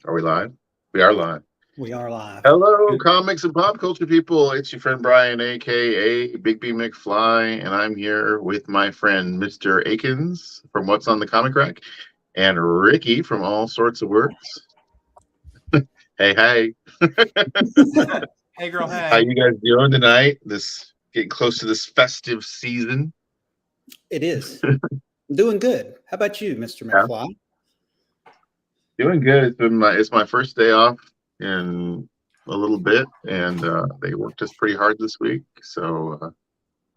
Are we live? We are live. We are live. Hello, comics and pop culture people. It's your friend Brian, aka Bigby McFly, and I'm here with my friend Mr. Akins from What's on the Comic Rack, and Ricky from All Sorts of Works. Hey, hey. Hey, girl, How hey. you guys doing tonight? This getting close to this festive season. It is. Doing good. How about you, Mr. Yeah. McFly? Doing good. It's my first day off in a little bit, and they worked us pretty hard this week. So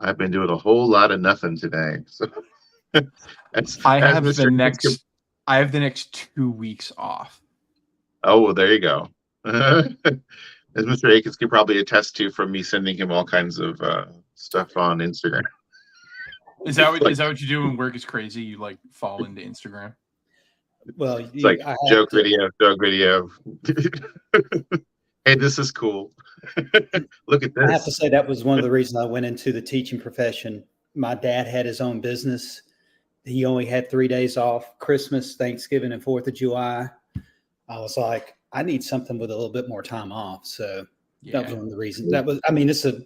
I've been doing a whole lot of nothing today. So I have the next 2 weeks off. Oh, well, there you go. As Mr. Akins can probably attest to from me sending him all kinds of stuff on Instagram. Is that what you do when work is crazy? You like fall into Instagram? Well, it's like joke video. Hey, this is cool. Look at this. I have to say that was one of the reasons I went into the teaching profession. My dad had his own business. He only had 3 days off: Christmas, Thanksgiving, and 4th of July. I was like, I need something with a little bit more time off. So that was one of the reasons. That was, I mean, it's a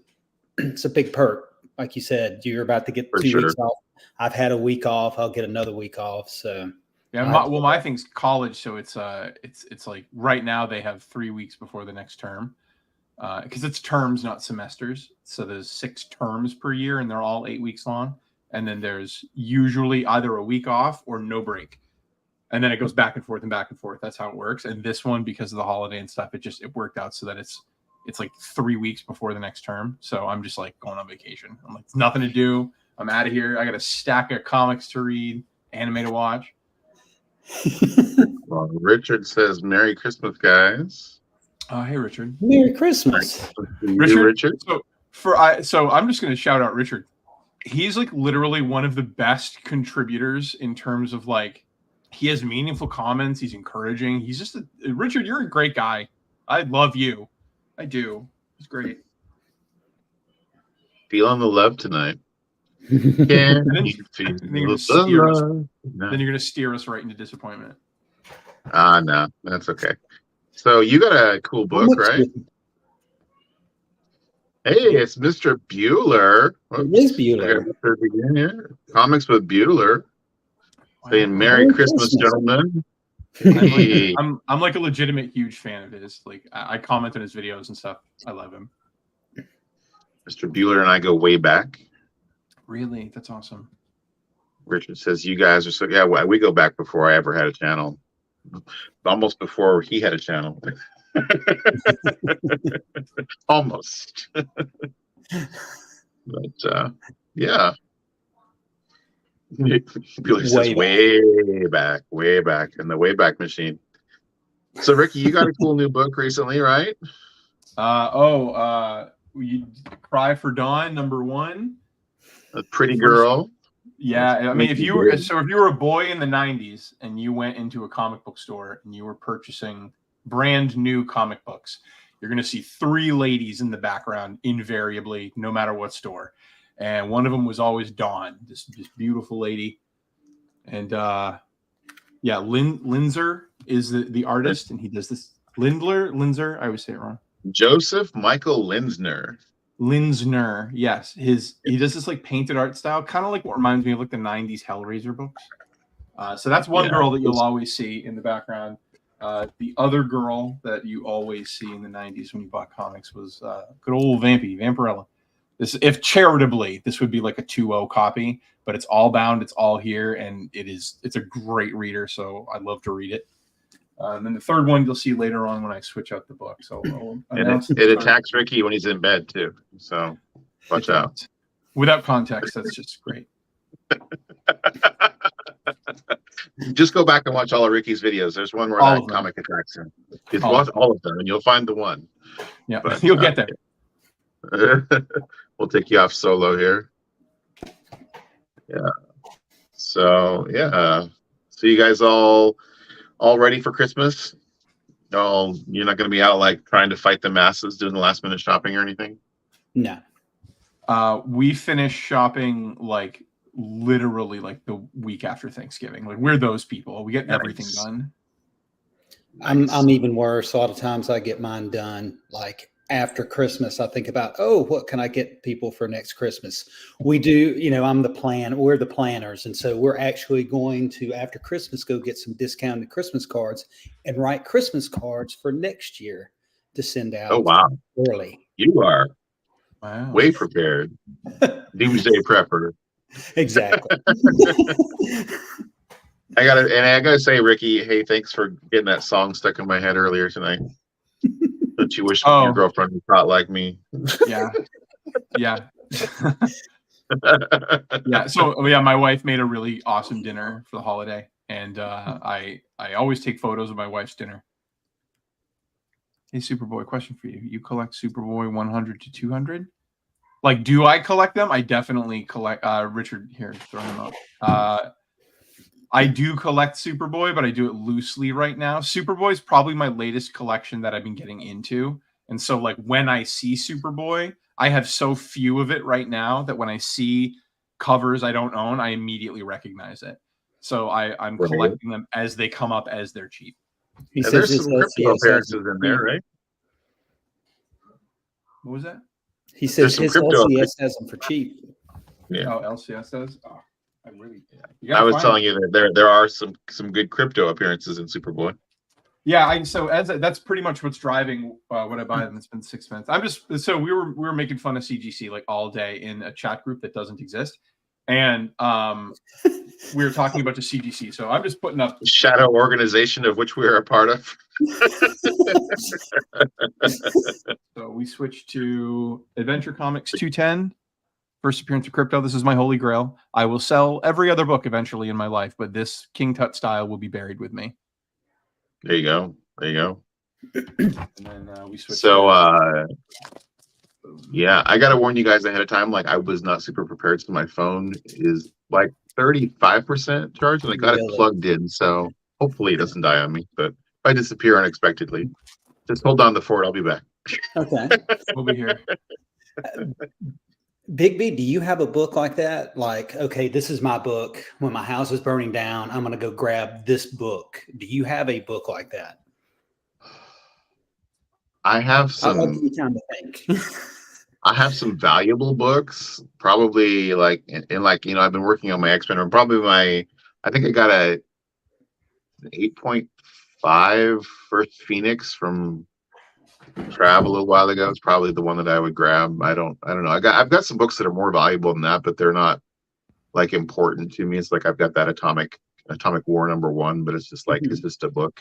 big perk. Like you said, you're about to get 2 weeks off. I've had a week off. I'll get another week off. So yeah, my thing's college, so it's like right now they have 3 weeks before the next term, because it's terms, not semesters. So there's 6 terms per year, and they're all 8 weeks long. And then there's usually either a week off or no break, and then it goes back and forth and back and forth. That's how it works. And this one, because of the holiday and stuff, it worked out so that it's like 3 weeks before the next term. So I'm just like going on vacation. I'm like, it's nothing to do. I'm out of here. I got a stack of comics to read, anime to watch. Well, Richard says, "Merry Christmas, guys." Hey, Richard. Merry Christmas, Richard. So I'm just going to shout out Richard. He's like literally one of the best contributors in terms of like, he has meaningful comments. He's encouraging. He's just Richard. You're a great guy. I love you. I do. It's great. Feeling the love tonight. Then you're going to steer us right into disappointment. No, that's okay. So you got a cool book, right? Hey, it's Mr. Bueller. It is Bueller. Comics with Bueller. Saying Merry Christmas, gentlemen. I'm like a legitimate huge fan of his. Like I comment on his videos and stuff. I love him. Mr. Bueller and I go way back. Really? That's awesome. Richard says you guys are so we go back before I ever had a channel. Almost before he had a channel. Almost. But yeah. Bueller says way back in the Wayback Machine. So Ricky, you got a cool new book recently, right? Cry for Dawn #1. A pretty girl. Yeah, I mean, if you were a boy in the 90s and you went into a comic book store and you were purchasing brand new comic books, you're going to see 3 ladies in the background invariably, no matter what store. And one of them was always Dawn, this beautiful lady. And Linzer is the artist, and he does this. Linzer, I always say it wrong. Joseph Michael Linsner, yes. He does this like painted art style, kind of like what reminds me of like the 90s Hellraiser books. So that's one girl that you'll always see in the background. The other girl that you always see in the 90s when you bought comics was good old Vampirella. If charitably, this would be like a 2.0 copy, but it's all bound, it's all here, and it's a great reader, so I love to read it. And then the third one you'll see later on when I switch out the book. So it attacks Ricky when he's in bed too. So watch out. Without context, that's just great. Just go back and watch all of Ricky's videos. There's one where that comic attacks him. Just watch all of them, and you'll find the one. Yeah, but, you'll get there. We'll take you off solo here. Yeah. So yeah. So you guys all ready for Christmas? You're not going to be out like trying to fight the masses doing the last minute shopping or anything? No. We finished shopping like literally like the week after Thanksgiving. Like we're those people. We get everything done. I'm even worse. A lot of times I get mine done like after Christmas. I think about, oh, what can I get people for next Christmas? We do, we're the planners. And so we're actually going to, after Christmas, go get some discounted Christmas cards and write Christmas cards for next year to send Oh, out wow. early. You are Wow. way prepared. Doomsday prepper. Exactly. I gotta say, Ricky, hey, thanks for getting that song stuck in my head earlier tonight. Don't you wish your girlfriend was hot like me? Yeah. Yeah. Yeah. So yeah, my wife made a really awesome dinner for the holiday, and I always take photos of my wife's dinner. Hey, Superboy, question for you: you collect Superboy 100 to 200? Like, do I collect them? I definitely collect. Richard here, throw him up. I do collect Superboy, but I do it loosely right now. Superboy is probably my latest collection that I've been getting into. And so, like, when I see Superboy, I have so few of it right now that when I see covers I don't own, I immediately recognize it. So I'm collecting them as they come up as they're cheap. He And says there's some crypto appearances in there, right? What was that? He says his LCS has them for cheap. Yeah. Oh, LCS does? Oh, I was telling you that there are some good crypto appearances in Superboy. Yeah, that's pretty much what's driving what I buy, and it's been 6 months. We were making fun of CGC like all day in a chat group that doesn't exist, and we were talking about the CGC. So I'm just putting up shadow organization of which we are a part of. So we switched to Adventure Comics 210. First appearance of crypto. This is my holy grail. I will sell every other book eventually in my life, but this King Tut style will be buried with me. There you go. And then we switched. So, yeah, I got to warn you guys ahead of time. Like, I was not super prepared, so my phone is like 35% charged, and I got it plugged in. So hopefully it doesn't die on me. But if I disappear unexpectedly, just hold on the fort. I'll be back. Okay. We'll be here. Bigby, do you have a book like that? Like, okay, this is my book. When my house is burning down, I'm going to go grab this book. Do you have a book like that? I have some. I'll give you time to think. I have some valuable books, probably like I've been working on my X-Men, or probably I think I got an 8.5 First Phoenix from Travel a while ago. It's probably the one that I would grab. I don't know. I've got some books that are more valuable than that, but they're not like important to me. It's like I've got that Atomic War #1, but it's just like it's just a book,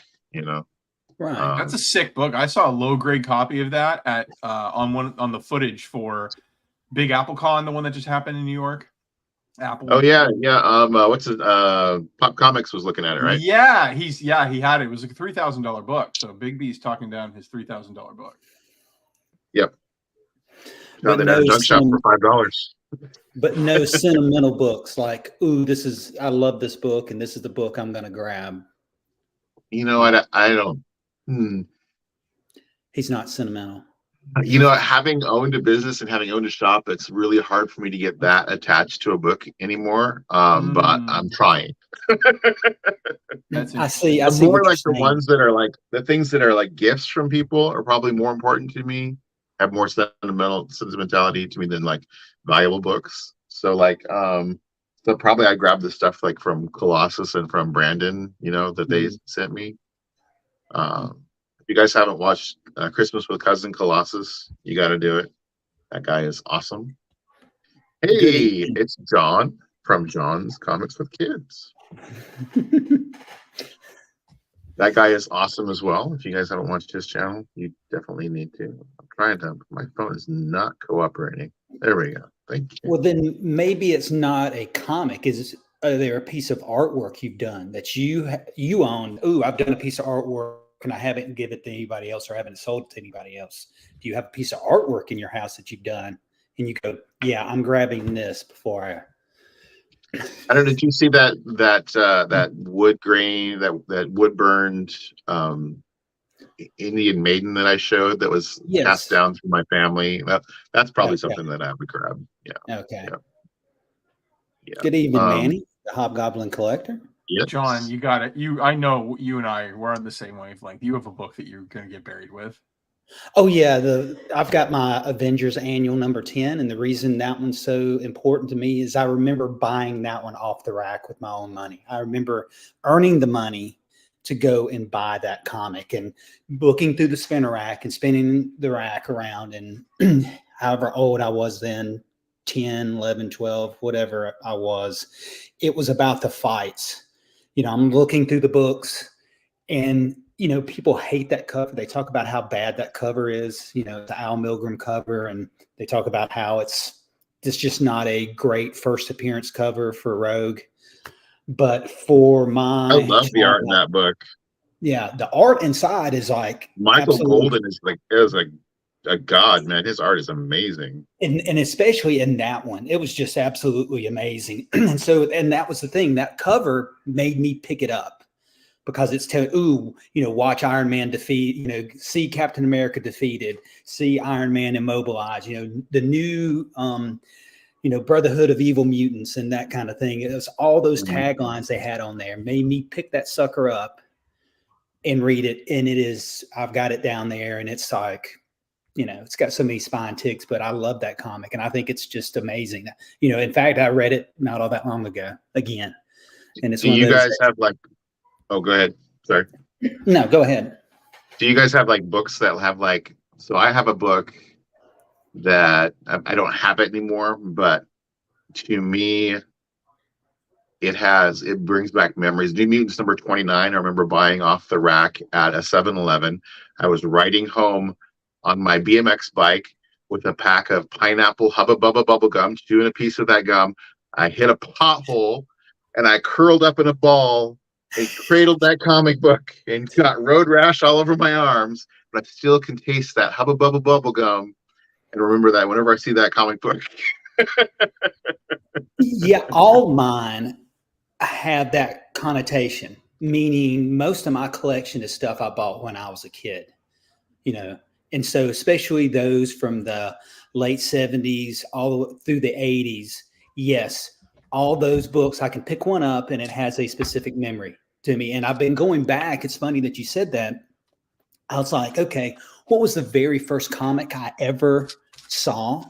Right. That's a sick book. I saw a low grade copy of that at on the footage for Big AppleCon, the one that just happened in New York. Apple. Oh yeah. What's it? Pop Comics was looking at it, right? Yeah, he had it. It was like a $3,000 book. So Bigby's talking down his $3,000 book. Yep. Found it at a junk shop for $5. But no sentimental books like, ooh, I love this book, and this is the book I'm going to grab. You know what? I don't. He's not sentimental. Having owned a business and having owned a shop, it's really hard for me to get that attached to a book anymore. But I'm trying. I see. More like the ones that are like the things that are like gifts from people are probably more important to me. Have more sentimentality to me than like valuable books. So like, so probably I grabbed the stuff like from Colossus and from Brandon, that they sent me. If you guys haven't watched Christmas with Cousin Colossus, you got to do it. That guy is awesome. Hey, it's John from John's Comics with Kids. That guy is awesome as well. If you guys haven't watched his channel, you definitely need to. I'm trying to. My phone is not cooperating. There we go. Thank you. Well, then maybe it's not a comic. Is there a piece of artwork you've done that you own? Ooh, I've done a piece of artwork. Can I have it and give it to anybody else, or haven't sold it to anybody else? Do you have a piece of artwork in your house that you've done and you go, yeah, I'm grabbing this before I don't know. Did you see that wood grain, that wood burned Indian maiden that I showed that was passed down through my family? That's probably something that I would grab. Yeah. Okay. Yeah. Good evening, Manny, the Hobgoblin Collector. Yes. John, you got it. I know you and I were on the same wavelength. You have a book that you're going to get buried with. Oh yeah, I've got my Avengers Annual number 10, and the reason that one's so important to me is I remember buying that one off the rack with my own money. I remember earning the money to go and buy that comic and looking through the spinner rack and spinning the rack around, and however old I was then, 10, 11, 12, whatever I was, it was about the fights. I'm looking through the books, and people hate that cover. They talk about how bad that cover is, the Al Milgrom cover, and they talk about how it's just not a great first appearance cover for Rogue. But for I love the art in that book. Yeah, the art inside is like Michael Golden is a god, man. His art is amazing. And especially in that one, it was just absolutely amazing. And that was the thing. That cover made me pick it up because it's watch Iron Man defeat, see Captain America defeated, see Iron Man immobilized, the new, Brotherhood of Evil Mutants and that kind of thing. It was all those taglines they had on there made me pick that sucker up and read it. And I've got it down there, and it's like, it's got so many spine ticks, but I love that comic. And I think it's just amazing. In fact, I read it not all that long ago again. And it's Do you guys have oh, go ahead. Sorry. No, go ahead. Do you guys have books that have so I have a book that I don't have it anymore, but to me, it brings back memories. New Mutants number 29, I remember buying off the rack at a 7-Eleven. I was riding home on my BMX bike with a pack of pineapple Hubba Bubba bubble gum, chewing a piece of that gum. I hit a pothole and I curled up in a ball and cradled that comic book and got road rash all over my arms, but I still can taste that Hubba Bubba bubble gum and remember that whenever I see that comic book. Yeah, all mine have that connotation, meaning most of my collection is stuff I bought when I was a kid, and so especially those from the late 70s all the way through the 80s. Yes, all those books, I can pick one up and it has a specific memory to me. And I've been going back. It's funny that you said that. I was like, okay, what was the very first comic I ever saw?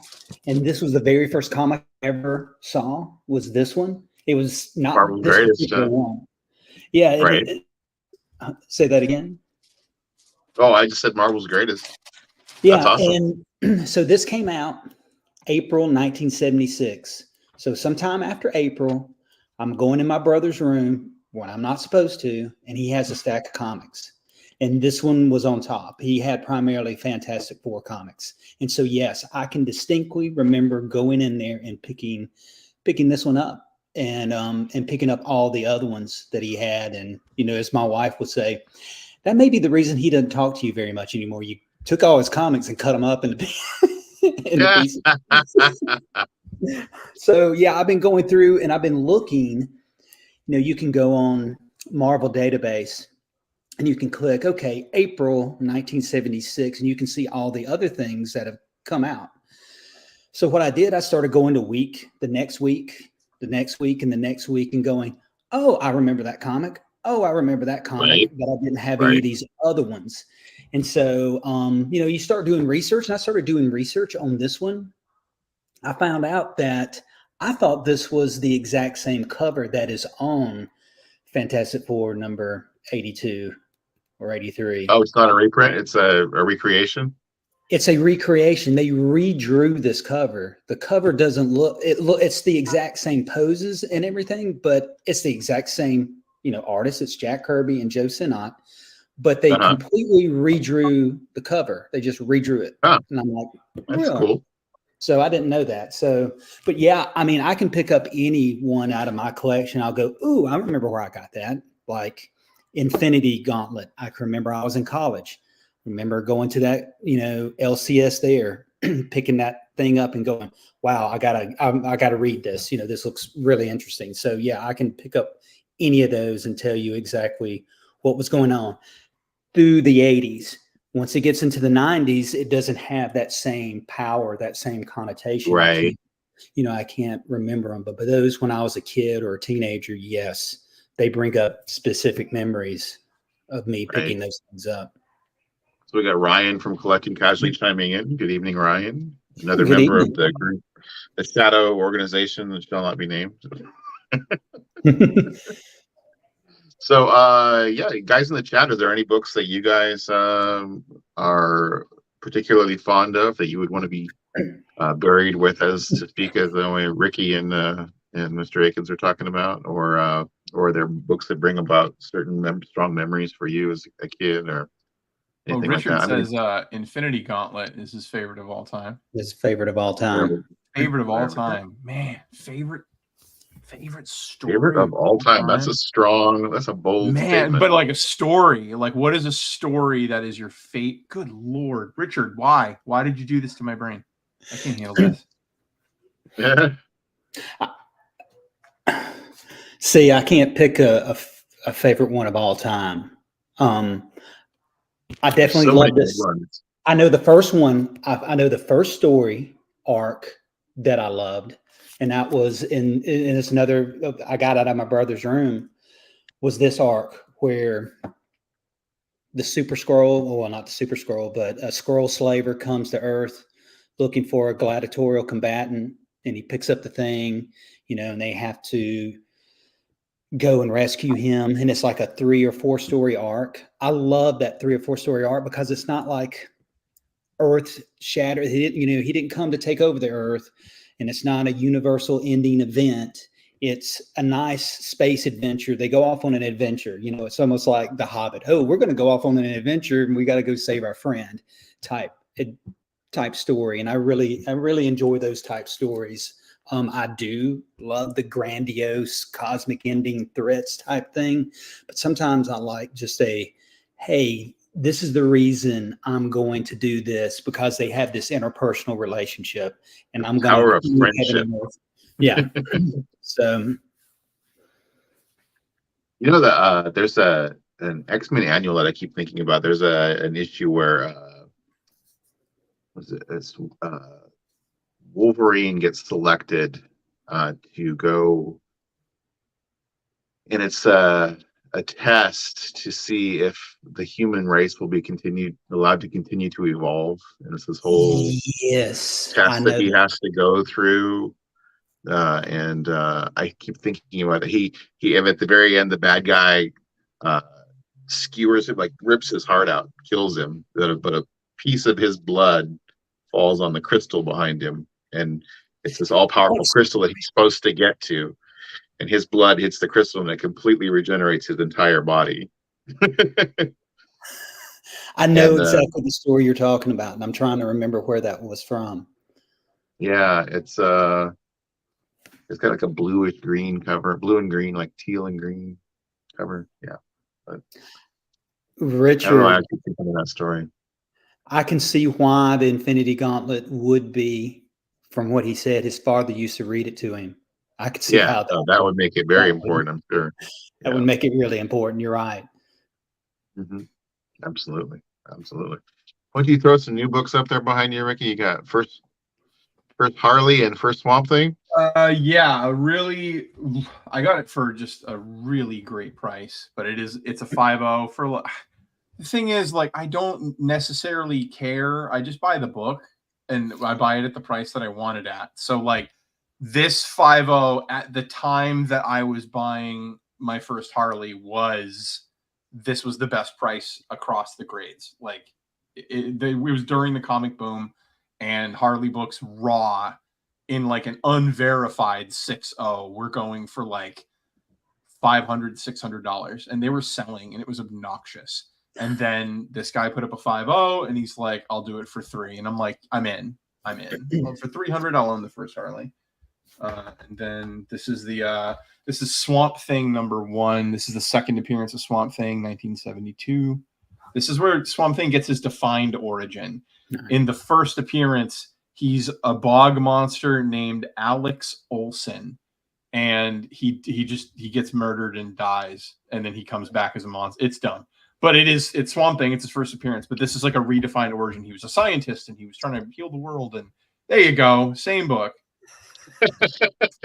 And this was the very first comic I ever saw was this one. It was not Marvel's this Greatest particular one. Yeah. Right. Say that again. Oh, I just said Marvel's Greatest. Yeah. That's awesome. And so this came out April 1976. So sometime after April, I'm going in my brother's room when I'm not supposed to, and he has a stack of comics. And this one was on top. He had primarily Fantastic Four comics. And so, yes, I can distinctly remember going in there and picking this one up and picking up all the other ones that he had. And, as my wife would say, that may be the reason he doesn't talk to you very much anymore. You took all his comics and cut them up into pieces. So, yeah, I've been going through and I've been looking. You can go on Marvel database and you can click, okay, April 1976, and you can see all the other things that have come out. So what I did, I started going to the next week, and the next week, and going, oh, I remember that comic. Oh, I remember that comic, Right. but I didn't have any of these other ones. And so, you start doing research, and I started doing research on this one. I found out that I thought this was the exact same cover that is on Fantastic Four number 82 or 83. Oh, it's not a reprint. It's a recreation. It's a recreation. They redrew this cover. The cover doesn't it's the exact same poses and everything, but it's the exact same, artist. It's Jack Kirby and Joe Sinnott, but they completely redrew the cover. They just redrew it. Huh. And I'm like, That's cool. So I didn't know that. So, but yeah, I mean, I can pick up any one out of my collection. I'll go, ooh, I remember where I got that. Like Infinity Gauntlet. I can remember I was in college. Remember going to that, LCS there, picking that thing up and going, wow, I gotta read this. This looks really interesting. So yeah, I can pick up any of those and tell you exactly what was going on through the 80s. Once it gets into the 90s, it doesn't have that same power, that same connotation. Right. I can't remember them, but those when I was a kid or a teenager, yes, they bring up specific memories of me Right. picking those things up. So we got Ryan from Collecting Casually chiming in. Good evening, Ryan. Another Good member evening. of the group, the shadow organization that shall not be named. So, yeah, guys in the chat, are there any books that you guys are particularly fond of that you would want to be buried with, as to speak, as the way Ricky and Mr. Akins are talking about, or are there books that bring about certain strong memories for you as a kid, or Well, anything like Richard that? says Infinity Gauntlet is his favorite of all time. His favorite of all time. Favorite of all time. Man, favorite story. Favorite of all time. That's a bold statement. But like a story. Like, what is a story that is your fate? Good Lord. Richard, why? Why did you do this to my brain? I can't handle this. Yeah. See, I can't pick a favorite one of all time. I definitely love this. I know the first one. I know the first story arc that I loved, and that was and it's another. I got out of my brother's room. Was this arc where the Super Skrull, well, not the Super Skrull, but a Skrull slaver comes to Earth looking for a gladiatorial combatant, and he picks up the thing, and they have to go and rescue him, and it's like a 3 or 4 story arc. I love that 3 or 4 story arc because it's not like Earth shattered. He didn't come to take over the Earth, and it's not a universal ending event. It's a nice space adventure. They go off on an adventure. It's almost like The Hobbit. Oh, we're going to go off on an adventure, and we got to go save our friend type story. And I really enjoy those type stories. I do love the grandiose cosmic ending threats type thing, but sometimes I like just hey, this is the reason I'm going to do this, because they have this interpersonal relationship, and I'm going Power of friendship. Yeah. So, that there's an X-Men annual that I keep thinking about. There's an issue where Wolverine gets selected to go, and it's a test to see if the human race will be allowed to continue to evolve. And it's this whole yes, test that he has to go through. And I keep thinking about it. He at the very end, the bad guy skewers him, like rips his heart out, kills him, but a piece of his blood falls on the crystal behind him, and it's this all-powerful crystal that he's supposed to get to, and his blood hits the crystal and it completely regenerates his entire body. I know exactly the story you're talking about, and I'm trying to remember where that was from. Yeah, it's got like a bluish green cover, blue and green, like teal and green cover. Yeah, but Richard, I don't know. I keep thinking of that story. I can see why the Infinity Gauntlet would be, from what he said, his father used to read it to him. I could see how that would make it very important. I'm sure that would make it really important. You're right. Mm-hmm. Absolutely. Why don't you throw some new books up there behind you, Ricky? You got first Harley and first Swamp Thing. Yeah, I got it for just a really great price, but it's a 5.0 for. The thing is, like, I don't necessarily care. I just buy the book, and I buy it at the price that I want it at. So, like, this 5.0 at the time that I was buying my first Harley this was the best price across the grades. Like, it was during the comic boom, and Harley books raw in like an unverified 6.0 were going for like $500, $600, and they were selling, and it was obnoxious. And then this guy put up a 5.0, and he's like, I'll do it for $3. And I'm like, I'm in. Well, for $300, I'll own the first Harley. And then this is Swamp Thing #1. This is the second appearance of Swamp Thing, 1972. This is where Swamp Thing gets his defined origin. In the first appearance, he's a bog monster named Alex Olson. And he gets murdered and dies, and then he comes back as a monster. It's dumb. But it's Swamp Thing. It's his first appearance. But this is like a redefined origin. He was a scientist, and he was trying to heal the world. And there you go. Same book.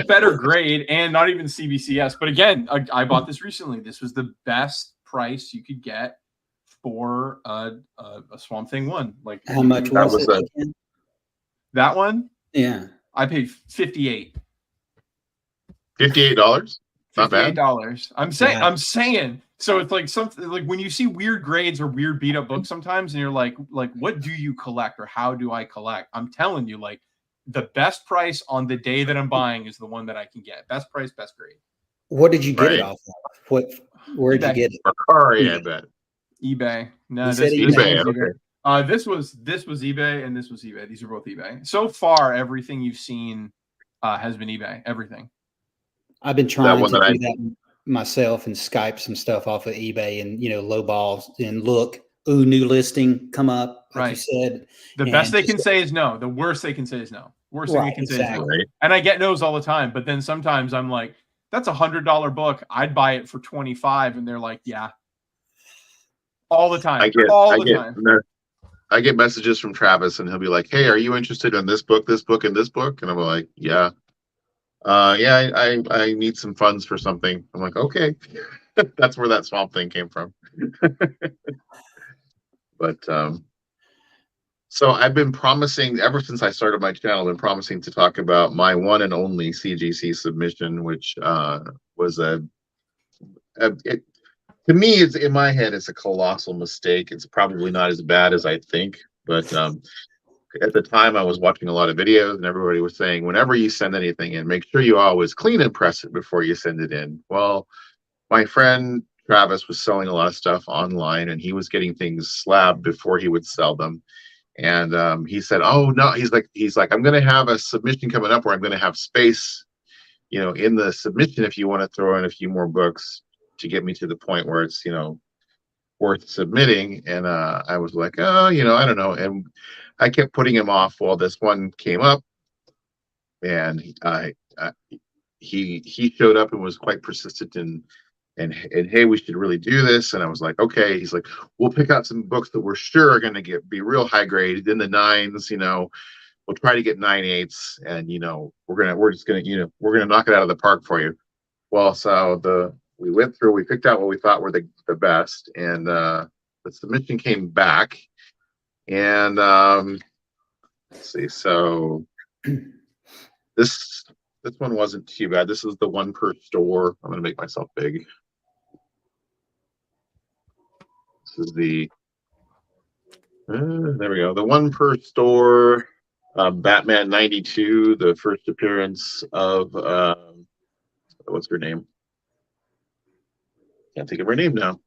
better grade, and not even CBCS. But again, I bought this recently. This was the best price you could get for a Swamp Thing one. Like, How much was it again? That one? Yeah, I paid $58. $58. Not bad. $58. I'm saying. Yeah. I'm saying. So it's like something like when you see weird grades or weird beat up books sometimes, and you're like, what do you collect or how do I collect? I'm telling you, like, the best price on the day that I'm buying is the one that I can get. Best price, best grade. What did you get it Right. off of? Where did you get it? Mercari, I bet. eBay. No, You said this eBay, was okay. this was eBay and this was eBay. These are both eBay. So far, everything you've seen has been eBay. Everything. I've been trying one to that do that myself and Skype some stuff off of eBay and low balls and look, new listing come up, like you said. The best they can say is no. The worst they can say is no. Worst thing they can say is no. Right. And I get no's all the time, but then sometimes I'm like, that's $100 book. I'd buy it for $25, and they're like, yeah. All the time. I get messages from Travis, and he'll be like, "Hey, are you interested in this book, and this book?" And I'm like, "Yeah, I need some funds for something." I'm like, "Okay." That's where that Swamp Thing came from. But so I've been promising ever since I started my channel. I've been promising to talk about my one and only CGC submission, which was to me, it's in my head, it's a colossal mistake. It's probably not as bad as I think, but at the time I was watching a lot of videos and everybody was saying, whenever you send anything in, make sure you always clean and press it before you send it in. Well, my friend Travis was selling a lot of stuff online, and he was getting things slabbed before he would sell them. And he said, "Oh no," he's like, "I'm going to have a submission coming up where I'm going to have space, in the submission if you want to throw in a few more books to get me to the point where it's, worth submitting." And I was like, "Oh, I don't know." And I kept putting him off while this one came up, and he showed up and was quite persistent and hey, we should really do this. And I was like, okay. He's like, we'll pick out some books that we're sure are going to be real high grade in the nines. We'll try to get 9.8s, and we're just gonna knock it out of the park for you. Well, so we went through, we picked out what we thought were the best, and the submission came back, and let's see. So this one wasn't too bad. This is the one per store. I'm gonna make myself big. This is there we go. The one per store, Batman 92, the first appearance of what's her name? Can't think of her name now.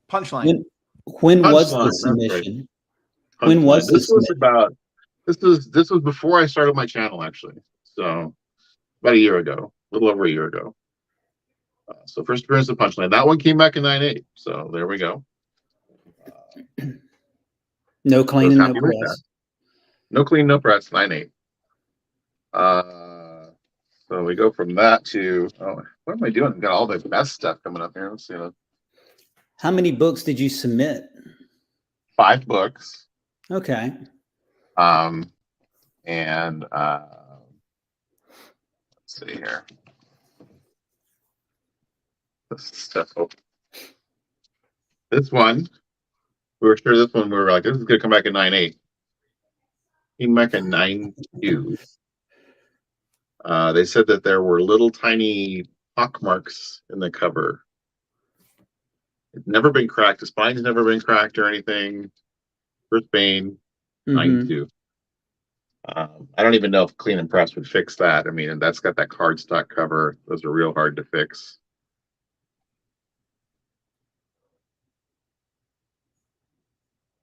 Punchline. When was the submission? Right. When was this? This was before I started my channel, actually. So about a year ago, a little over a year ago. So first appearance of Punchline. That one came back in 9.8. So there we go. No cleaning, no press. No clean, no press. 9.8. So we go from that to what am I doing? Got all the best stuff coming up here. Let's see. How many books did you submit? 5 books. Okay. And let's see here. This one, we were sure this one, we were like, this is going to come back at 9.8. Came back at 9.2. They said that there were little tiny pock marks in the cover. It's never been cracked. The spine's never been cracked or anything. First Bane, 9.2. I don't even know if clean and press would fix that. I mean, that's got that cardstock cover. Those are real hard to fix.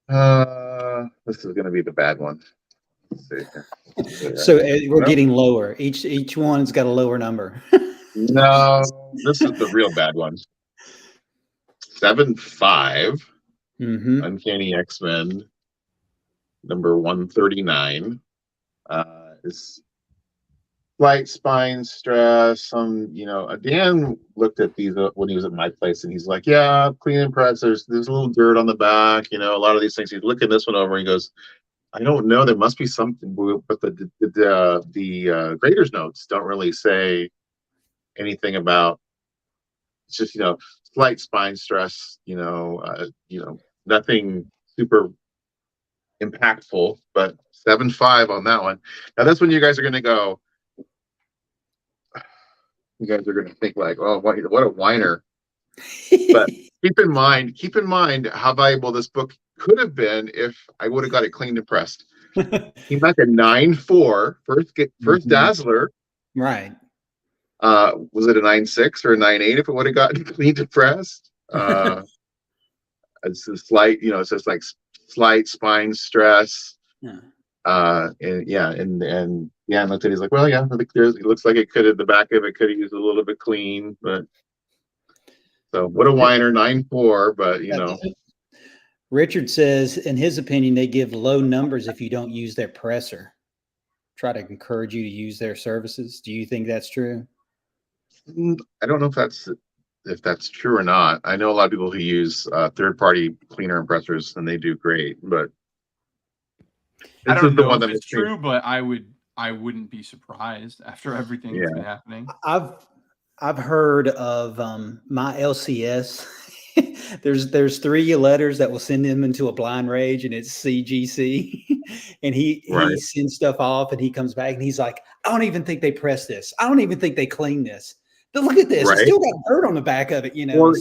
This is going to be the bad one. Let's see here. So we're getting lower. Each one's got a lower number. No, this is the real bad one. 7.5. Uncanny X-Men number 139. Is slight spine stress. Dan looked at these when he was at my place, and he's like, "Yeah, clean and press. There's a little dirt on the back. A lot of these things." He's looking this one over, and he goes, I don't know. There must be something, but the grader's notes don't really say anything about. It's just slight spine stress. Nothing super impactful. But 7.5 on that one. Now that's when you guys are going to go. You guys are going to think like, oh, what a whiner. But keep in mind how valuable this book could have been if I would have got it cleaned and pressed. Came back a 9.4, first Dazzler. Right. Was it a 9.6 or a 9.8 if it would have gotten cleaned and pressed? It's a slight, it's just like slight spine stress. Yeah. And Dan looked at it, he's like, well, yeah, I think it looks like it could have, the back of it could have used a little bit clean, but so what a whiner, 9.4, but Richard says, in his opinion, they give low numbers if you don't use their presser. Try to encourage you to use their services. Do you think that's true? I don't know if that's true or not. I know a lot of people who use third-party cleaner and pressers, and they do great. But I don't know if it's true, but I wouldn't be surprised after everything that's been happening. I've heard of my LCS. There's 3 letters that will send him into a blind rage, and it's CGC. And he sends stuff off, and he comes back, and he's like, I don't even think they pressed this. I don't even think they cleaned this. But look at this. It's still got dirt on the back of it, Well,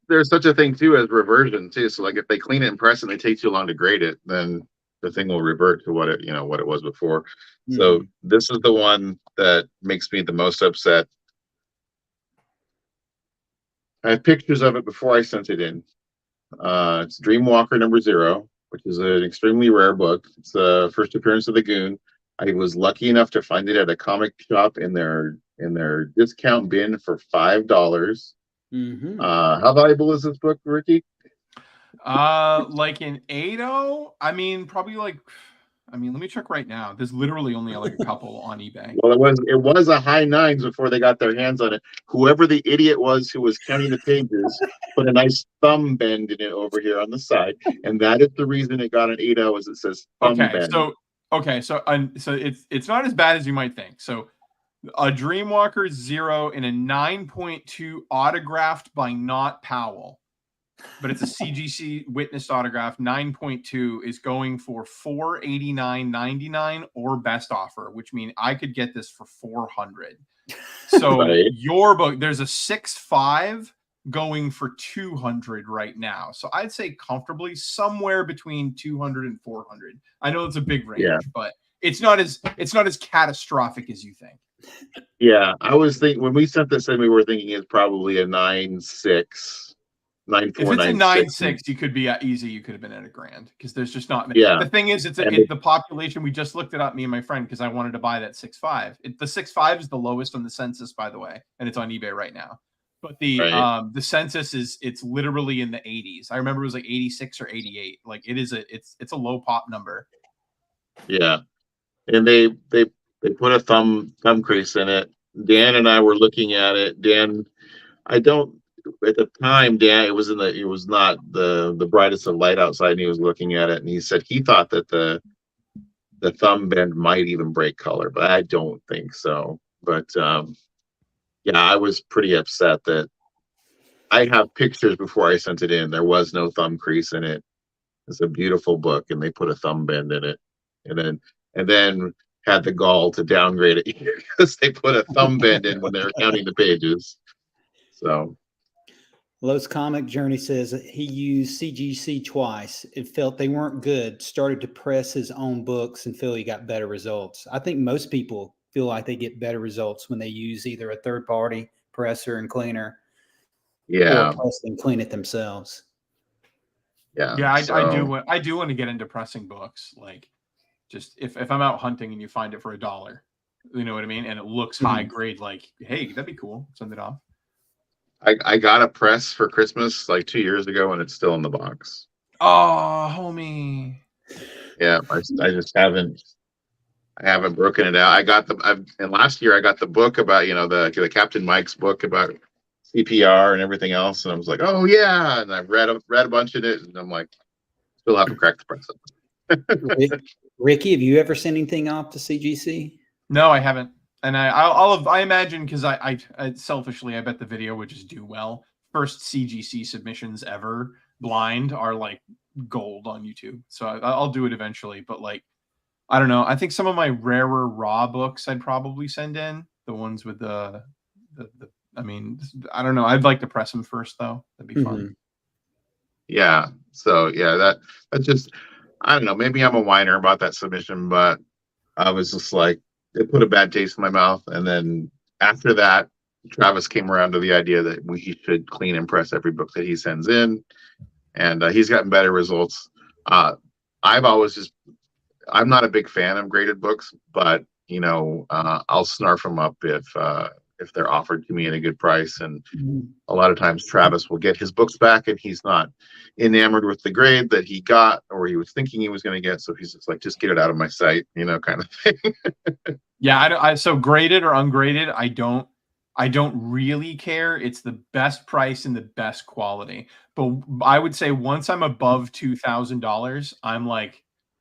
there's such a thing too as reversion too. So like if they clean it and press it and they take too long to grade it, then the thing will revert to what it was before. Mm-hmm. So this is the one that makes me the most upset. I have pictures of it before I sent it in. It's Dreamwalker #0, which is an extremely rare book. It's the first appearance of the Goon. I was lucky enough to find it at a comic shop in their discount bin for $5. Mm-hmm. How valuable is this book, Ricky? Like an 8.0? I mean, probably like. Let me check right now. There's literally only like a couple on eBay. Well, it was a high 9s before they got their hands on it. Whoever the idiot was who was counting the pages put a nice thumb bend in it over here on the side, and that is the reason it got an 8.0, as it says thumb bend. So it's not as bad as you might think. So a Dreamwalker 0 in a 9.2 autographed by Not Powell. But it's a CGC witnessed autograph. 9.2 is going for $489.99 or best offer, which means I could get this for $400. So your book, there's a 6.5 going for $200 right now. So I'd say comfortably somewhere between $200 and $400. I know it's a big range, but it's not as catastrophic as you think. Yeah, I was thinking when we sent this in, we were thinking it's probably a 9.6. 9.4, if it's 9.6. a 9.6, you could be easy. You could have been at $1,000 because there's just not many. Yeah. The thing is, the population. We just looked it up, me and my friend, because I wanted to buy that 6.5. The 6.5 is the lowest on the census, by the way, and it's on eBay right now. But the census it's literally in the 80s. I remember it was like 86 or 88. Like it's a low pop number. Yeah, and they put a thumb crease in it. Dan and I were looking at it. Dan, at the time, Dan, it was not the brightest of light outside, and he was looking at it, and he said he thought that the thumb bend might even break color, but I don't think so. But I was pretty upset that I have pictures before I sent it in. There was no thumb crease in it. It's a beautiful book, and they put a thumb bend in it, and then had the gall to downgrade it because they put a thumb bend in when they were counting the pages. So. Lowe's Comic Journey says he used CGC twice. It felt they weren't good, started to press his own books and feel he got better results. I think most people feel like they get better results when they use either a third-party presser and cleaner or press and clean it themselves. Yeah, I do want to get into pressing books. Like, just if I'm out hunting and you find it for $1, you know what I mean? And it looks high grade, like, hey, that'd be cool. Send it off. I got a press for Christmas like 2 years ago, and it's still in the box. Oh, homie. Yeah, I just haven't broken it out. And last year I got the book about the Captain Mike's book about CPR and everything else, and I was like, oh yeah, and I've read a bunch of it, and I'm like, still haven't cracked the press. Ricky, have you ever sent anything off to CGC? No, I haven't. And I imagine, because I selfishly, I bet the video would just do well. First CGC submissions ever blind are like gold on YouTube. So I'll do it eventually. But like, I don't know. I think some of my rarer raw books I'd probably send in. The ones with the I mean, I don't know. I'd like to press them first, though. That'd be fun. Yeah. So yeah, that just, I don't know. Maybe I'm a whiner about that submission, but I was just like, it put a bad taste in my mouth. And then after that, Travis came around to the idea that he should clean and press every book that he sends in, and he's gotten better results. I've always just, I'm not a big fan of graded books, but you know, I'll snarf them up if they're offered to me at a good price. And a lot of times Travis will get his books back and he's not enamored with the grade that he got or he was thinking he was going to get. So he's just like, just get it out of my sight, you know, kind of thing. Yeah. So graded or ungraded, I don't really care. It's the best price and the best quality. But I would say once I'm above $2,000,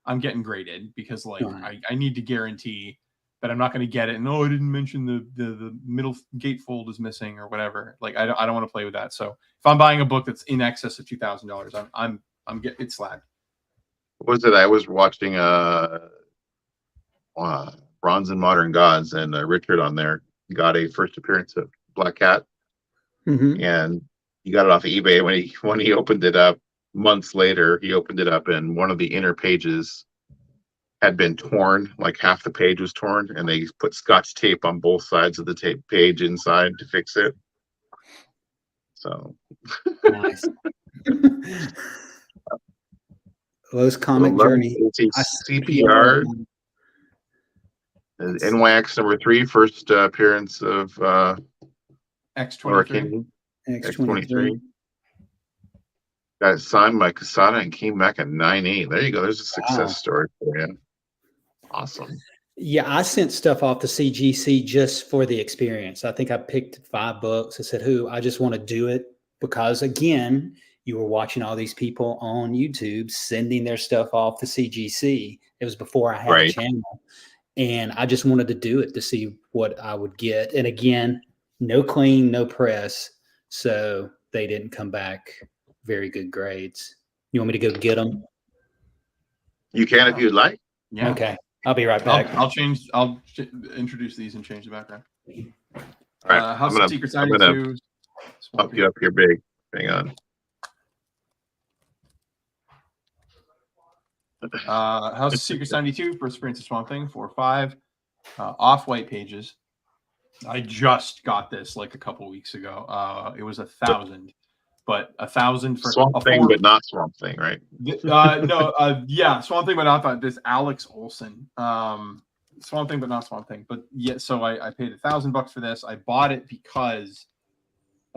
I'm getting graded, because like I need to guarantee that I'm not going to get it. And I didn't mention the middle gatefold is missing or whatever. Like I don't want to play with that. So if I'm buying a book that's in excess of $2,000, I'm getting it slagged. What was it? I was watching Bronze and Modern Gods, and Richard on there got a first appearance of Black Cat, and he got it off of eBay. When he opened it up months later, he opened it up and one of the inner pages had been torn, like half the page was torn, and they put Scotch tape on both sides of the page inside to fix it. So nice. Lowe's Comic Journey. CPR. NYX number 3, first appearance of X23. X23. Got it signed by Casada and came back at 9.8. There you go. There's a success story for you. Awesome. Yeah, I sent stuff off to CGC just for the experience. I think I picked 5 books. I said, I just want to do it because, again, you were watching all these people on YouTube sending their stuff off to CGC. It was before I had a channel. And I just wanted to do it to see what I would get. And again, no clean, no press. So they didn't come back very good grades. You want me to go get them? You can if you'd like. Yeah. Okay. I'll be right back. I'll introduce these and change the background. All right. House of Secrets 92. Pop you up here big. Hang on. House of Secrets 92, first appearance of Swamp Thing, 4/5. Off-white pages. I just got this like a couple weeks ago. It was 1,000. But 1,000 for Swamp Thing, but not Swamp Thing, right? Yeah, Swamp Thing, but not this Alex Olson. Swamp Thing, but not Swamp Thing. But yeah, so I paid $1,000 for this. I bought it because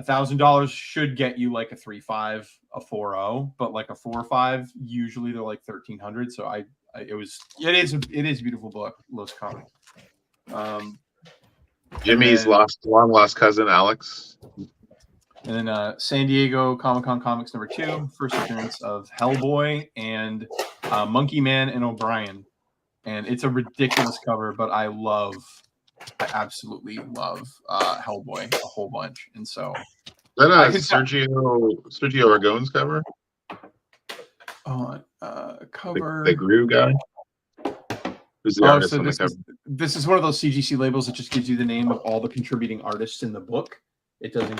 $1,000 should get you like a 3.5, a 4.0, but like a 4.5, usually they're like 1,300. So it is a beautiful book, Los Comics. Jimmy's long lost cousin Alex. And then San Diego Comic-Con Comics number 2, first appearance of Hellboy and Monkey Man and O'Brien. And it's a ridiculous cover, but I absolutely love Hellboy a whole bunch. And so is that Sergio Aragon's cover? Cover the Gru guy. Who's the artist so on the cover? This is one of those CGC labels that just gives you the name of all the contributing artists in the book. It doesn't.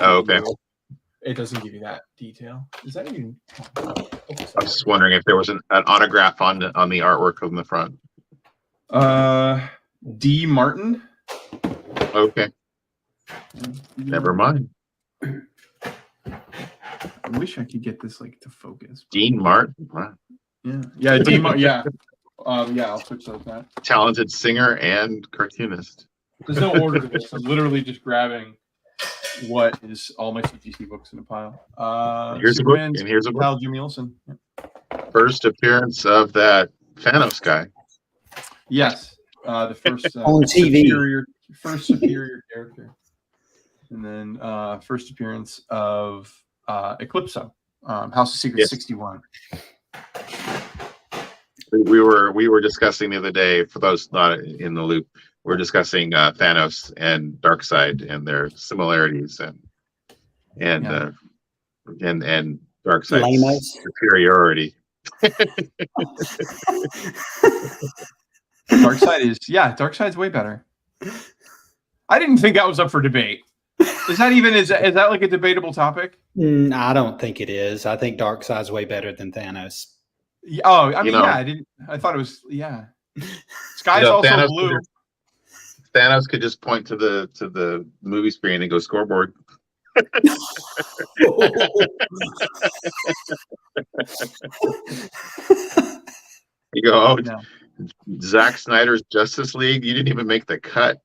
It doesn't give you that detail. Is that even? I was just wondering if there was an autograph on the artwork on the front. D. Martin. Okay. Never mind. I wish I could get this like to focus. Dean Martin. Wow. Yeah. Dean Martin. Yeah. I'll switch those back. Talented singer and cartoonist. There's no order to this. I'm literally just grabbing what is all my CGC books in a pile. Here's a book. And here's a book. Jimmy Olsen. Yeah. First appearance of that Thanos guy. Yes. The first on TV. First superior character. And then first appearance of Eclipso. House of Secrets 61. we were discussing the other day, for those not in the loop, we're discussing Thanos and Darkseid and their similarities and Yeah. and Darkseid's Lamos. superiority. Darkseid's way better. I didn't think that was up for debate. Is that like a debatable topic? I don't think it is. I think Darkseid's way better than Thanos. Oh, I mean, I thought it was, yeah. Sky's also Thanos blue. Thanos could just point to the movie screen and go scoreboard. You go, oh, no. Zack Snyder's Justice League, you didn't even make the cut.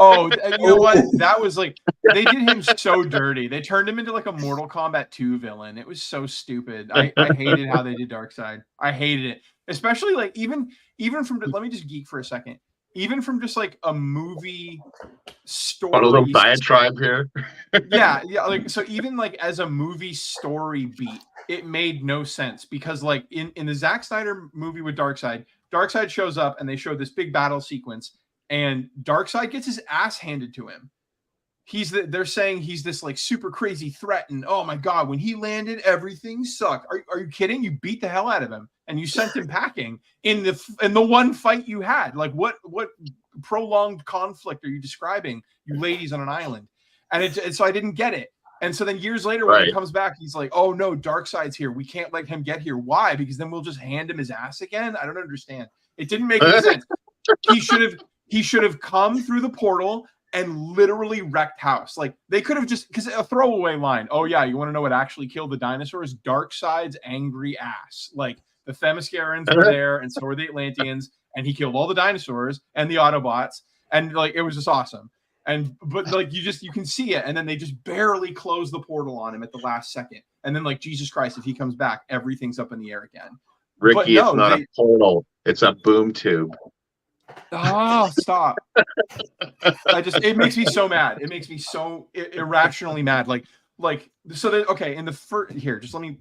Oh, you know what? That was like, they did him so dirty. They turned him into like a Mortal Kombat 2 villain. It was so stupid. I hated how they did Darkseid. I hated it. Especially like even from, let me just geek for a second. Even from just like a movie story. A little diatribe here. yeah. Like, so even like as a movie story beat, it made no sense because like in the Zack Snyder movie with Darkseid shows up and they show this big battle sequence and Darkseid gets his ass handed to him. They're saying he's this like super crazy threat and oh my God, when he landed, everything sucked. Are you kidding? You beat the hell out of him and you sent him packing in the one fight you had. Like what prolonged conflict are you describing, you ladies on an island? And so I didn't get it. And so then years later, when he comes back, he's like, oh no, Darkseid's here. We can't let him get here. Why? Because then we'll just hand him his ass again. I don't understand. It didn't make any sense. He should have come through the portal and literally wrecked house. Like they could have just, because a throwaway line. Oh yeah, you want to know what actually killed the dinosaurs? Darkseid's angry ass. Like the Themyscirans were there, and so were the Atlanteans, and he killed all the dinosaurs and the Autobots, and like it was just awesome. But like you can see it, and then they just barely close the portal on him at the last second, and then like Jesus Christ, if he comes back, everything's up in the air again. Ricky, it's not a portal; it's a boom tube. Oh, stop! It makes me so mad. It makes me so irrationally mad. Okay. In the first here, just give me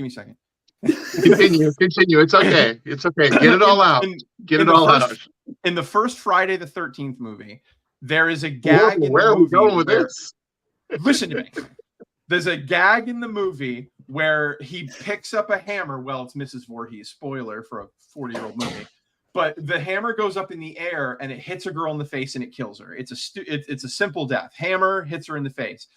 a second. Continue. It's okay. Get it all out. In the first Friday the 13th movie, there is a gag. Where are we going with this? Listen to me. There's a gag in the movie where he picks up a hammer. Well, it's Mrs. Voorhees. Spoiler for a 40-year-old movie. But the hammer goes up in the air and it hits a girl in the face and it kills her. It's a simple death. Hammer hits her in the face.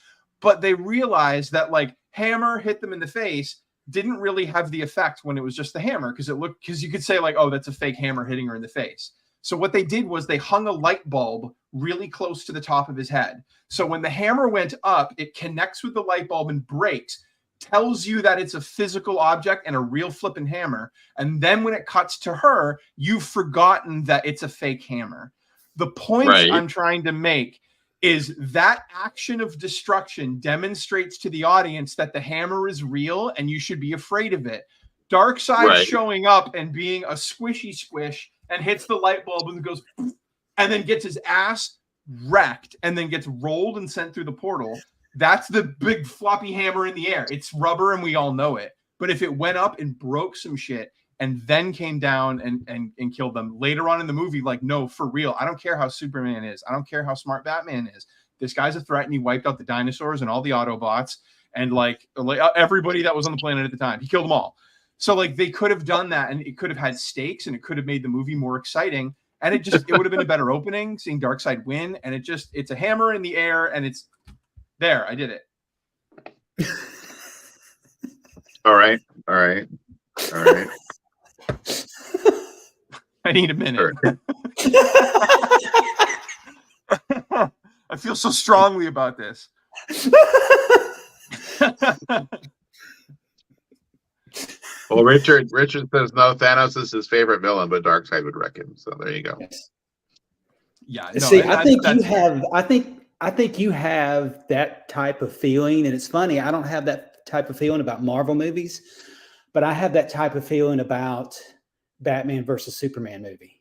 But they realized that like hammer hit them in the face didn't really have the effect when it was just the hammer because you could say like, oh, that's a fake hammer hitting her in the face. So what they did was they hung a light bulb really close to the top of his head. So when the hammer went up, it connects with the light bulb and breaks, tells you that it's a physical object and a real flipping hammer. And then when it cuts to her, you've forgotten that it's a fake hammer. The point I'm trying to make is that action of destruction demonstrates to the audience that the hammer is real and you should be afraid of it. Darkseid showing up and being a squishy squish and hits the light bulb and goes and then gets his ass wrecked and then gets rolled and sent through the portal. That's the big floppy hammer in the air. It's rubber and we all know it. But if it went up and broke some shit and then came down and killed them later on in the movie, like, no, for real. I don't care how Superman is. I don't care how smart Batman is. This guy's a threat and he wiped out the dinosaurs and all the Autobots and like everybody that was on the planet at the time. He killed them all. So like they could have done that and it could have had stakes and it could have made the movie more exciting. And it would have been a better opening seeing Darkseid win. And it's a hammer in the air and it's there. I did it. All right. I need a minute. I feel so strongly about this. Well, Richard says no. Thanos is his favorite villain, but Darkseid would wreck him. So there you go. Yes. Yeah. No, see, I think you have that type of feeling, and it's funny. I don't have that type of feeling about Marvel movies, but I have that type of feeling about Batman versus Superman movie.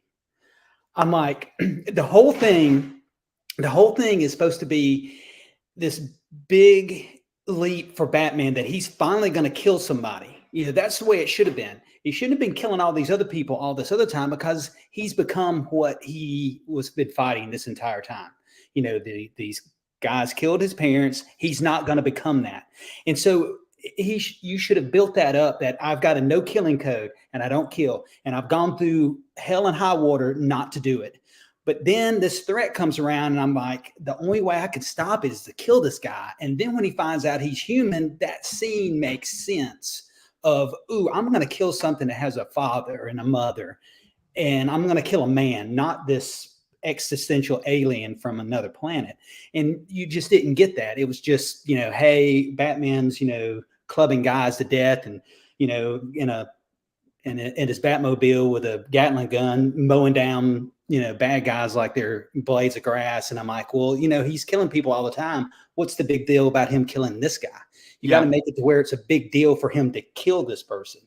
I'm like, the whole thing is supposed to be this big leap for Batman that he's finally going to kill somebody. That's the way it should have been. He shouldn't have been killing all these other people all this other time, because he's become what he was been fighting this entire time. These guys killed his parents. He's not going to become that. And so you should have built that up, that I've got a no killing code and I don't kill. And I've gone through hell and high water not to do it. But then this threat comes around and I'm like, the only way I could stop it is to kill this guy. And then when he finds out he's human, that scene makes sense of, ooh, I'm going to kill something that has a father and a mother, and I'm going to kill a man, not this existential alien from another planet. And you just didn't get that. It was just, hey, Batman's, clubbing guys to death, and, in his Batmobile with a Gatling gun, mowing down, bad guys like they're blades of grass. And I'm like, well, he's killing people all the time. What's the big deal about him killing this guy? You got to make it to where it's a big deal for him to kill this person.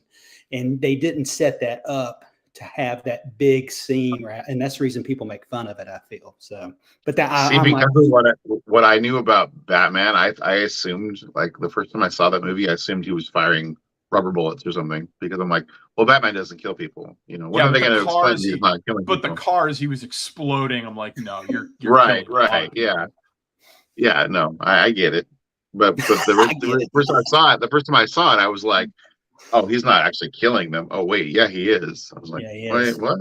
And they didn't set that up to have that big scene, right? And that's the reason people make fun of it, I feel. So, but that what I knew about Batman, I assumed, like, the first time I saw that movie, I assumed he was firing rubber bullets or something, because I'm like, well, Batman doesn't kill people. When are they going to explain he's not killing people? But the cars, he was exploding. I'm like, no, you're right, yeah, no, I get it. But the first time I saw it, I was like, oh, he's not actually killing them. Oh, wait, yeah, he is. I was like, wait, what?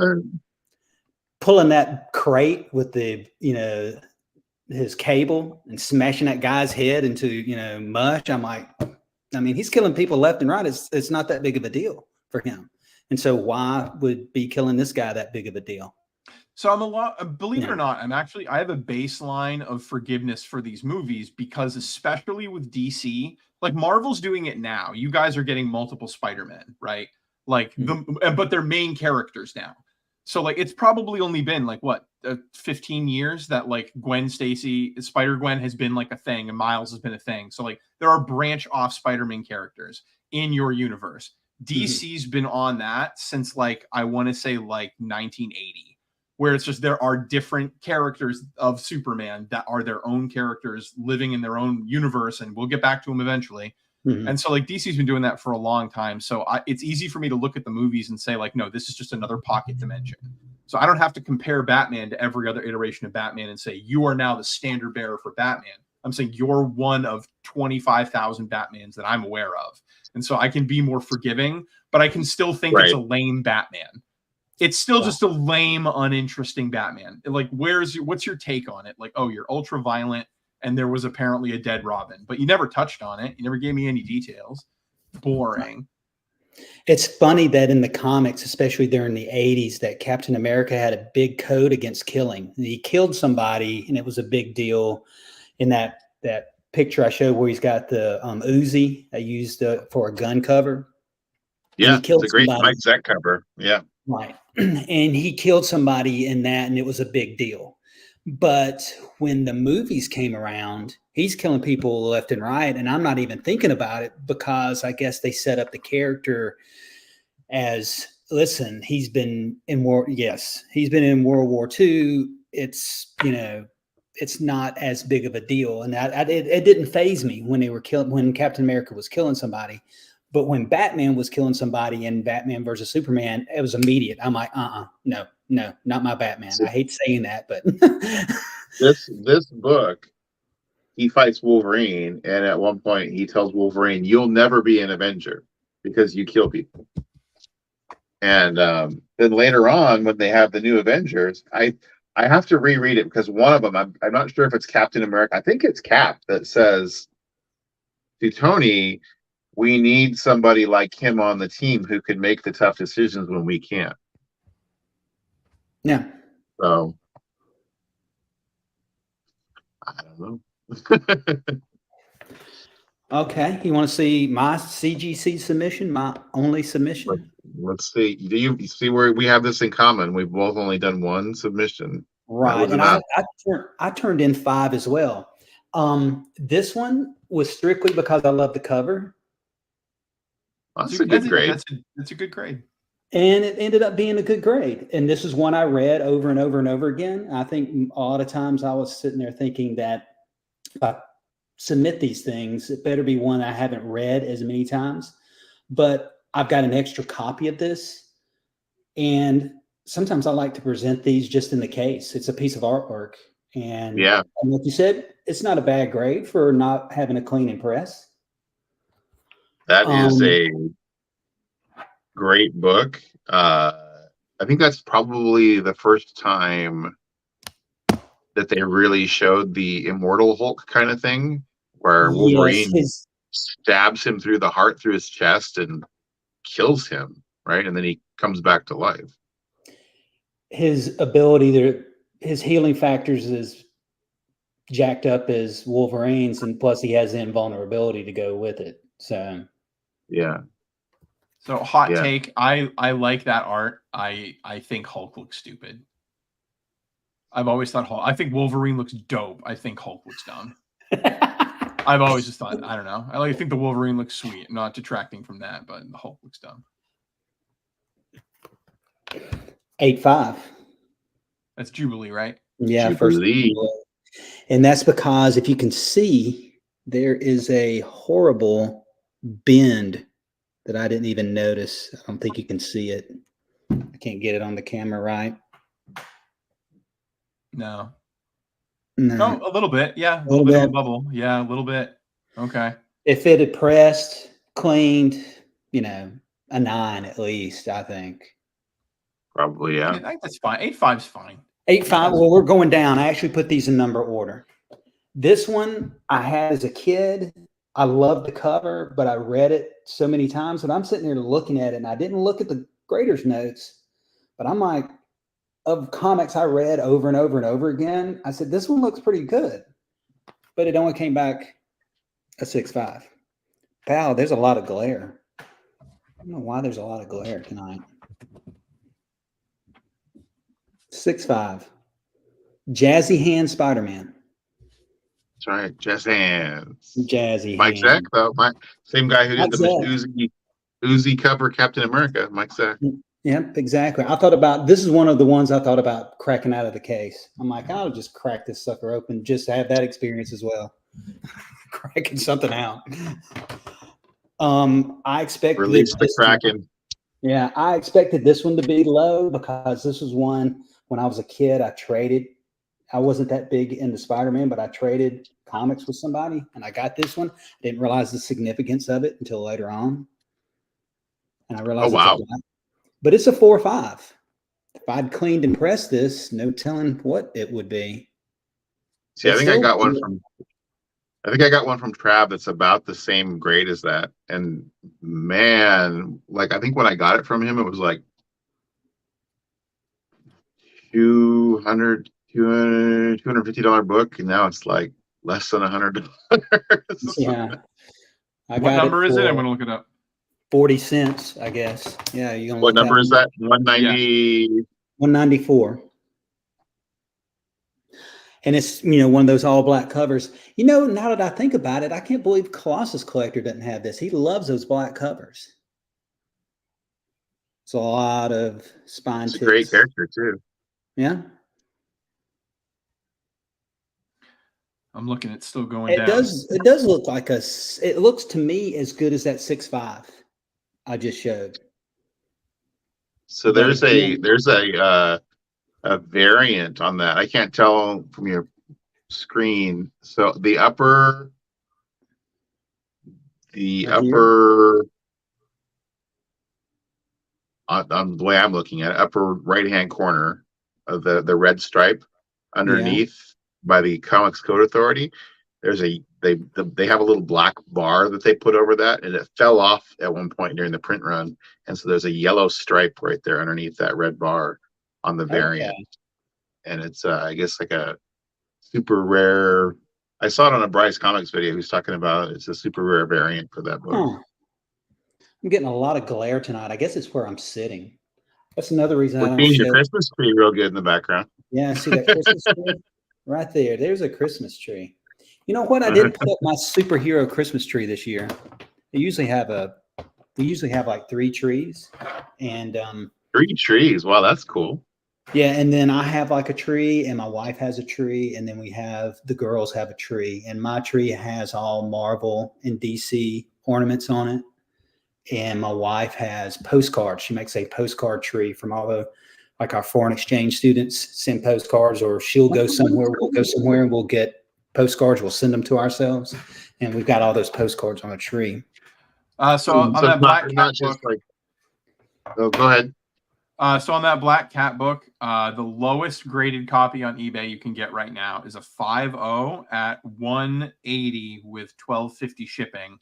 Pulling that crate with the, his cable and smashing that guy's head into, mush. I'm like, he's killing people left and right. It's not that big of a deal for him. And so why would be killing this guy that big of a deal? So believe it or not, I have a baseline of forgiveness for these movies, because especially with DC, like Marvel's doing it now. You guys are getting multiple Spider-Men, right? Like but they're main characters now. So like, it's probably only been like 15 years that like Gwen Stacy, Spider-Gwen has been like a thing, and Miles has been a thing. So like, there are branch off Spider-Man characters in your universe. DC's been on that since like, I want to say like 1980. Where it's just, there are different characters of Superman that are their own characters living in their own universe, and we'll get back to them eventually. And so like, DC's been doing that for a long time. So it's easy for me to look at the movies and say like, no, this is just another pocket dimension. So I don't have to compare Batman to every other iteration of Batman and say, you are now the standard bearer for Batman. I'm saying you're one of 25,000 Batmans that I'm aware of. And so I can be more forgiving, but I can still think it's a lame Batman. It's still just a lame, uninteresting Batman. Like, what's your take on it? Like, oh, you're ultra violent, and there was apparently a dead Robin, but you never touched on it. You never gave me any details. Boring. It's funny that in the comics, especially during the 80s, that Captain America had a big code against killing. He killed somebody, and it was a big deal. In that picture I showed where he's got the Uzi I used for a gun cover. Yeah, it's a great Mike Zeck cover. Yeah. Right. And he killed somebody in that, and it was a big deal. But when the movies came around, he's killing people left and right, and I'm not even thinking about it, because I guess they set up the character as, listen, he's been in war. Yes, he's been in World War II. It's, it's not as big of a deal. And it didn't faze me when they were when Captain America was killing somebody. But when Batman was killing somebody in Batman versus Superman, it was immediate. I'm like, no, not my Batman. I hate saying that, but this book, he fights Wolverine, and at one point he tells Wolverine, "You'll never be an Avenger because you kill people." And then later on, when they have the new Avengers, I have to reread it, because one of them, I'm not sure if it's Captain America. I think it's Cap that says to Tony, we need somebody like him on the team who can make the tough decisions when we can't. Yeah. So, I don't know. Okay. You want to see my CGC submission, my only submission? Let's see. Do you see where we have this in common? We've both only done one submission. Right. And I turned in 5 as well. This one was strictly because I love the cover. That's a good grade. That's a good grade. And it ended up being a good grade. And this is one I read over and over and over again. I think a lot of times I was sitting there thinking that if I submit these things, it better be one I haven't read as many times. But I've got an extra copy of this, and sometimes I like to present these just in the case. It's a piece of artwork, and Yeah, like you said, it's not a bad grade for not having a clean and press. that is a great book. I think that's probably the first time that they really showed the immortal Hulk kind of thing, where Yes, Wolverine stabs him through the heart, through his chest, and kills him, right? And then he comes back to life. his ability to his healing factors is jacked up as Wolverine's, and plus he has the invulnerability to go with it. So Yeah. So hot Yeah. take, I like that art. I think Hulk looks stupid. I've always thought Hulk. I think Wolverine looks dope. I think Hulk looks dumb. I've always just thought, I don't know. I think the Wolverine looks sweet, not detracting from that, but the Hulk looks dumb. 8.5. That's Jubilee, right? Yeah, Jubilee. and that's because if you can see, there is a horrible bend that I didn't even notice. I don't think you can see it. I can't get it on the camera right. No. No. Oh, a little bit. Yeah. A Little little bit of bit. a bubble. Yeah, a little bit. Okay. If it had pressed, cleaned, a 9 at least, I think. Probably, I yeah. think that's fine. 8.5 is fine. 8.5. Well, we're going down. I actually put these in number order. This one I had as a kid. I loved the cover, but I read it so many times that I'm sitting there looking at it, and I didn't look at the grader's notes, but I'm like, of comics I read over and over and over again, I said, this one looks pretty good, but it only came back a 6.5. Pal, there's a lot of glare. I don't know why there's a lot of glare tonight. 6.5. Jazzy Hand Spider-Man. That's right. Jazz hands. Jazzy Mike Hand. Zeck, though. Same guy who did Mike the Zeck. Uzi cover Captain America. Mike Zeck. Yep, exactly. I thought about this is one of the ones I thought about cracking out of the case. I'm like, I'll just crack this sucker open just to have that experience as well. Cracking something out. I expected Release the Kraken. Yeah, I expected this one to be low because this was one when I was a kid. I traded. I wasn't that big into Spider-Man, but I traded comics with somebody, and I got this one. I didn't realize the significance of it until later on, and I realized Oh, wow. it's a lot. But it's a 4 or 5. If I'd cleaned and pressed this, no telling what it would be. See, I think I got one from Trav that's about the same grade as that. And man, like I think when I got it from him, it was like $250 book, and now it's like less than $100. Yeah. What number is it? I'm gonna look it up. 40 cents, I guess. Yeah, you gonna What number is that? 190. 194. And it's one of those all black covers. Now that I think about it, I can't believe Colossus Collector doesn't have this. He loves those black covers. It's a lot of spine. It's a great character too. Yeah. I'm looking. It's still going down. It does look like it looks to me as good as that 6.5 I just showed. So there's a variant on that. I can't tell from your screen. So the upper on the way I'm looking at it, upper right hand corner of the red stripe underneath by the Comics Code Authority, there's they have a little black bar that they put over that, and it fell off at one point during the print run, and so there's a yellow stripe right there underneath that red bar on the variant. Okay. And it's I guess like a super rare. I saw it on a Bryce Comics video. Who's talking about it's a super rare variant for that book. Huh. I'm getting a lot of glare tonight. I guess it's where I'm sitting. That's another reason I don't see your Christmas tree real good in the background. Yeah, see that Christmas tree right there. There's a Christmas tree. You know what? I didn't put up my superhero Christmas tree this year. We usually have like 3 trees, and 3 trees. Wow, that's cool. Yeah, and then I have like a tree, and my wife has a tree, and then the girls have a tree, and my tree has all Marvel and DC ornaments on it. and my wife has postcards. She makes a postcard tree from all the, like our foreign exchange students send postcards, or she'll go somewhere, we'll go somewhere and we'll get postcards. We'll send them to ourselves. And we've got all those postcards on a tree. So on that Black Cat not book, just like. Oh, go ahead. So on that Black Cat book, the lowest graded copy on eBay you can get right now is a 5.0 at $180 with $12.50 shipping.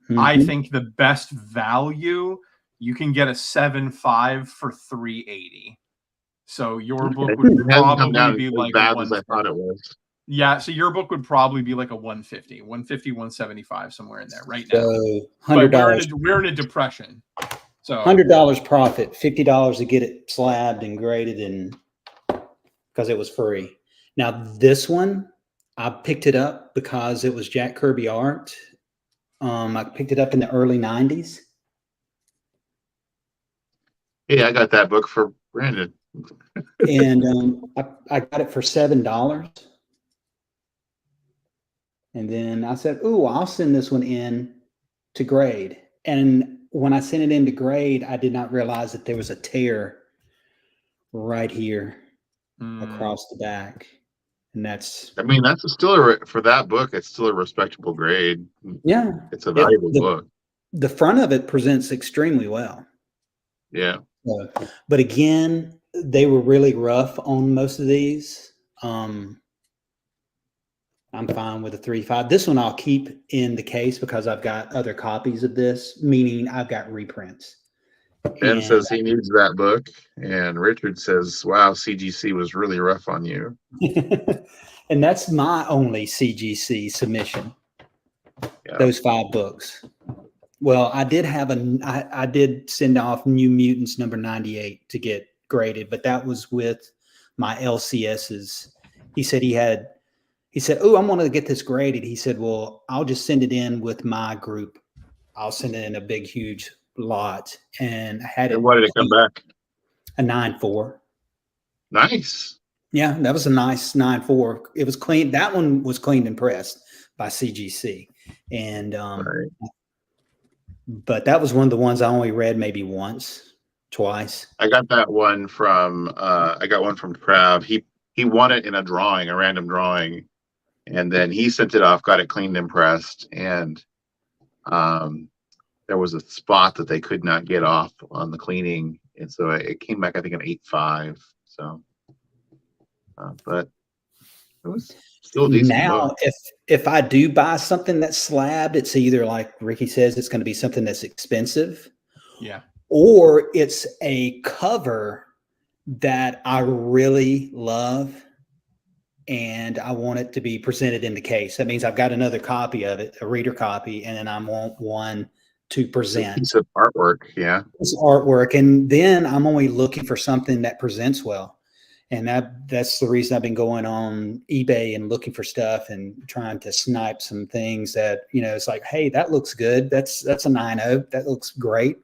Mm-hmm. I think the best value, you can get a 7.5 for $380. So your book would probably be like as bad as I thought it was. Yeah, so your book would probably be like a 150, 175, somewhere in there right now. So $100. We're in a depression. So $100 profit, $50 to get it slabbed and graded, and because it was free. Now this one, I picked it up because it was Jack Kirby art. I picked it up in the early 90s. Hey, I got that book for Brandon. And I got it for $7. And then I said, "Oh, I'll send this one in to grade." And when I sent it in to grade, I did not realize that there was a tear right here across the back. And that's, I mean, that's for that book, it's still a respectable grade. yeah, it's a valuable book. The front of it presents extremely well. Yeah. But again, they were really rough on most of these. I'm fine with a 3.5. This one I'll keep in the case because I've got other copies of this, meaning I've got reprints. Ben says he needs that book, and Richard says, "Wow, CGC was really rough on you." And that's my only CGC submission. Yeah. Those 5 books. Well, I did have I did send off New Mutants number 98 to get graded, but that was with my LCSs. He said, "Oh, I'm going to get this graded." He said, "Well, I'll just send it in with my group. I'll send it in a big, huge lot." And I had it. What did it come back? A 9.4. Nice. Yeah, that was a nice 9.4. It was clean. That one was cleaned and pressed by CGC. And, right. But that was one of the ones I only read maybe once, twice. I got that one from, Trav. He won it in a random drawing. And then he sent it off, got it cleaned and pressed, and there was a spot that they could not get off on the cleaning, and so it came back, I think, an 8.5. So, but it was still decent. Now, if I do buy something that's slabbed, it's either, like Ricky says, it's going to be something that's expensive, yeah, or it's a cover that I really love, and I want it to be presented in the case. That means I've got another copy of it, a reader copy, and then I want one to present. It's artwork, yeah. It's artwork, and then I'm only looking for something that presents well. And that's the reason I've been going on eBay and looking for stuff and trying to snipe some things that, it's like, hey, that looks good. That's a 9.0. That looks great.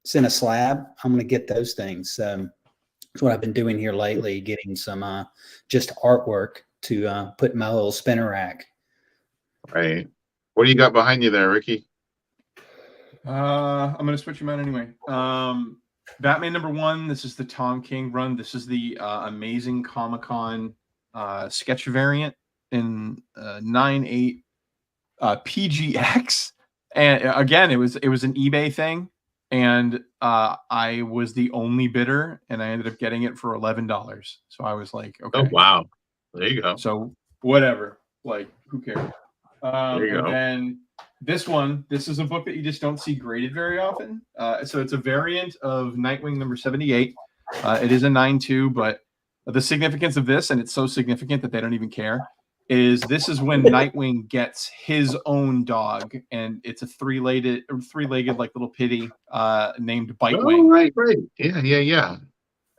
It's in a slab. I'm going to get those things. That's what I've been doing here lately, getting some just artwork to put in my little spinner rack. Right. What do you got behind you there, Ricky? I'm going to switch them out anyway. Batman #1. This is the Tom King run. This is the Amazing Comic-Con sketch variant in 9.8 PGX. And again, it was an eBay thing. And I was the only bidder, and I ended up getting it for $11. So I was like, okay. Oh, wow. There you go. So whatever. Like, who cares? There you go. And then this is a book that you just don't see graded very often. So it's a variant of Nightwing number 78. It is a 9.2, but the significance of this, and it's so significant that they don't even care, this is when Nightwing gets his own dog, and it's a three-legged like little pitty named Bitewing. Oh, right. Yeah.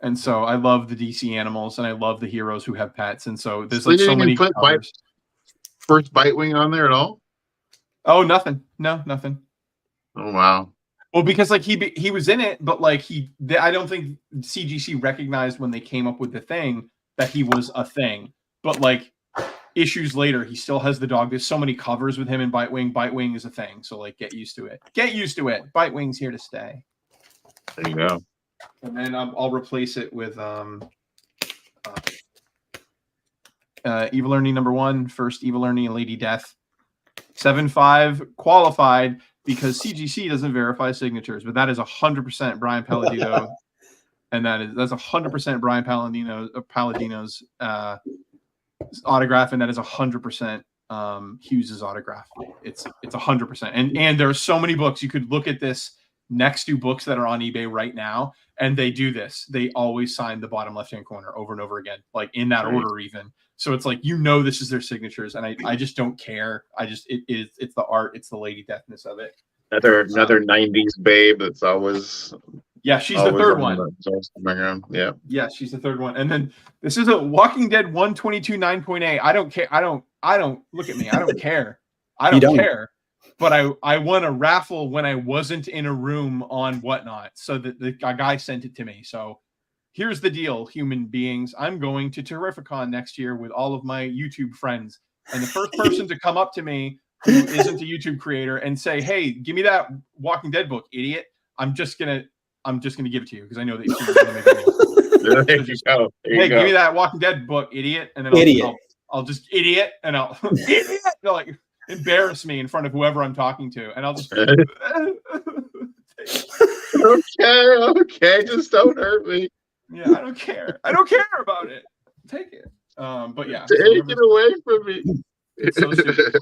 And so I love the DC animals, and I love the heroes who have pets, and so there's like so many covers. First Bitewing on there at all? Oh, nothing. No, nothing. Oh, wow. Well, because like he was in it, but like I don't think CGC recognized when they came up with the thing that he was a thing. But like issues later, he still has the dog. There's so many covers with him and Bitewing. Bitewing is a thing, so like get used to it. Get used to it. Bitewing's here to stay. There you go. And then I'll replace it with Evil Ernie #1, first Evil Ernie and Lady Death. 7.5 qualified because CGC doesn't verify signatures, but that is 100% Brian Palladino, and that's 100% Brian Palladino's autograph, and that is 100% Hughes's autograph. It's 100%, and there are so many books you could look at this next to books that are on eBay right now, and they do this. They always sign the bottom left-hand corner over and over again, like in that order even. So it's like, this is their signatures, and I just don't care. It's the art, it's the Lady Deathness of it. Another 90s babe that's always she's the third one. Yeah, she's the third one. And then this is a Walking Dead 122 9.8. I don't care. I don't look at me. I don't care. I don't care. But I won a raffle when I wasn't in a room on Whatnot. So a guy sent it to me. So here's the deal, human beings. I'm going to Terrificon next year with all of my YouTube friends. And the first person to come up to me who isn't a YouTube creator and say, "Hey, give me that Walking Dead book, idiot," I'm just gonna give it to you because I know that you're there you go. Hey, give me that Walking Dead book, idiot, and then I'll just idiot, and I'll idiot. They'll like embarrass me in front of whoever I'm talking to, and I'll just okay, just don't hurt me. Yeah, I don't care. I don't care about it. Take it. But yeah, take it away from me. So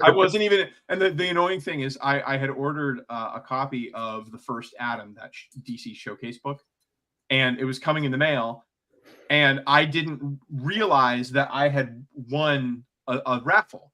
I wasn't even, and the annoying thing is I had ordered a copy of the first Adam, that DC Showcase book, and it was coming in the mail, and I didn't realize that I had won a raffle.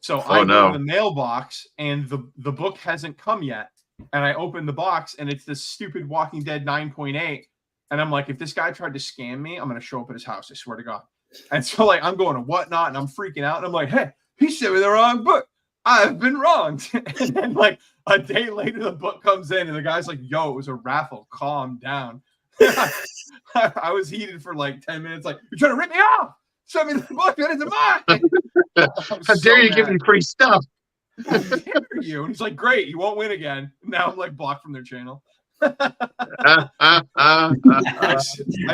So I go to the mailbox, and the book hasn't come yet, and I open the box, and it's this stupid Walking Dead 9.8, and I'm like, if this guy tried to scam me, I'm gonna show up at his house. I swear to God. And so like I'm going to Whatnot, and I'm freaking out, and I'm like, hey, he sent me the wrong book. I've been wronged. And then like a day later, the book comes in, and the guy's like, yo, it was a raffle. Calm down. I was heated for like 10 minutes. Like, you're trying to rip me off. Send me the book. That isn't mine. How dare you give me free stuff? How dare you? And he's like, great. You won't win again. Now I'm like blocked from their channel. I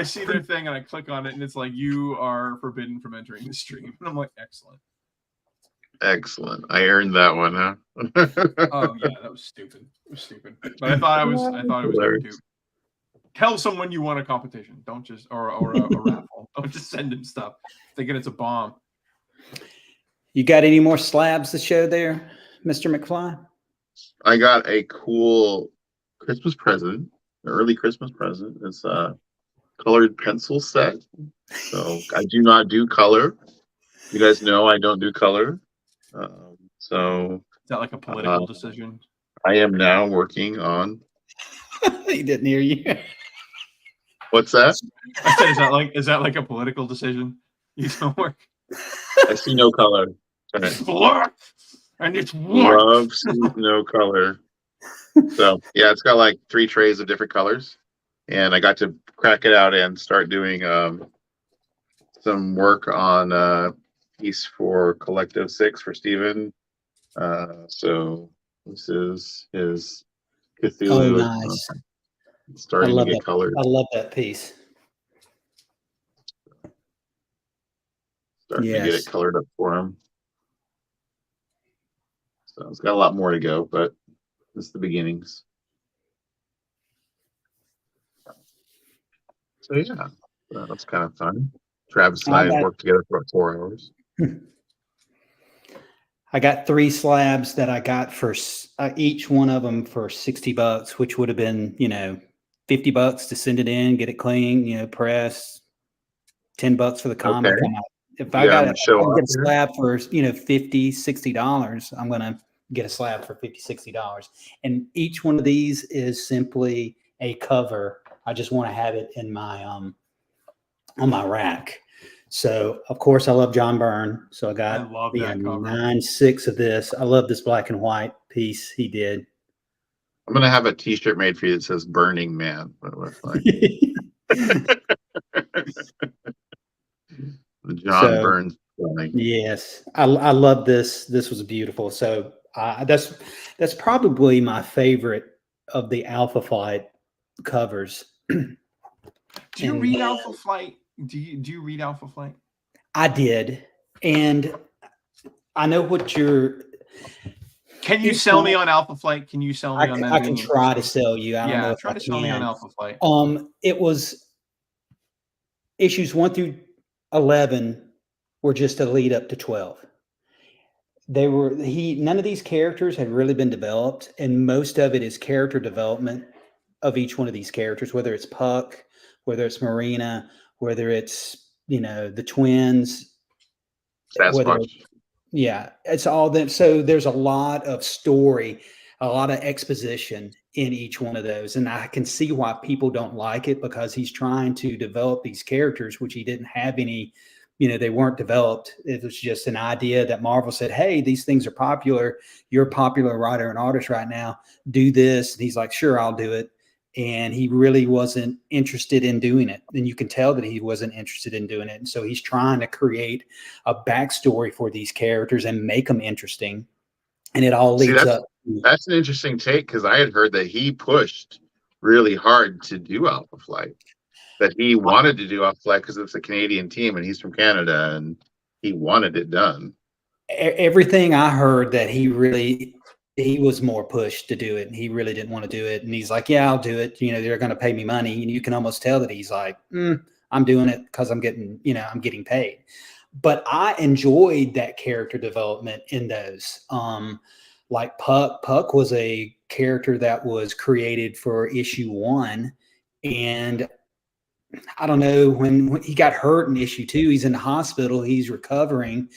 see their thing, and I click on it, and it's like, you are forbidden from entering the stream. And I'm like, excellent. I earned that one, huh? Oh yeah, that was stupid. It was stupid. But I thought it was good too. Tell someone you won a competition. Don't just or a raffle. Don't just send him stuff thinking it's a bomb. You got any more slabs to show there, Mr. McFly? I got a cool Christmas present, an early Christmas present. It's a colored pencil set. So I do not do color. You guys know I don't do color. So is that like a political decision? I am now working on. He didn't hear you. What's that? I said, is that like a political decision? You don't work. I see no color. Black, and it's love sees no color. So yeah, it's got like 3 trays of different colors, and I got to crack it out and start doing some work on a piece for Collective 6 for Steven. So this is his Cthulhu. Oh, nice. Starting to get colored. I love that piece. Starting to get it colored up for him. So it's got a lot more to go, but it's the beginnings. So yeah, that's kind of fun. Travis and I worked together for about 4 hours. I got 3 slabs that I got for each one of them for $60, which would have been, $50 to send it in, get it clean, press, $10 for the comic. Okay. If I got a slab for $50, $60, I'm gonna get a slab for $50, $60. And each one of these is simply a cover. I just want to have it in my on my rack. So of course I love John Byrne. So I got the 9/6 of this. I love this black and white piece he did. I'm gonna have a T-shirt made for you that says "Burning Man." The John Burns. Like, Yes, I love this. This was beautiful. So that's probably my favorite of the Alpha Flight covers. Do you And read Alpha Flight? Do you read Alpha Flight? I did, and I know what you're. Can you sell me on Alpha Flight? Can you sell me on that? I can try to sell you. I don't know if try I to sell me on can. Alpha Flight. It was issues 1 through 11 were just a lead up to 12. None of these characters had really been developed, and most of it is character development of each one of these characters, whether it's Puck, whether it's Marina, whether it's the twins, whether Sasquatch. yeah, it's all that. So there's a lot of story, a lot of exposition in each one of those, and I can see why people don't like it, because he's trying to develop these characters which he didn't have any. They weren't developed. It was just an idea that Marvel said, hey, these things are popular. You're a popular writer and artist right now. Do this. And he's like, sure, I'll do it. And he really wasn't interested in doing it. And you can tell that he wasn't interested in doing it. And so he's trying to create a backstory for these characters and make them interesting. And it all leads up. That's an interesting take, because I had heard that he pushed really hard to do Alpha Flight. That he wanted to do Alpha Flight because it's a Canadian team and he's from Canada and he wanted it done. Everything I heard, that he was more pushed to do it, and he really didn't want to do it. And he's like, yeah, I'll do it. They're going to pay me money. And you can almost tell that he's like, I'm doing it because I'm getting paid. But I enjoyed that character development in those. Like Puck was a character that was created for issue 1. And I don't know, when he got hurt in issue 2, he's in the hospital, he's recovering.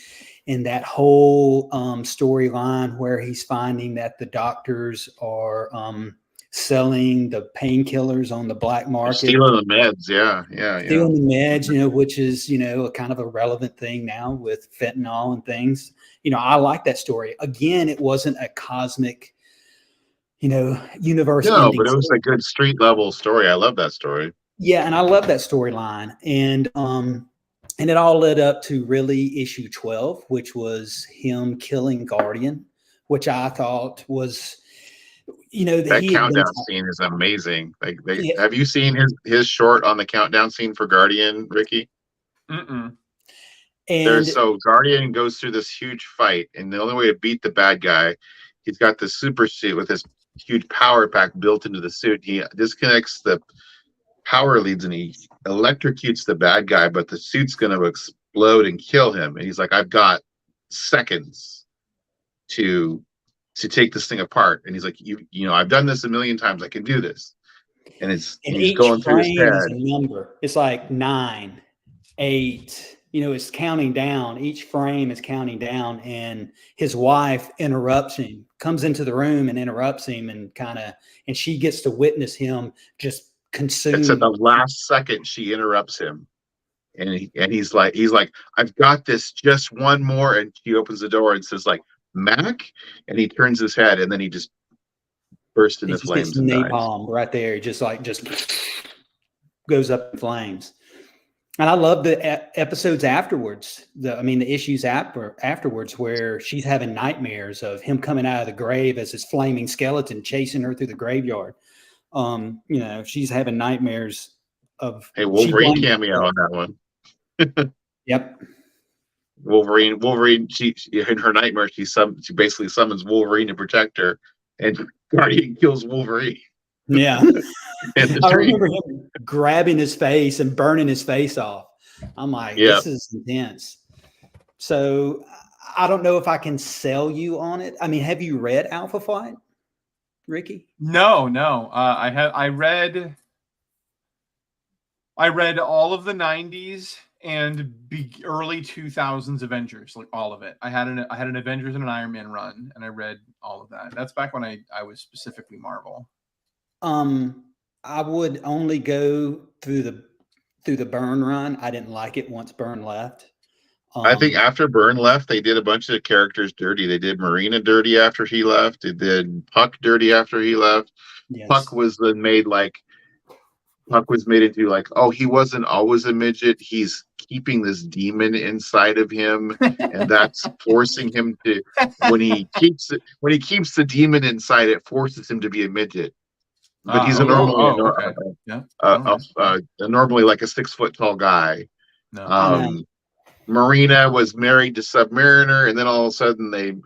And that whole storyline where he's finding that the doctors are selling the painkillers on the black market. Stealing the meds, yeah. Stealing the meds, which is, a kind of a relevant thing now with fentanyl and things. I like that story. Again, it wasn't a cosmic, universe. No, but it was a good street level story. I love that story. Yeah, and I love that storyline. And it all led up to really issue 12, which was him killing Guardian, which I thought was, that countdown scene is amazing. Have you seen his short on the countdown scene for Guardian, Ricky? Mm-mm. And so Guardian goes through this huge fight, and the only way to beat the bad guy, he's got this super suit with this huge power pack built into the suit. He disconnects the power leads and he electrocutes the bad guy, but the suit's going to explode and kill him. And he's like, I've got seconds to take this thing apart. And he's like, I've done this a million times. I can do this. And he's going through his head. Is a number. It's like 9, 8. It's counting down. Each frame is counting down, and his wife interrupts him, comes into the room and interrupts him, and she gets to witness him just consumed. It's at the last second she interrupts him, and he's like, I've got this, just one more. And she opens the door and says, like, Mac, and he turns his head, and then he just bursts into flames and napalm right there. He just goes up in flames. And I love the episodes afterwards. The issues afterwards, where she's having nightmares of him coming out of the grave as his flaming skeleton chasing her through the graveyard. She's having nightmares of. Hey, Wolverine cameo on that one. Yep. Wolverine. She in her nightmare, she basically summons Wolverine to protect her, and Guardian kills Wolverine. Yeah. I remember him grabbing his face and burning his face off. I'm like, This is intense. So I don't know if I can sell you on it. Have you read Alpha Flight, Ricky? No. I read all of the 90s and early 2000s Avengers, like all of it. I had an Avengers and an Iron Man run, and I read all of that. That's back when I was specifically Marvel. I would only go through the Byrne run. I didn't like it once Byrne left. I think after Byrne left, they did a bunch of characters dirty. They did Marina dirty after he left. They did Puck dirty after he left. Yes. Puck was made into like, oh, he wasn't always a midget. He's keeping this demon inside of him, and that's forcing him to, when he keeps the demon inside, it forces him to be a midget. But he's Okay. Yeah. normally like a 6 foot tall guy. No. Marina was married to Submariner, and then all of a sudden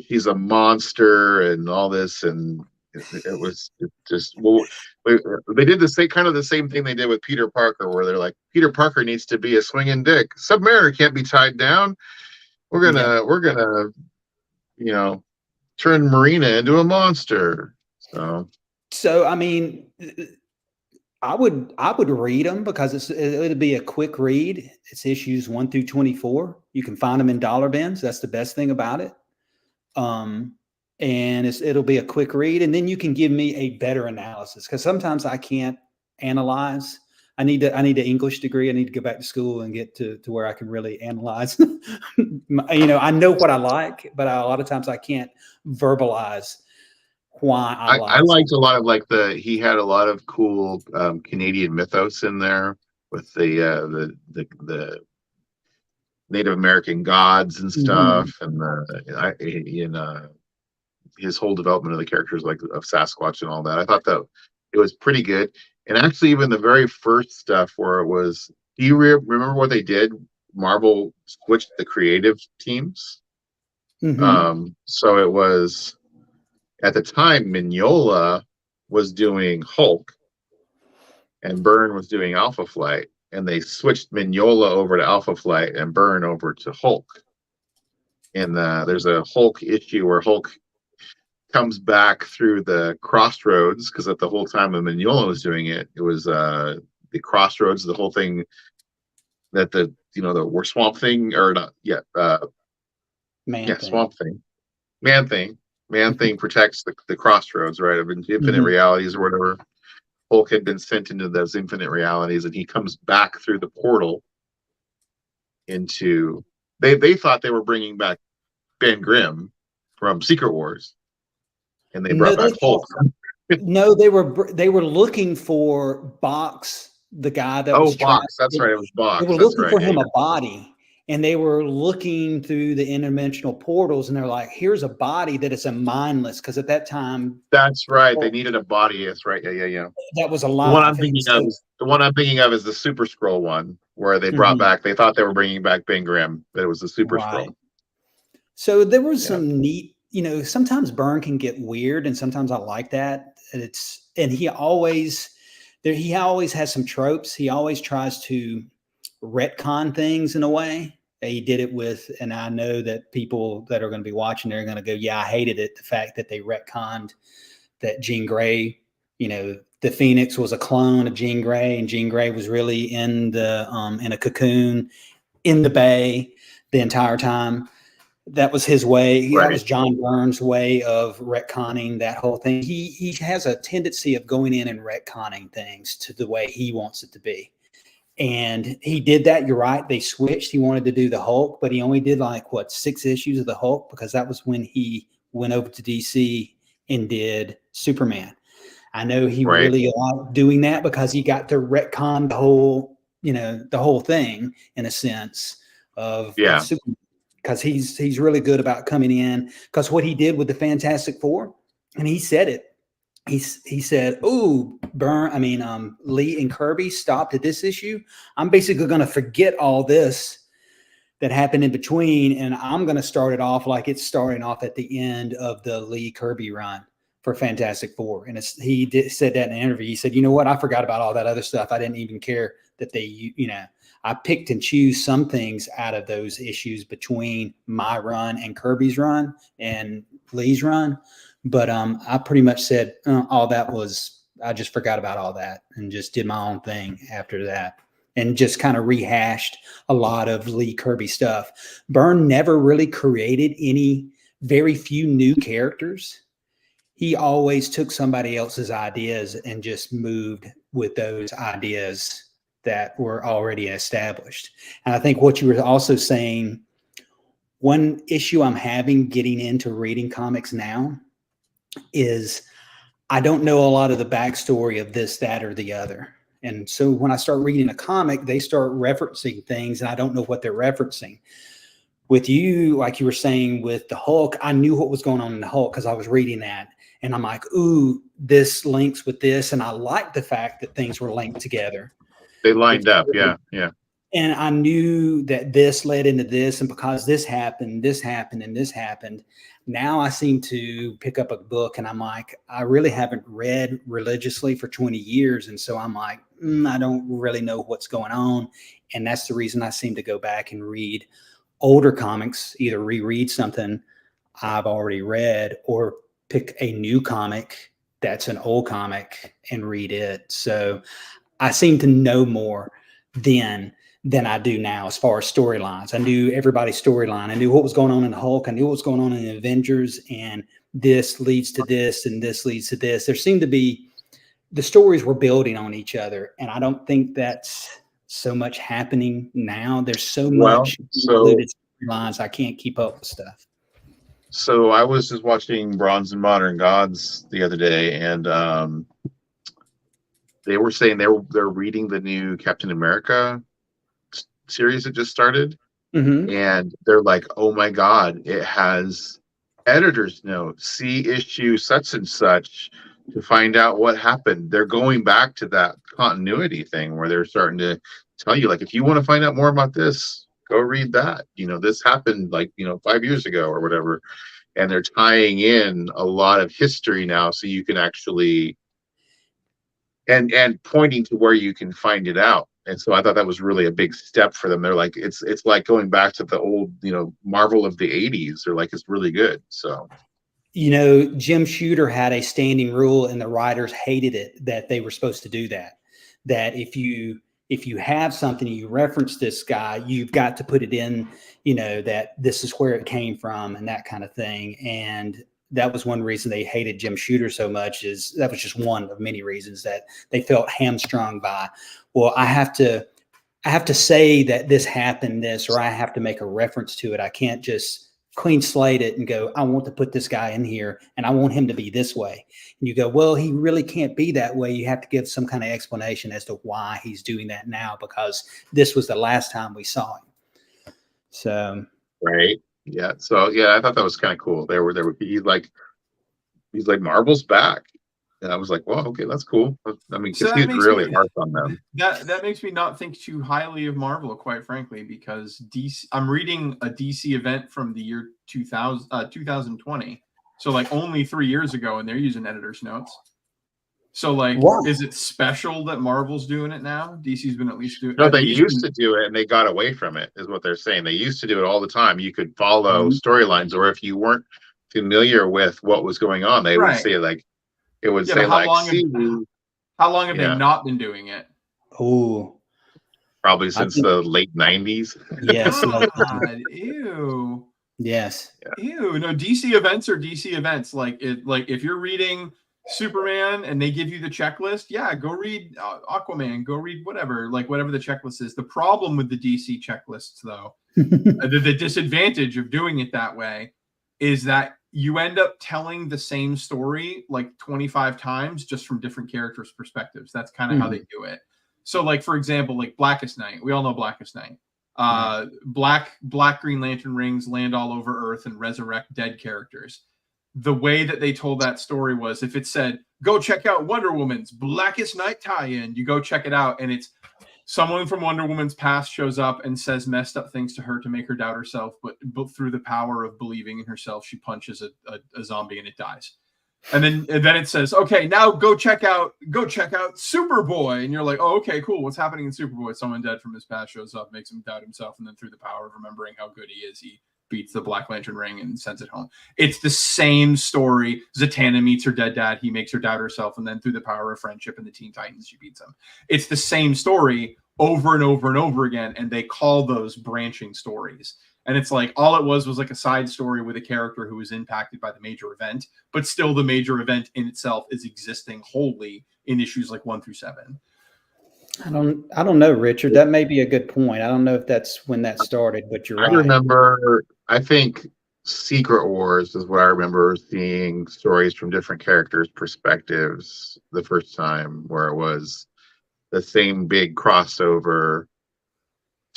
she's a monster and all this, and it was just, well, they did the same thing they did with Peter Parker, where they're like, Peter Parker needs to be a swinging dick. Submariner can't be tied down. We're gonna turn Marina into a monster. So I mean, I would read them because it'll be a quick read. It's issues 1 through 24. You can find them in dollar bins. That's the best thing about it. And it'll be a quick read, and then you can give me a better analysis, because sometimes I can't analyze. I need an English degree. I need to go back to school and get to where I can really analyze. I know what I like, but a lot of times I can't verbalize why I like. I liked a lot of he had a lot of cool Canadian mythos in there with the Native American gods and stuff, and his whole development of the characters, like of Sasquatch and all that. I thought that it was pretty good. And actually, even the very first stuff where it was, do you remember what they did? Marvel switched the creative teams. So it was, at the time, Mignola was doing Hulk and Byrne was doing Alpha Flight, and they switched Mignola over to Alpha Flight and Byrne over to Hulk. And there's a Hulk issue where Hulk comes back through the crossroads, because at the whole time when Mignola was doing it, it was the crossroads, the whole thing that the Swamp Thing, or not yet, Swamp Thing, Man Thing protects the crossroads, right, of infinite realities or whatever. Hulk had been sent into those infinite realities, and he comes back through the portal into. They thought they were bringing back Ben Grimm from Secret Wars, and they brought back Hulk. No, they were looking for Box, the guy that was Box. That's right. It was Box. They were looking for him a body, and they were looking through the interdimensional portals, and they're like, "Here's a body that is a mindless." Because at that time, that's right. They needed a body. That's right. Yeah. That was a lot. The one I'm thinking of is the Super Skrull one, where they brought back. They thought they were bringing back Ben Grimm, but it was the Super Skrull. So there was some neat. Sometimes Byrne can get weird, and sometimes I like that. He always has some tropes. He always tries to retcon things in a way. He did it with, and I know that people that are going to be watching, they're going to go, "Yeah, I hated it." The fact that they retconned that Jean Grey, the Phoenix was a clone of Jean Grey, and Jean Grey was really in a cocoon in the bay the entire time. That was his way. That was John Byrne's way of retconning that whole thing. He has a tendency of going in and retconning things to the way he wants it to be. And he did that. You're right. They switched. He wanted to do the Hulk, but he only did 6 issues of the Hulk, because that was when he went over to DC and did Superman. I know he really liked doing that because he got to retcon the whole thing in a sense of Superman. Because he's really good about coming in. Because what he did with the Fantastic Four, and he said it, he said, "Oh, Lee and Kirby stopped at this issue. I'm basically going to forget all this that happened in between, and I'm going to start it off like it's starting off at the end of the Lee Kirby run for Fantastic Four." And he said that in an interview. He said, "You know what? I forgot about all that other stuff. I didn't even care that they, I picked and choose some things out of those issues between my run and Kirby's run and Lee's run. But I pretty much said all that was, I just forgot about all that and just did my own thing after that, and just kind of rehashed a lot of Lee Kirby stuff." Byrne never really created very few new characters. He always took somebody else's ideas and just moved with those ideas that were already established. And I think what you were also saying, one issue I'm having getting into reading comics now is I don't know a lot of the backstory of this, that, or the other. And so when I start reading a comic, they start referencing things and I don't know what they're referencing. With you, like you were saying with the Hulk, I knew what was going on in the Hulk because I was reading that. And I'm like, ooh, this links with this. And I like the fact that things were linked together. They lined up. Yeah. Yeah. And I knew that this led into this. And because this happened, and this happened, now I seem to pick up a book and I'm like, I really haven't read religiously for 20 years. And so I'm like, I don't really know what's going on. And that's the reason I seem to go back and read older comics, either reread something I've already read or pick a new comic that's an old comic and read it. So I seem to know more then than I do now as far as storylines. I knew everybody's storyline. I knew what was going on in the Hulk. I knew what was going on in the Avengers, and this leads to this and this leads to this. There seemed to be the stories were building on each other, and I don't think that's so much happening now. There's so much included storylines. I can't keep up with stuff. So I was just watching Bronze and Modern Gods the other day, and they were saying they're reading the new Captain America series that just started, and they're like, oh my god, it has editor's note, see issue such and such to find out what happened. They're going back to that continuity thing where they're starting to tell you, like, if you want to find out more about this, go read that, this happened 5 years ago or whatever. And they're tying in a lot of history now, so you can actually and pointing to where you can find it out. And so I thought that was really a big step for them. They're like, it's like going back to the old, Marvel of the 80s. They're like, it's really good. So, Jim Shooter had a standing rule and the writers hated it, that they were supposed to do that. That if you have something, you reference this guy, you've got to put it in, that this is where it came from and that kind of thing. And that was one reason they hated Jim Shooter so much, is that was just one of many reasons that they felt hamstrung by, well, I have to say that this happened, or I have to make a reference to it. I can't just clean slate it and go, I want to put this guy in here and I want him to be this way. And you go, well, he really can't be that way. You have to give some kind of explanation as to why he's doing that now, because this was the last time we saw him. So, right. Yeah. So yeah, I thought that was kind of cool. He's like Marvel's back. And I was like, well, okay, that's cool. I mean, because he's really hard on them. That makes me not think too highly of Marvel, quite frankly, because DC. I'm reading a DC event from the year 2020, so like only 3 years ago, and they're using editor's notes. So Is it special that Marvel's doing it now? DC's been at least doing it. No, they used to do it, and they got away from it, is what they're saying. They used to do it all the time. You could follow storylines, or if you weren't familiar with what was going on, they would say it would say how long have they not been doing it? Oh, probably since the late 90s. Yes. Ew. Yes. Ew. No, DC events are DC events. Like if you're reading Superman and they give you the checklist, go read Aquaman, go read whatever the checklist is. The problem with the DC checklists, though, the disadvantage of doing it that way is that you end up telling the same story like 25 times, just from different characters' perspectives. That's kind of how they do it. So, for example, Blackest Night. We all know Blackest Night. Black Green Lantern rings land all over Earth and resurrect dead characters. The way that they told that story was, if it said, go check out Wonder Woman's Blackest Night tie-in, you go check it out, and it's someone from Wonder Woman's past shows up and says messed up things to her to make her doubt herself, but through the power of believing in herself, she punches a zombie and it dies. And then it says, okay, now go check out Superboy. And you're like, oh, okay, cool. What's happening in Superboy? Someone dead from his past shows up, makes him doubt himself. And then through the power of remembering how good he is, he beats the Black Lantern ring and sends it home. It's the same story. Zatanna meets her dead dad. He makes her doubt herself. And then through the power of friendship and the Teen Titans, she beats him. It's the same story over and over and over again. And they call those branching stories. And it's like, all it was like a side story with a character who was impacted by the major event, but still the major event in itself is existing wholly in issues 1 through 7. I don't know, Richard. That may be a good point. I don't know if that's when that started, but you're right. I remember, I think Secret Wars is what I remember seeing stories from different characters' perspectives the first time, where it was the same big crossover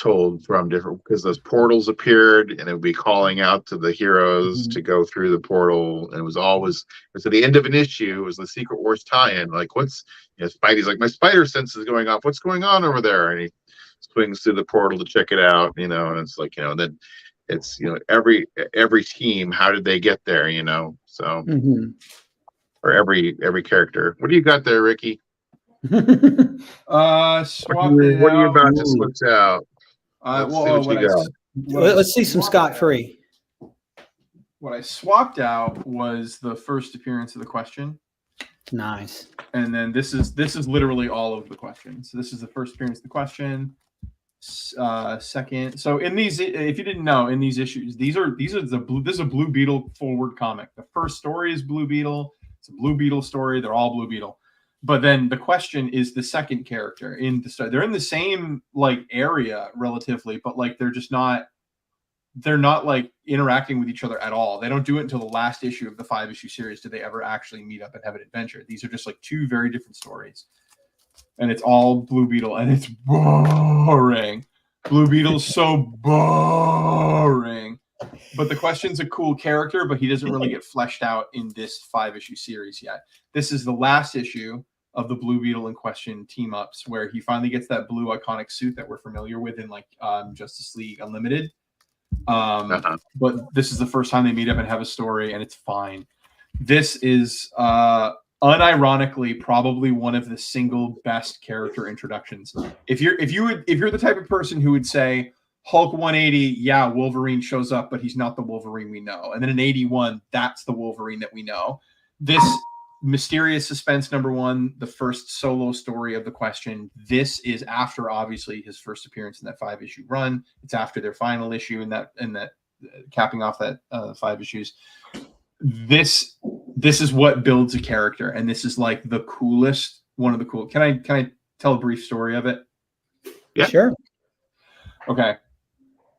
told from different, because those portals appeared and it would be calling out to the heroes to go through the portal, and it was always, so the end of an issue was the Secret Wars tie-in, like what's, Spidey's like, my spider sense is going off, what's going on over there, and he swings through the portal to check it out, and it's like, then it's, every team, how did they get there, so or every character. What do you got there, Ricky? Swapped it what are you about to switch out? Let's see some scot-free. What I swapped out was the first appearance of the question. Nice. And then this is literally all of the questions. So this is the first appearance of the question. Second. So in these, if you didn't know, in these issues, this is a Blue Beetle forward comic. The first story is Blue Beetle. It's a Blue Beetle story. They're all Blue Beetle. But then the question is the second character in the story. They're in the same area relatively, but they're not like interacting with each other at all. They don't do it until the last issue of the 5-issue series. Do they ever actually meet up and have an adventure? These are just like two very different stories. And it's all Blue Beetle, and it's boring. Blue Beetle's so boring. But the question's a cool character, but he doesn't really get fleshed out in this 5-issue series yet. This is the last issue of the Blue Beetle in question team-ups, where he finally gets that blue iconic suit that we're familiar with in Justice League Unlimited. But this is the first time they meet up and have a story, and it's fine. This is unironically probably one of the single best character introductions. If you're the type of person who would say Hulk 180, yeah, Wolverine shows up, but he's not the Wolverine we know. And then in 81, that's the Wolverine that we know. This Mysterious Suspense #1, the first solo story of the question. This is after obviously his first appearance in that 5-issue run. It's after their final issue in that capping off that 5 issues. This is what builds a character, and this is like the coolest, one of the cool. Can I tell a brief story of it? Yeah, sure. Okay,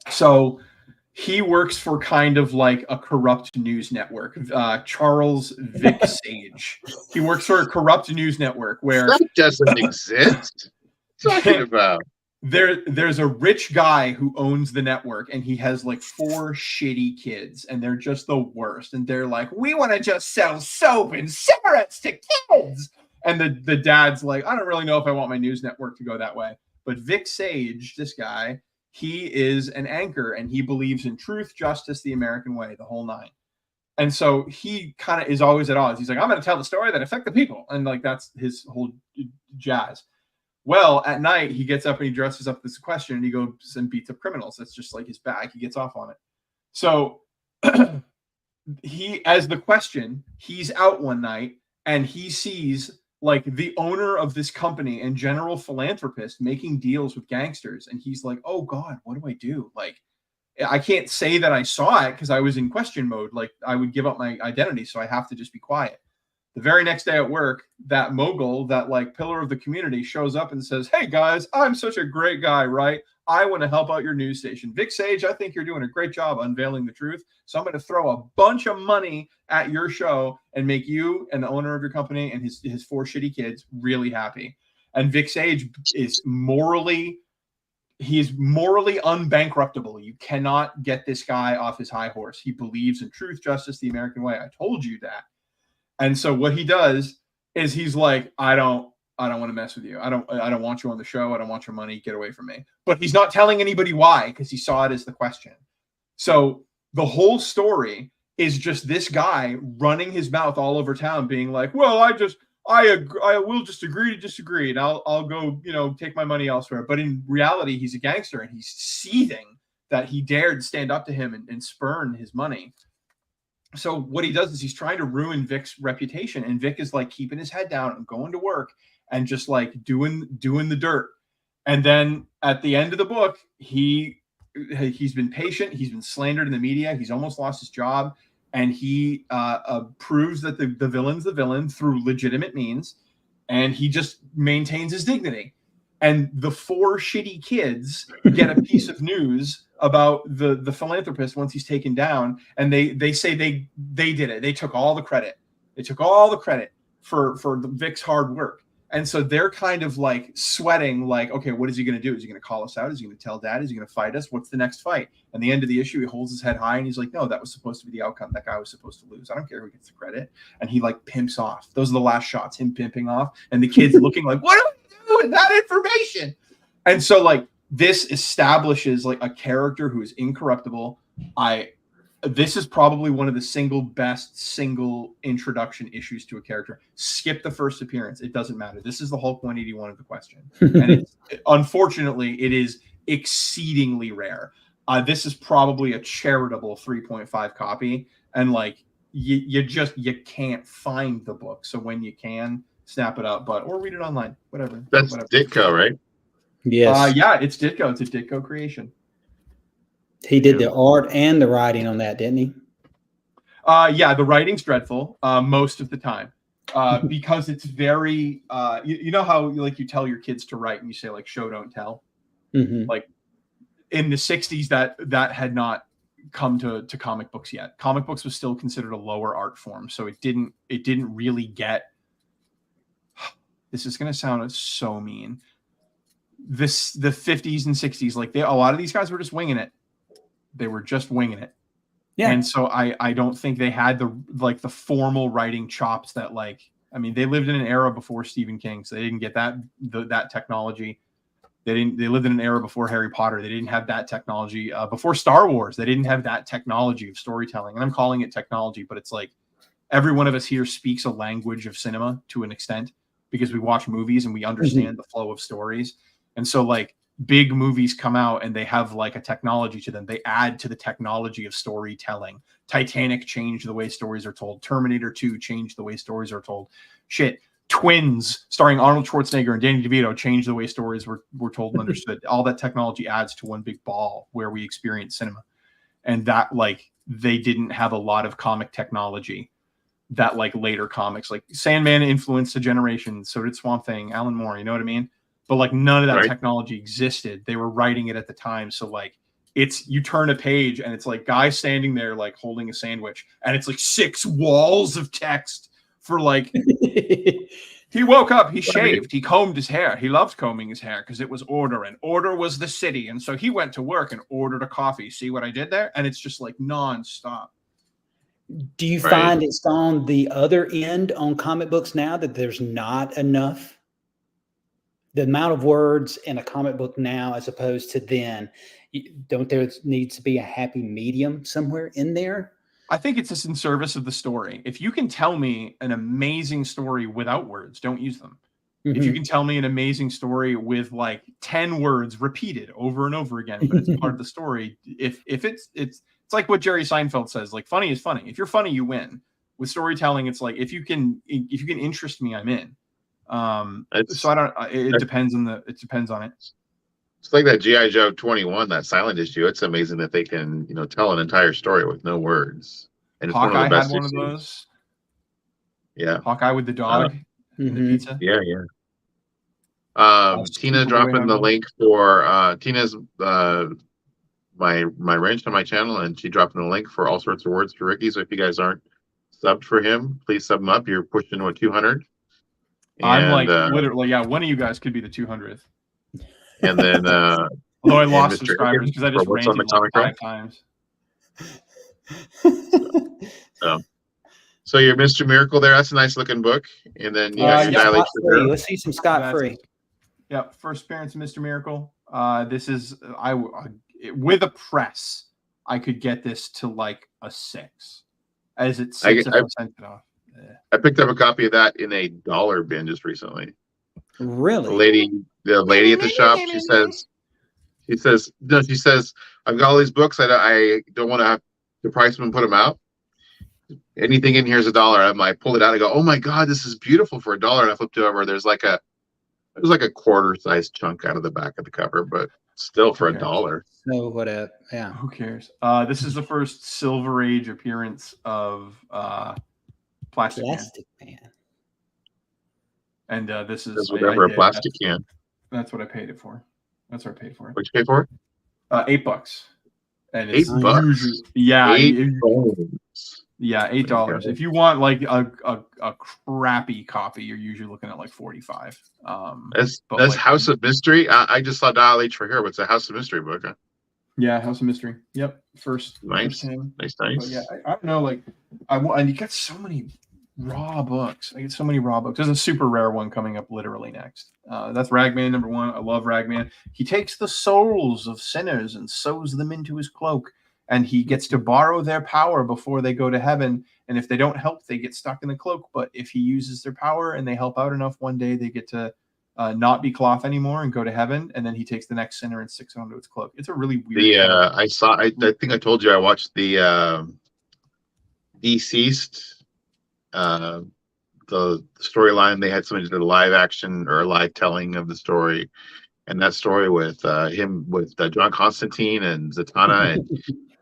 so he works for kind of like a corrupt news network. Charles Vic Sage. He works for a corrupt news network where that doesn't exist. What are you talking about? There's a rich guy who owns the network, and he has like 4 shitty kids, and they're just the worst. And they're like, we want to just sell soap and cigarettes to kids. And the dad's like, I don't really know if I want my news network to go that way. But Vic Sage, this guy, he is an anchor, and he believes in truth, justice, the American way, the whole 9. And so he kind of is always at odds. He's like, I'm going to tell the story that affect the people. And like, that's his whole jazz. Well, at night, he gets up and he dresses up this question, and he goes and beats up criminals. That's just like his bag. He gets off on it. So as the question, he's out one night, and he sees like the owner of this company and general philanthropist making deals with gangsters. And he's like, oh God, what do I do? Like, I can't say that I saw it because I was in question mode. Like, I would give up my identity. So I have to just be quiet. The very next day at work, that mogul, that like pillar of the community, shows up and says, hey guys, I'm such a great guy, right? I want to help out your news station. Vic Sage, I think you're doing a great job unveiling the truth. So I'm going to throw a bunch of money at your show and make you and the owner of your company and his 4 shitty kids really happy. And Vic Sage is morally unbankruptable. You cannot get this guy off his high horse. He believes in truth, justice, the American way. I told you that. And so what he does is he's like, I don't want to mess with you. I don't want you on the show. I don't want your money. Get away from me. But he's not telling anybody why, because he saw it as the question. So the whole story is just this guy running his mouth all over town, being like, well, I will just agree to disagree, and I'll go, take my money elsewhere. But in reality, he's a gangster, and he's seething that he dared stand up to him and spurn his money. So what he does is he's trying to ruin Vic's reputation, and Vic is like keeping his head down and going to work and just like doing the dirt. And then at the end of the book, he's been patient. He's been slandered in the media. He's almost lost his job. And he proves that the villain's the villain through legitimate means. And he just maintains his dignity. And the 4 shitty kids get a piece of news about the philanthropist once he's taken down. And they say they did it. They took all the credit. They took all the credit for Vic's hard work. And so they're kind of like sweating, like, okay, what is he going to do? Is he going to call us out? Is he going to tell dad? Is he going to fight us? What's the next fight? And the end of the issue, he holds his head high and he's like, no, that was supposed to be the outcome. That guy was supposed to lose. I don't care who gets the credit. And he like pimps off. Those are the last shots, him pimping off. And the kids looking like, what do we do with that information? And so like this establishes like a character who is incorruptible. This is probably one of the single introduction issues to a character. Skip the first appearance. It doesn't matter. This is the Hulk 181 of the question. And unfortunately, it is exceedingly rare. This is probably a charitable 3.5 copy. And like, you can't find the book. So when you can, snap it up, or read it online, whatever. That's Ditko, right? Yes. Yeah, it's Ditko. It's a Ditko creation. He did the art and the writing on that, didn't he? Yeah, the writing's dreadful most of the time because it's very, you know how like you tell your kids to write and you say like show don't tell. Mm-hmm. Like in the 60s, that had not come to comic books yet. Comic books was still considered a lower art form, so it didn't really get. This is going to sound so mean. The 50s and 60s, like a lot of these guys were just winging it. They were just winging it. Yeah. And so I don't think they had the formal writing chops that like, I mean, they lived in an era before Stephen King, so they didn't get that technology. They lived in an era before Harry Potter. They didn't have that technology. Before Star Wars, they didn't have that technology of storytelling. And I'm calling it technology, but it's like every one of us here speaks a language of cinema to an extent because we watch movies and we understand the flow of stories. And so like, big movies come out and they have like a technology to them. They add to the technology of storytelling. Titanic changed the way stories are told. Terminator 2 changed the way stories are told. Shit. Twins starring Arnold Schwarzenegger and Danny DeVito changed the way stories were told and understood. All that technology adds to one big ball where we experience cinema. And that like they didn't have a lot of comic technology that like later comics like Sandman influenced a generation. So did Swamp Thing, Alan Moore, you know what I mean? But like none of that technology existed. They were writing it at the time. So like you turn a page and it's like guy standing there like holding a sandwich and it's like 6 walls of text for like he woke up, he shaved, he combed his hair. He loved combing his hair because it was order and order was the city. And so he went to work and ordered a coffee. See what I did there? And it's just like nonstop. Do you find it's on the other end on comic books now that there's not enough? The amount of words in a comic book now, as opposed to then, don't there needs to be a happy medium somewhere in there? I think it's just in service of the story. If you can tell me an amazing story without words, don't use them. Mm-hmm. If you can tell me an amazing story with like 10 words repeated over and over again, but it's part of the story. If it's like what Jerry Seinfeld says, like funny is funny. If you're funny, you win. With storytelling, it's like if you can interest me, I'm in. So I don't. It depends on it. It's like that GI Joe 21, that silent issue. It's amazing that they can, tell an entire story with no words. And it's Hawkeye one of the best had one of those. Yeah, Hawkeye with the dog and the pizza. Yeah. Tina dropping the link for Tina's my wrench on my channel, and she dropping the link for all sorts of words for Ricky. So if you guys aren't subbed for him, please sub him up. You're pushing to 200. I'm like literally, one of you guys could be the 200th. And then, although I lost subscribers because I just ranted like 5 times. So your Mr. Miracle there, that's a nice looking book. And then you got your Dilation. Let's see some Scott Free. Yep, first appearance of Mr. Miracle. This is with a press, I could get this to like a 6, as it sits if I sent it off. I picked up a copy of that in a dollar bin just recently. Really? The lady at the shop, she says, I've got all these books. I don't want to have to price them and put them out. Anything in here is $1. I pulled it out. I go, oh my God, this is beautiful for $1. And I flipped it over. There's like a quarter size chunk out of the back of the cover, but still for $1. No, whatever. Yeah. Who cares? This is the first Silver Age appearance of Plastic Man. And this is a plastic can. That's what I paid it for. That's what I paid for it. What you pay for it? $8. And it's $8. Usually, yeah. Yeah, $8. If you want like a crappy copy, you're usually looking at like 45. That's But like, House of Mystery. I just saw Dial H for Here. What's a House of Mystery book? Huh? yeah, House of Mystery. Yep, first Nice, time. nice. But yeah, I don't know. Like, and you get so many raw books. I get so many raw books. There's a super rare one coming up literally next. That's Ragman #1. I love Ragman. He takes the souls of sinners and sews them into his cloak, and he gets to borrow their power before they go to heaven. And if they don't help, they get stuck in the cloak. But if he uses their power and they help out enough, one day they get to not be cloth anymore and go to heaven. And then he takes the next sinner and sticks it onto its cloak. It's a really weird. I saw. I think I told you I watched the Deceased. The storyline. They had somebody did a live action or a live telling of the story, and that story with him with John Constantine and Zatanna, and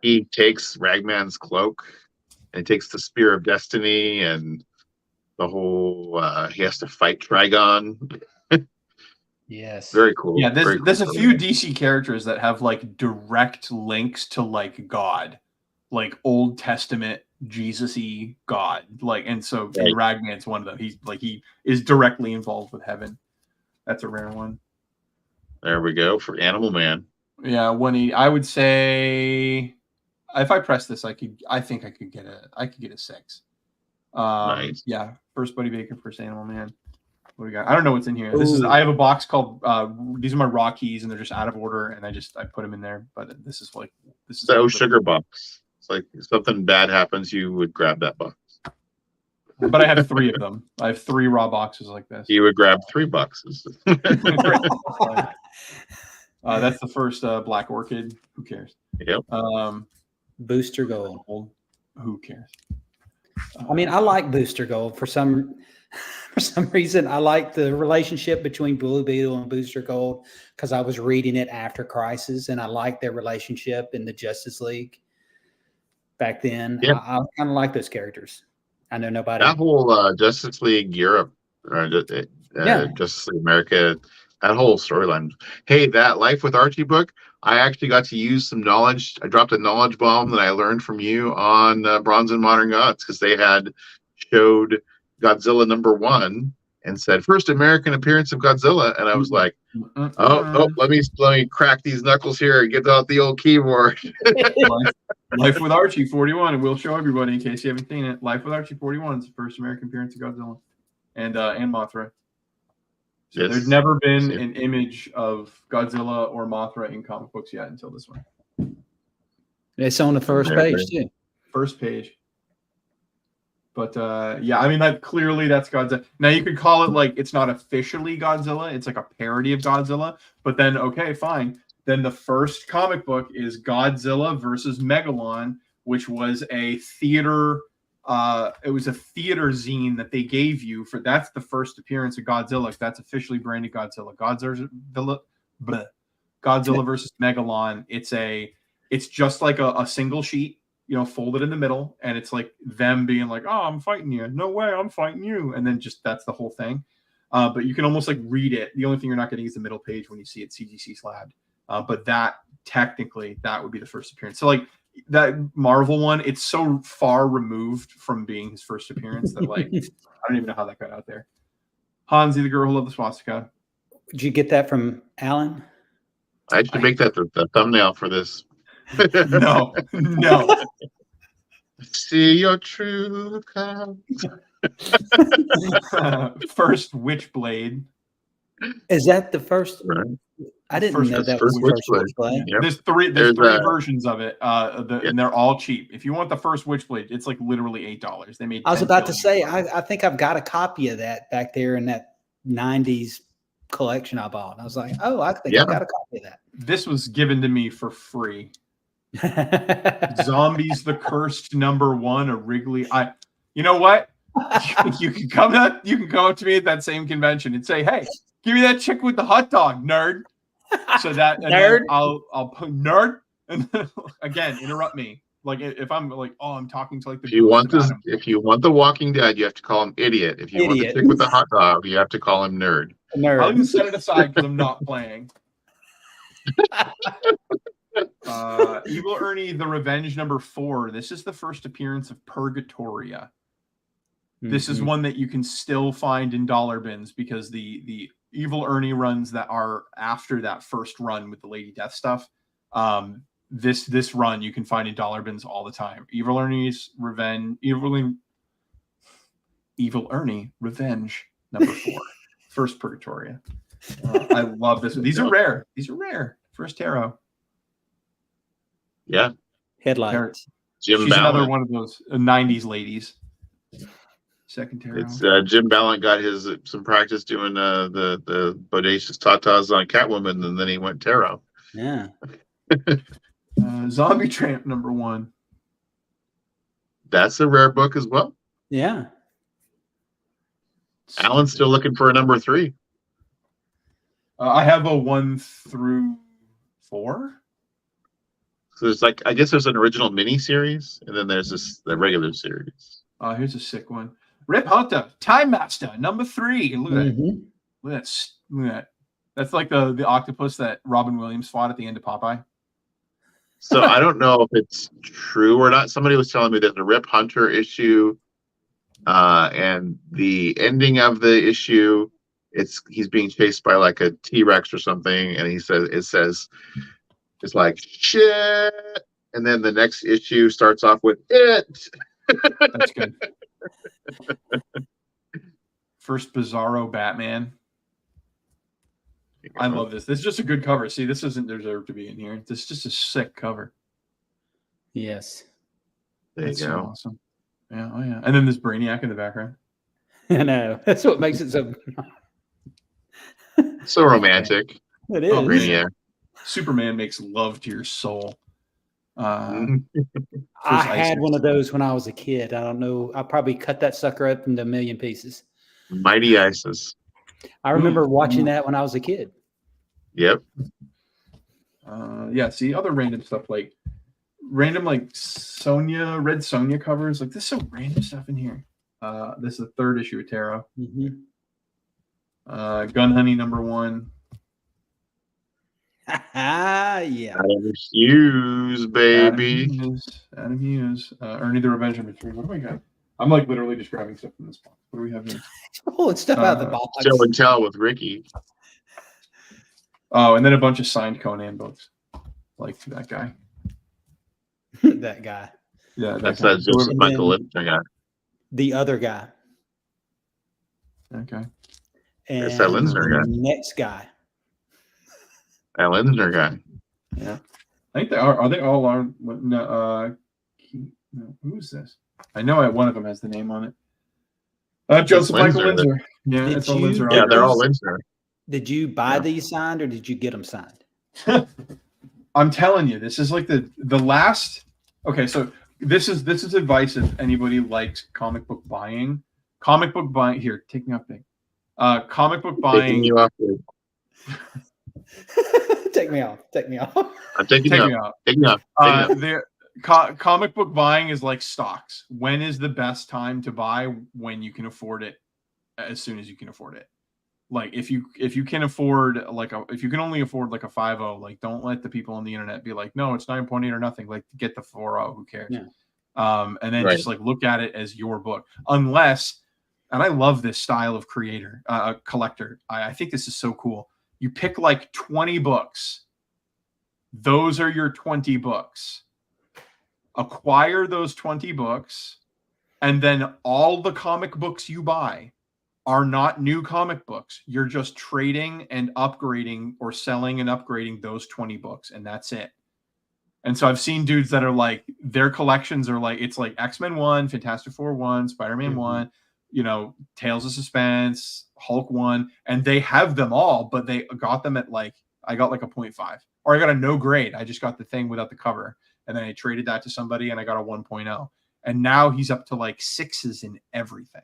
he takes Ragman's cloak and takes the Spear of Destiny and the whole. He has to fight Trigon. Yes. Very cool. Yeah, Very there's cool a few DC characters that have like direct links to like God, like Old Testament Jesus-y God. Like, and so Right. Ragman's one of them. He is directly involved with heaven. That's a rare one. There we go for Animal Man. Yeah, 180. I would say if I press this, I think I could get a 6. Nice. Yeah, first Buddy Baker, first Animal Man. What do we got? I don't know what's in here. I have a box called these are my raw keys, and they're just out of order, and I put them in there. But this is So sugar box. It's like if something bad happens, you would grab that box. But I have 3 of them. I have 3 raw boxes like this. You would grab 3 boxes. That's the first Black Orchid. Who cares? Yep. Booster Gold. Who cares? I mean, I like Booster Gold for some reason. I like the relationship between Blue Beetle and Booster Gold because I was reading it after Crisis, and I liked their relationship in the Justice League back then. Yeah. I kind of like those characters. I know nobody. That whole Justice League Europe, Justice League America, that whole storyline. Hey, that Life with Archie book, I actually got to use some knowledge. I dropped a knowledge bomb that I learned from you on Bronze and Modern Gods because they had showed Godzilla #1 and said first American appearance of Godzilla, and I was like, oh, let me crack these knuckles here and get out the old keyboard. Life with Archie 41, and we'll show everybody in case you haven't seen it. Life with Archie 41 is the first American appearance of Godzilla and Mothra. So Yes. There's never been an image of Godzilla or Mothra in comic books yet until this one. It's on the first page too. First page. But yeah, I mean, clearly that's Godzilla. Now you could call it like it's not officially Godzilla; it's like a parody of Godzilla. But then, okay, fine. Then the first comic book is Godzilla versus Megalon, which was a theater. It was a theater zine that they gave you for. That's the first appearance of Godzilla. That's officially branded Godzilla. Godzilla versus Megalon. It's just like a single sheet, folded in the middle, and it's like them being like, "Oh, I'm fighting you. No way, I'm fighting you." And then just that's the whole thing. But you can almost like read it. The only thing you're not getting is the middle page when you see it CGC slabbed. But that technically that would be the first appearance. So like that Marvel one, it's so far removed from being his first appearance that like I don't even know how that got out there. Hansi, the girl who loved the swastika. Did you get that from Alan? I should make that the thumbnail for this. No. See your true colors. First Witchblade. Is that the first? Right. I didn't know that was first the first Witchblade. Yep. There's three versions of it, and they're all cheap. If you want the first Witchblade, it's like literally $8. They made. I was about to say, I think I've got a copy of that back there in that '90s collection I bought. I was like, oh, I think I've got a copy of that. This was given to me for free. Zombies the Cursed #1, a Wrigley. You know what? You can come up to me at that same convention and say, "Hey, give me that chick with the hot dog, nerd." So that nerd, I'll put nerd, and then, again interrupt me. Like if I'm like, oh, I'm talking to like the. If you want the Walking Dead, you have to call him idiot. If you want the chick with the hot dog, you have to call him nerd. I'll even set it aside because I'm not playing. Evil Ernie, The Revenge #4. This is the first appearance of Purgatoria. This is one that you can still find in dollar bins because the Evil Ernie runs that are after that first run with the Lady Death stuff. This run you can find in dollar bins all the time. Evil Ernie's Revenge, Evil Ernie Revenge #4, first Purgatoria. I love this. These are rare. First tarot. Yeah. Headlights. Jim She's Ballant. another one of those 90s ladies. Second tarot. It's Jim Ballant got some practice doing the bodacious tatas on Catwoman, and then he went tarot. Yeah. Zombie Tramp #1. That's a rare book as well. Yeah. Alan's still looking for a #3. I have a 1 through 4. So there's I guess there's an original mini series, and then there's the regular series. Here's a sick one. Rip Hunter, Time Master #3. Look at that. Look at that. That's like the octopus that Robin Williams fought at the end of Popeye. So I don't know if it's true or not. Somebody was telling me that the Rip Hunter issue, and the ending of the issue, he's being chased by like a T-Rex or something, and it says it's like shit, and then the next issue starts off with it. That's good. First Bizarro Batman. I love this. This is just a good cover. See, this doesn't deserve to be in here. This is just a sick cover. Yes. There you go. Awesome. Yeah. Oh yeah. And then this Brainiac in the background. I know. That's what makes it so. So romantic. It is. Oh, Brainiac. Superman makes love to your soul. I had one of those when I was a kid. I don't know. I probably cut that sucker up into a million pieces. Mighty Isis. I remember watching that when I was a kid. Yep. Yeah. See other random stuff like Red Sonia covers. Like there's some random stuff in here. This is the 3rd issue of Tarot. Gun Honey #1. Yeah. Adam Hughes, baby. Adam Hughes. Ernie the Revenge #3. What do we got? I'm like literally just grabbing stuff from this box. What do we have here? Pulling stuff out of the box. Show and tell with Ricky. Oh, and then a bunch of signed Conan books. Like that guy. That guy. Yeah, that's that Joseph Michael Lipton guy. The other guy. Okay. And it's that Linsner guy. Next guy. That Linsner guy. Yeah. I think they are. Are they all on? No, who is this? I know one of them has the name on it. Joseph Michael Linsner. Yeah, it's all Linsner. Yeah, they're all Linsner. Did you buy these signed or did you get them signed? I'm telling you, this is like the last. Okay, so this is advice if anybody likes comic book buying. Comic book buying. Here, take me off big. Comic book buying. Taking you off. Take me off. Take me off. I'm taking you off. Take me off. Comic book buying is like stocks. When is the best time to buy? When you can afford it, as soon as you can afford it. Like if you can afford if you can only afford like a 5.0, like don't let the people on the internet be like, no, it's 9.8 or nothing. Like get the 4.0. Who cares? Yeah. And then just like look at it as your book, unless. And I love this style of collector. I think this is so cool. You pick like 20 books. Those are your 20 books. Acquire those 20 books, and then all the comic books you buy are not new comic books. You're just trading and upgrading or selling and upgrading those 20 books, and that's it. And so I've seen dudes that are like, their collections are like, it's like X-Men 1, Fantastic Four 1, Spider-Man 1, Tales of Suspense, Hulk 1, and they have them all, but they got them at I got like a 0.5, or I got a no grade. I just got the thing without the cover. And then I traded that to somebody and I got a 1.0. And now he's up to like 6s in everything.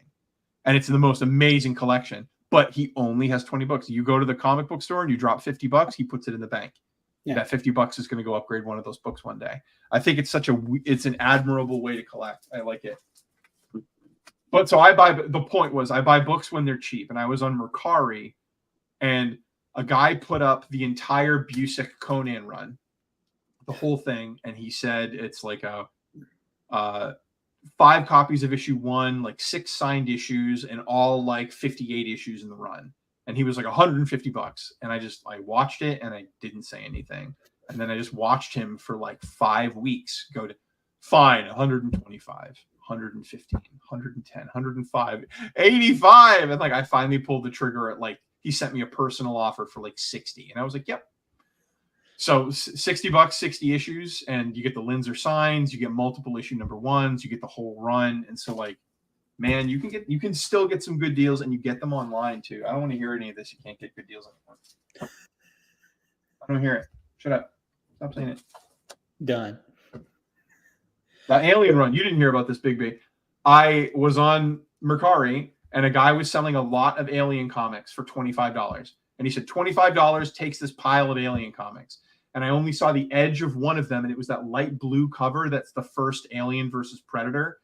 And it's the most amazing collection. But he only has 20 books. You go to the comic book store and you drop $50, he puts it in the bank. Yeah. That $50 is going to go upgrade one of those books one day. I think it's it's an admirable way to collect. I like it. But so the point was I buy books when they're cheap. And I was on Mercari and a guy put up the entire Busiek Conan run. the whole thing, and he said it's like a 5 copies of issue 1, like 6 signed issues, and all like 58 issues in the run. And he was like $150. And I watched it and I didn't say anything. And then I just watched him for like 5 weeks go to fine, 125, 115, 110, 105, 85. And like I finally pulled the trigger at like, he sent me a personal offer for like 60. And I was like, yep. So $60, 60 issues, and you get the Linzer signs, you get multiple issue number 1s, you get the whole run. And so like, man, you can still get some good deals, and you get them online too. I don't want to hear any of this. You can't get good deals anymore. I don't hear it. Shut up. Stop saying it. Done. That Alien run, you didn't hear about this, Bigby. I was on Mercari, and a guy was selling a lot of Alien comics for $25. And he said, $25 takes this pile of Alien comics. And I only saw the edge of one of them, and it was that light blue cover that's the first Alien versus Predator.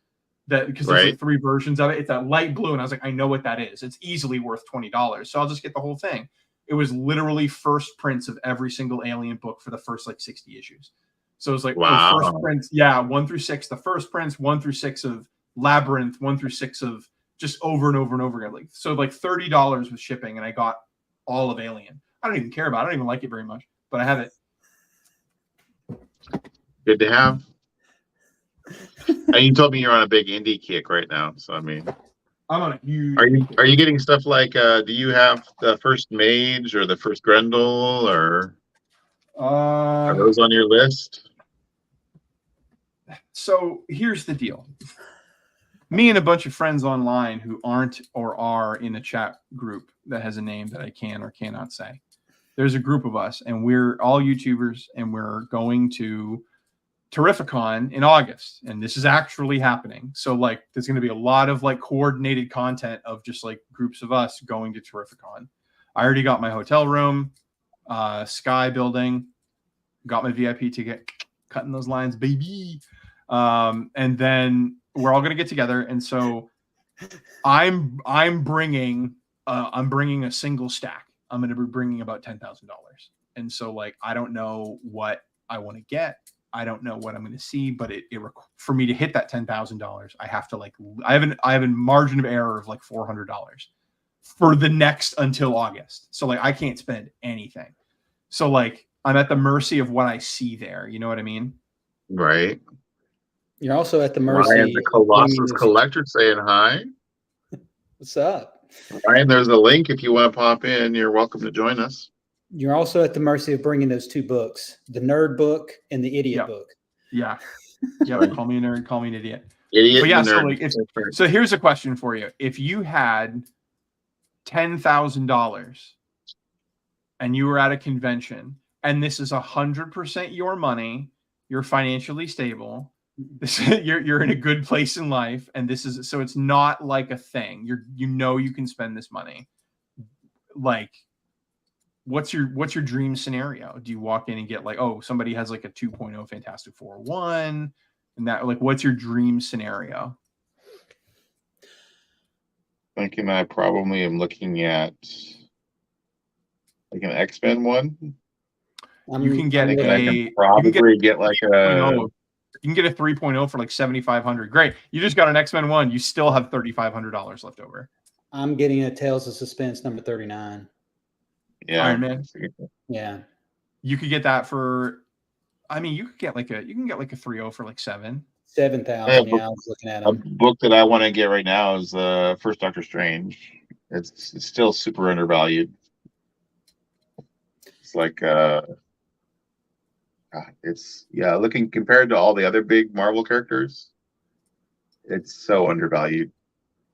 That because there's like 3 versions of it. It's that light blue, and I was like, I know what that is. It's easily worth $20, so I'll just get the whole thing. It was literally first prints of every single Alien book for the first like 60 issues. So it was like wow. First prints, 1 through 6, the first prints, 1 through 6 of Labyrinth, 1 through 6 of just over and over and over again. Like so, like $30 with shipping, and I got all of Alien. I don't even care about it. I don't even like it very much, but I have it. Good to have. And you told me you're on a big indie kick right now, so I mean, I'm on a huge. Are you getting stuff like? Do you have the first Mage or the first Grendel, or are those on your list? So here's the deal. Me and a bunch of friends online who aren't or are in a chat group that has a name that I can or cannot say. There's a group of us, and we're all YouTubers, and we're going to Terrificon in August, and this is actually happening. So like there's going to be a lot of like coordinated content of just like groups of us going to Terrificon. I already got my hotel room, Sky building, got my VIP ticket, cutting those lines, baby. And then we're all going to get together, and so I'm bringing a single stack. I'm going to be bringing about $10,000, and so like I don't know what I want to get. I don't know what I'm going to see, but for me to hit that $10,000, I have to like I have a margin of error of like $400 for the next until August. So like I can't spend anything. So like I'm at the mercy of what I see there. You know what I mean? Right. You're also at the mercy. Ryan, the Colossus Collector saying hi. What's up? Ryan, there's a link if you want to pop in. You're welcome to join us. You're also at the mercy of bringing those 2 books, the nerd book and the idiot book. Yeah. Yeah. Call me a nerd. Call me an idiot. Idiot. But yeah. Nerd. So here's a question for you. If you had $10,000 and you were at a convention, and this is 100% your money, you're financially stable, you're in a good place in life, and this is so it's not like a thing. You can spend this money. Like, what's your dream scenario? Do you walk in and get like, oh, somebody has like a 2.0 Fantastic Four 1, and that like, what's your dream scenario? Thinking I probably am looking at like an X-Men one. You can get get like a. You can get a 3.0 for like $7,500. Great. You just got an X-Men 1. You still have $3,500 left over. I'm getting a Tales of Suspense number 39. Yeah. Iron Man. Yeah. You could get that for, I mean, you can get like a 3.0 for like 7,000. Yeah, I was looking at them. A book that I want to get right now is First Doctor Strange. It's still super undervalued. It's like looking compared to all the other big Marvel characters, it's so undervalued.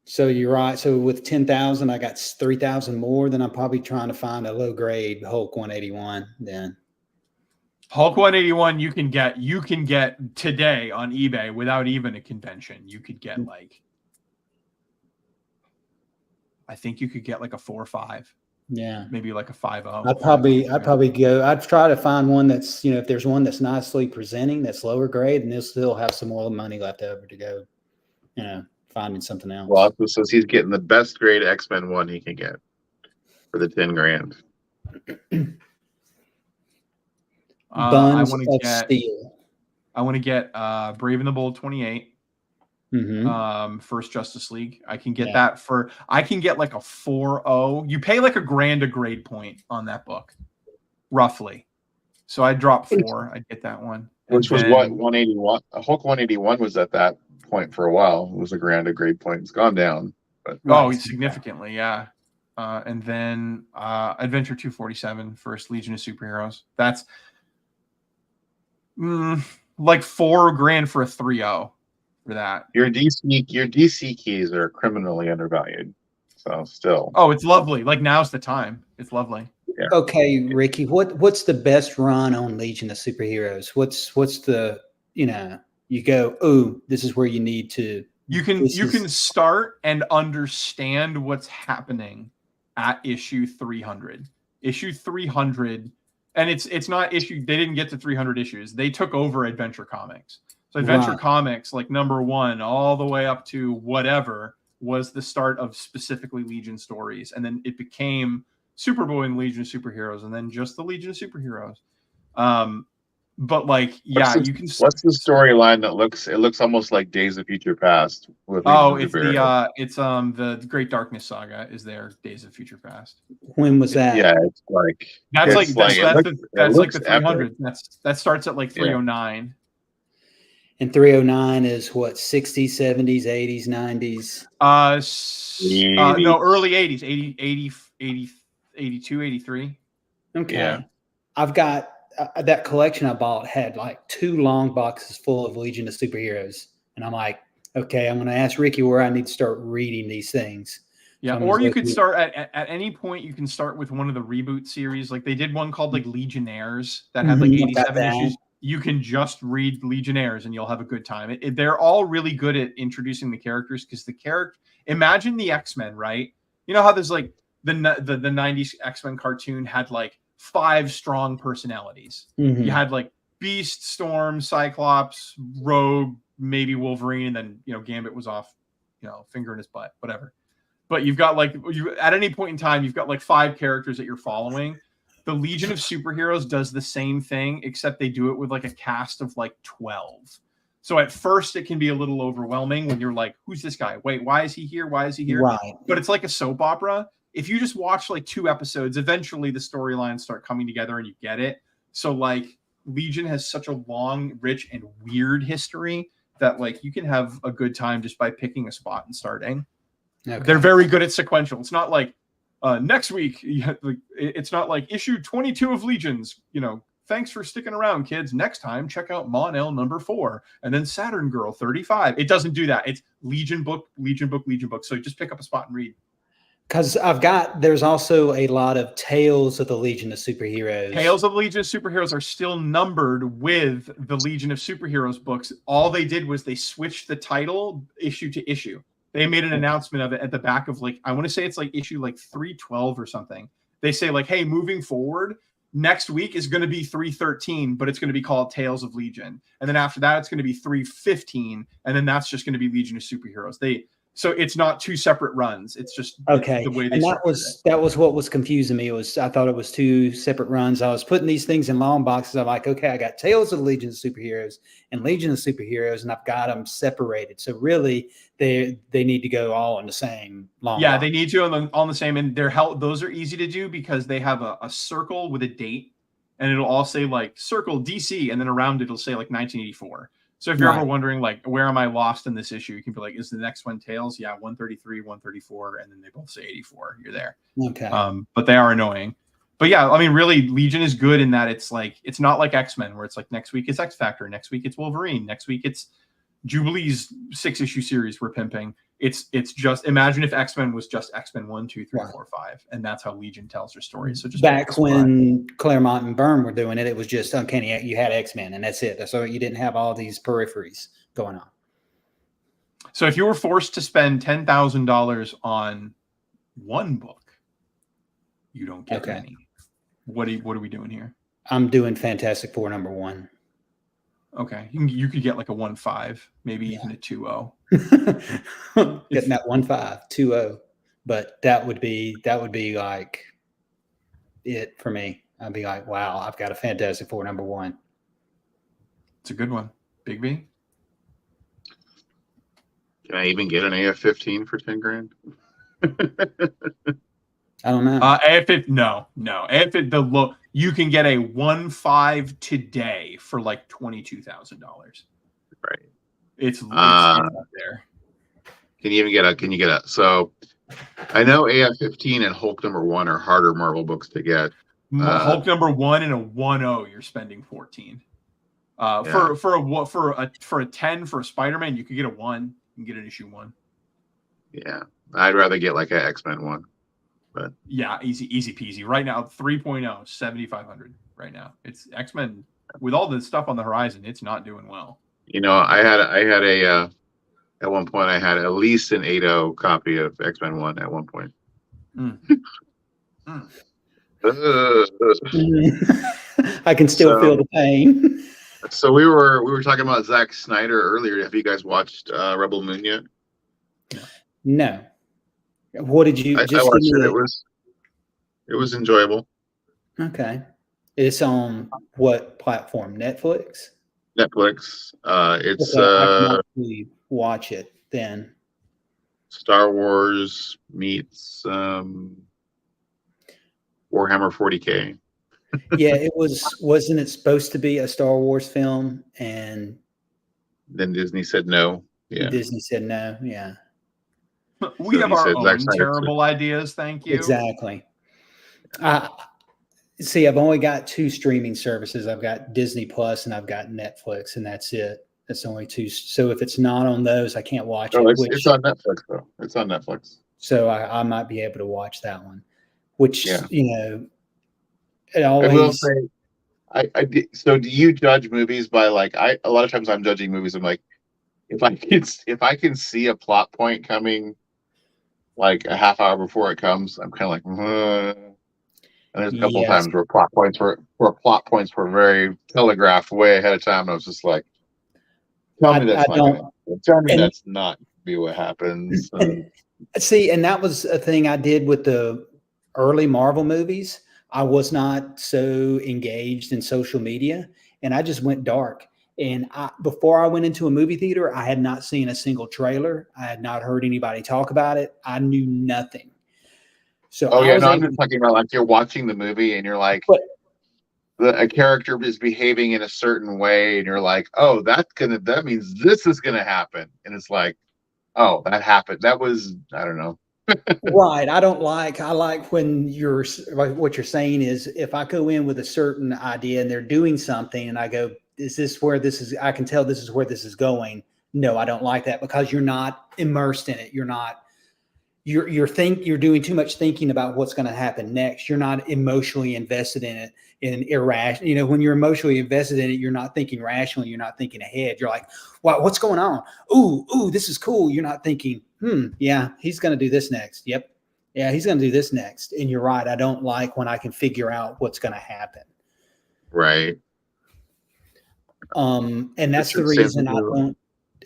So you're right. So with 10,000, I got 3,000 more. Then I'm probably trying to find a low grade Hulk 181. Then Hulk 181 you can get today on eBay without even a convention. You could get like, I think you could get like a 4 or 5. Yeah, maybe like a 5.0. I'd try to find one that's, if there's one that's nicely presenting, that's lower grade, and they'll still have some more money left over to go, finding something else. Well, it says he's getting the best grade X-Men 1 he can get for the $10,000. I Buns want of to get Steel. I want to get Brave and the Bold 28. Mm-hmm. First Justice League. I can get that I can get like a 4.0. You pay like $1,000 a grade point on that book, roughly. So I drop 4. I'd get that one. Which was what, 181? Hulk 181 was at that point for a while. It was $1,000 a grade point. It's gone down. But significantly, yeah. And then Adventure 247, First Legion of Superheroes. That's like $4,000 for a 3.0 for that. Your DC keys are criminally undervalued. So still. Oh, it's lovely. Like now's the time. It's lovely. Yeah. Okay, Ricky, what's the best run on Legion of Superheroes? What's the, you go, oh, this is where you need to. You can start and understand what's happening at issue 300. Issue 300, and it's not issue. They didn't get to 300 issues. They took over Adventure Comics. So Adventure Comics, like #1 all the way up to whatever, was the start of specifically Legion stories, and then it became Superboy and Legion of Superheroes, and then just the Legion of Superheroes. But like, you can. What's the storyline that looks almost like Days of Future Past? With it's the Great Darkness Saga is their Days of Future Past. When was that? Yeah, it's like that's like the 300. That starts at like 309. And 309 is what, 60s, 70s, 80s, 90s? No, early 80s, 80, 82, 83. Okay. Yeah. I've got that collection I bought had like 2 long boxes full of Legion of Superheroes. And I'm like, okay, I'm going to ask Ricky where I need to start reading these things. Yeah. So or you could start at any point, you can start with one of the reboot series. Like they did one called like Legionnaires that had like 87 issues. You can just read Legionnaires and you'll have a good time. They're all really good at introducing the characters because imagine the X-Men, right? You know how there's like the 90s X-Men cartoon had like 5 strong personalities. Mm-hmm. You had like Beast, Storm, Cyclops, Rogue, maybe Wolverine, and then Gambit was off, finger in his butt, whatever. But you've got like at any point in time, you've got like 5 characters that you're following. The Legion of Superheroes does the same thing, except they do it with like a cast of like 12. So at first it can be a little overwhelming when you're like, who's this guy? Wait, why is he here? Why is he here? Right. But it's like a soap opera. If you just watch like 2 episodes, eventually the storylines start coming together and you get it. So like Legion has such a long, rich, and weird history that like you can have a good time just by picking a spot and starting. Okay. They're very good at sequential. It's not like next week, it's not like issue 22 of Legions. Thanks for sticking around, kids. Next time, check out Mon-El #4 and then Saturn Girl 35. It doesn't do that. It's Legion book, Legion book, Legion book. So just pick up a spot and read. Because there's also a lot of Tales of the Legion of Superheroes. Tales of Legion of Superheroes are still numbered with the Legion of Superheroes books. All they did was they switched the title issue to issue. They made an announcement of it at the back of like, I want to say it's like issue like 312 or something. They say like, hey, moving forward, next week is going to be 313, but it's going to be called Tales of Legion. And then after that, it's going to be 315. And then that's just going to be Legion of Superheroes. So it's not 2 separate runs. It's just okay. The way they and that was what was confusing me. I thought it was 2 separate runs. I was putting these things in long boxes. I'm like, okay, I got Tales of the Legion of Superheroes and Legion of Superheroes, and I've got them separated. So really, they need to go all in the same long. Yeah, box. They need to on the same. And those are easy to do because they have a circle with a date, and it'll all say like circle DC, and then around it'll say like 1984. So if you're ever wondering, like, where am I lost in this issue? You can be like, is the next one Tales? Yeah, 133, 134, and then they both say 84. You're there. Okay. But they are annoying. But yeah, I mean, really, Legion is good in that it's not like X-Men where it's like next week it's X Factor, next week it's Wolverine, next week it's Jubilee's 6-issue series we're pimping. It's just imagine if X-Men was just X-Men 1, 2, 3, 4, 5, and that's how Legion tells their story. So just back when Claremont and Byrne were doing it, it was just uncanny. You had X-Men, and that's it. So you didn't have all these peripheries going on. So if you were forced to spend $10,000 on one book, you don't get many. What are we doing here? I'm doing Fantastic Four #1. Okay, you could get like a 1.5, maybe even a 2.0. Getting that 1.5, 2.0, but that would be like it for me. I'd be like, wow, I've got a Fantastic Four #1. It's a good one. Bigby. Can I even get an AF-15 for 10 grand? I don't know. AF-15, no. AF-15, you can get a 1.5 today for like $22,000. Right. It's up there. Can you get a? So I know AF-15 and Hulk #1 are harder Marvel books to get. Hulk #1 and a 1.0, you're spending 14. For a 10 for a Spider-Man, you could get a 1. You can get an issue 1. Yeah, I'd rather get like an X-Men one. But yeah, easy peasy. Right now, 3.0, 7,500 right now. It's X-Men with all the stuff on the horizon. It's not doing well. I had a at one point I had at least an 8.0 copy of X-Men 1 at one point. I can still feel the pain. So we were talking about Zack Snyder earlier. Have you guys watched Rebel Moon yet? No. What did you? I watched it. It was enjoyable. Okay. It's on what platform? Netflix. Netflix. It's okay, I can actually watch it then. Star Wars meets Warhammer 40K. Yeah, it wasn't it supposed to be a Star Wars film, and then Disney said no. Yeah. Disney said no. Yeah. We have our own terrible ideas. Thank you. Exactly. See, I've only got 2 streaming services. I've got Disney Plus and I've got Netflix, and that's it. That's only 2. So if it's not on those, I can't watch it. It's on Netflix though. It's on Netflix. So I might be able to watch that one. Which it always. I will say, so do you judge movies by like a lot of times I'm judging movies. I'm like, if I can see a plot point coming like a half hour before it comes, I'm kind of like, and there's a couple times where plot points were very telegraphed way ahead of time, and I was just like, tell me that's not gonna be what happens. See, and that was a thing I did with the early Marvel movies. I was not so engaged in social media, and I just went dark. And before I went into a movie theater, I had not seen a single trailer. I had not heard anybody talk about it. I knew nothing. So I'm just talking about like you're watching the movie and you're like, a character is behaving in a certain way, and you're like, oh, that means this is gonna happen, and it's like, oh, that happened. That was, I don't know. Right. I like when you're like, what you're saying is if I go in with a certain idea and they're doing something and I go, is this where this is? I can tell this is where this is going. No, I don't like that because you're not immersed in it. You're not, you're doing too much thinking about what's going to happen next. You're not emotionally invested in it in irrational. When you're emotionally invested in it, you're not thinking rationally. You're not thinking ahead. You're like, wow, what's going on? Ooh, this is cool. You're not thinking, yeah, he's going to do this next. Yep. Yeah, he's going to do this next. And you're right. I don't like when I can figure out what's going to happen. Right. And that's the reason I don't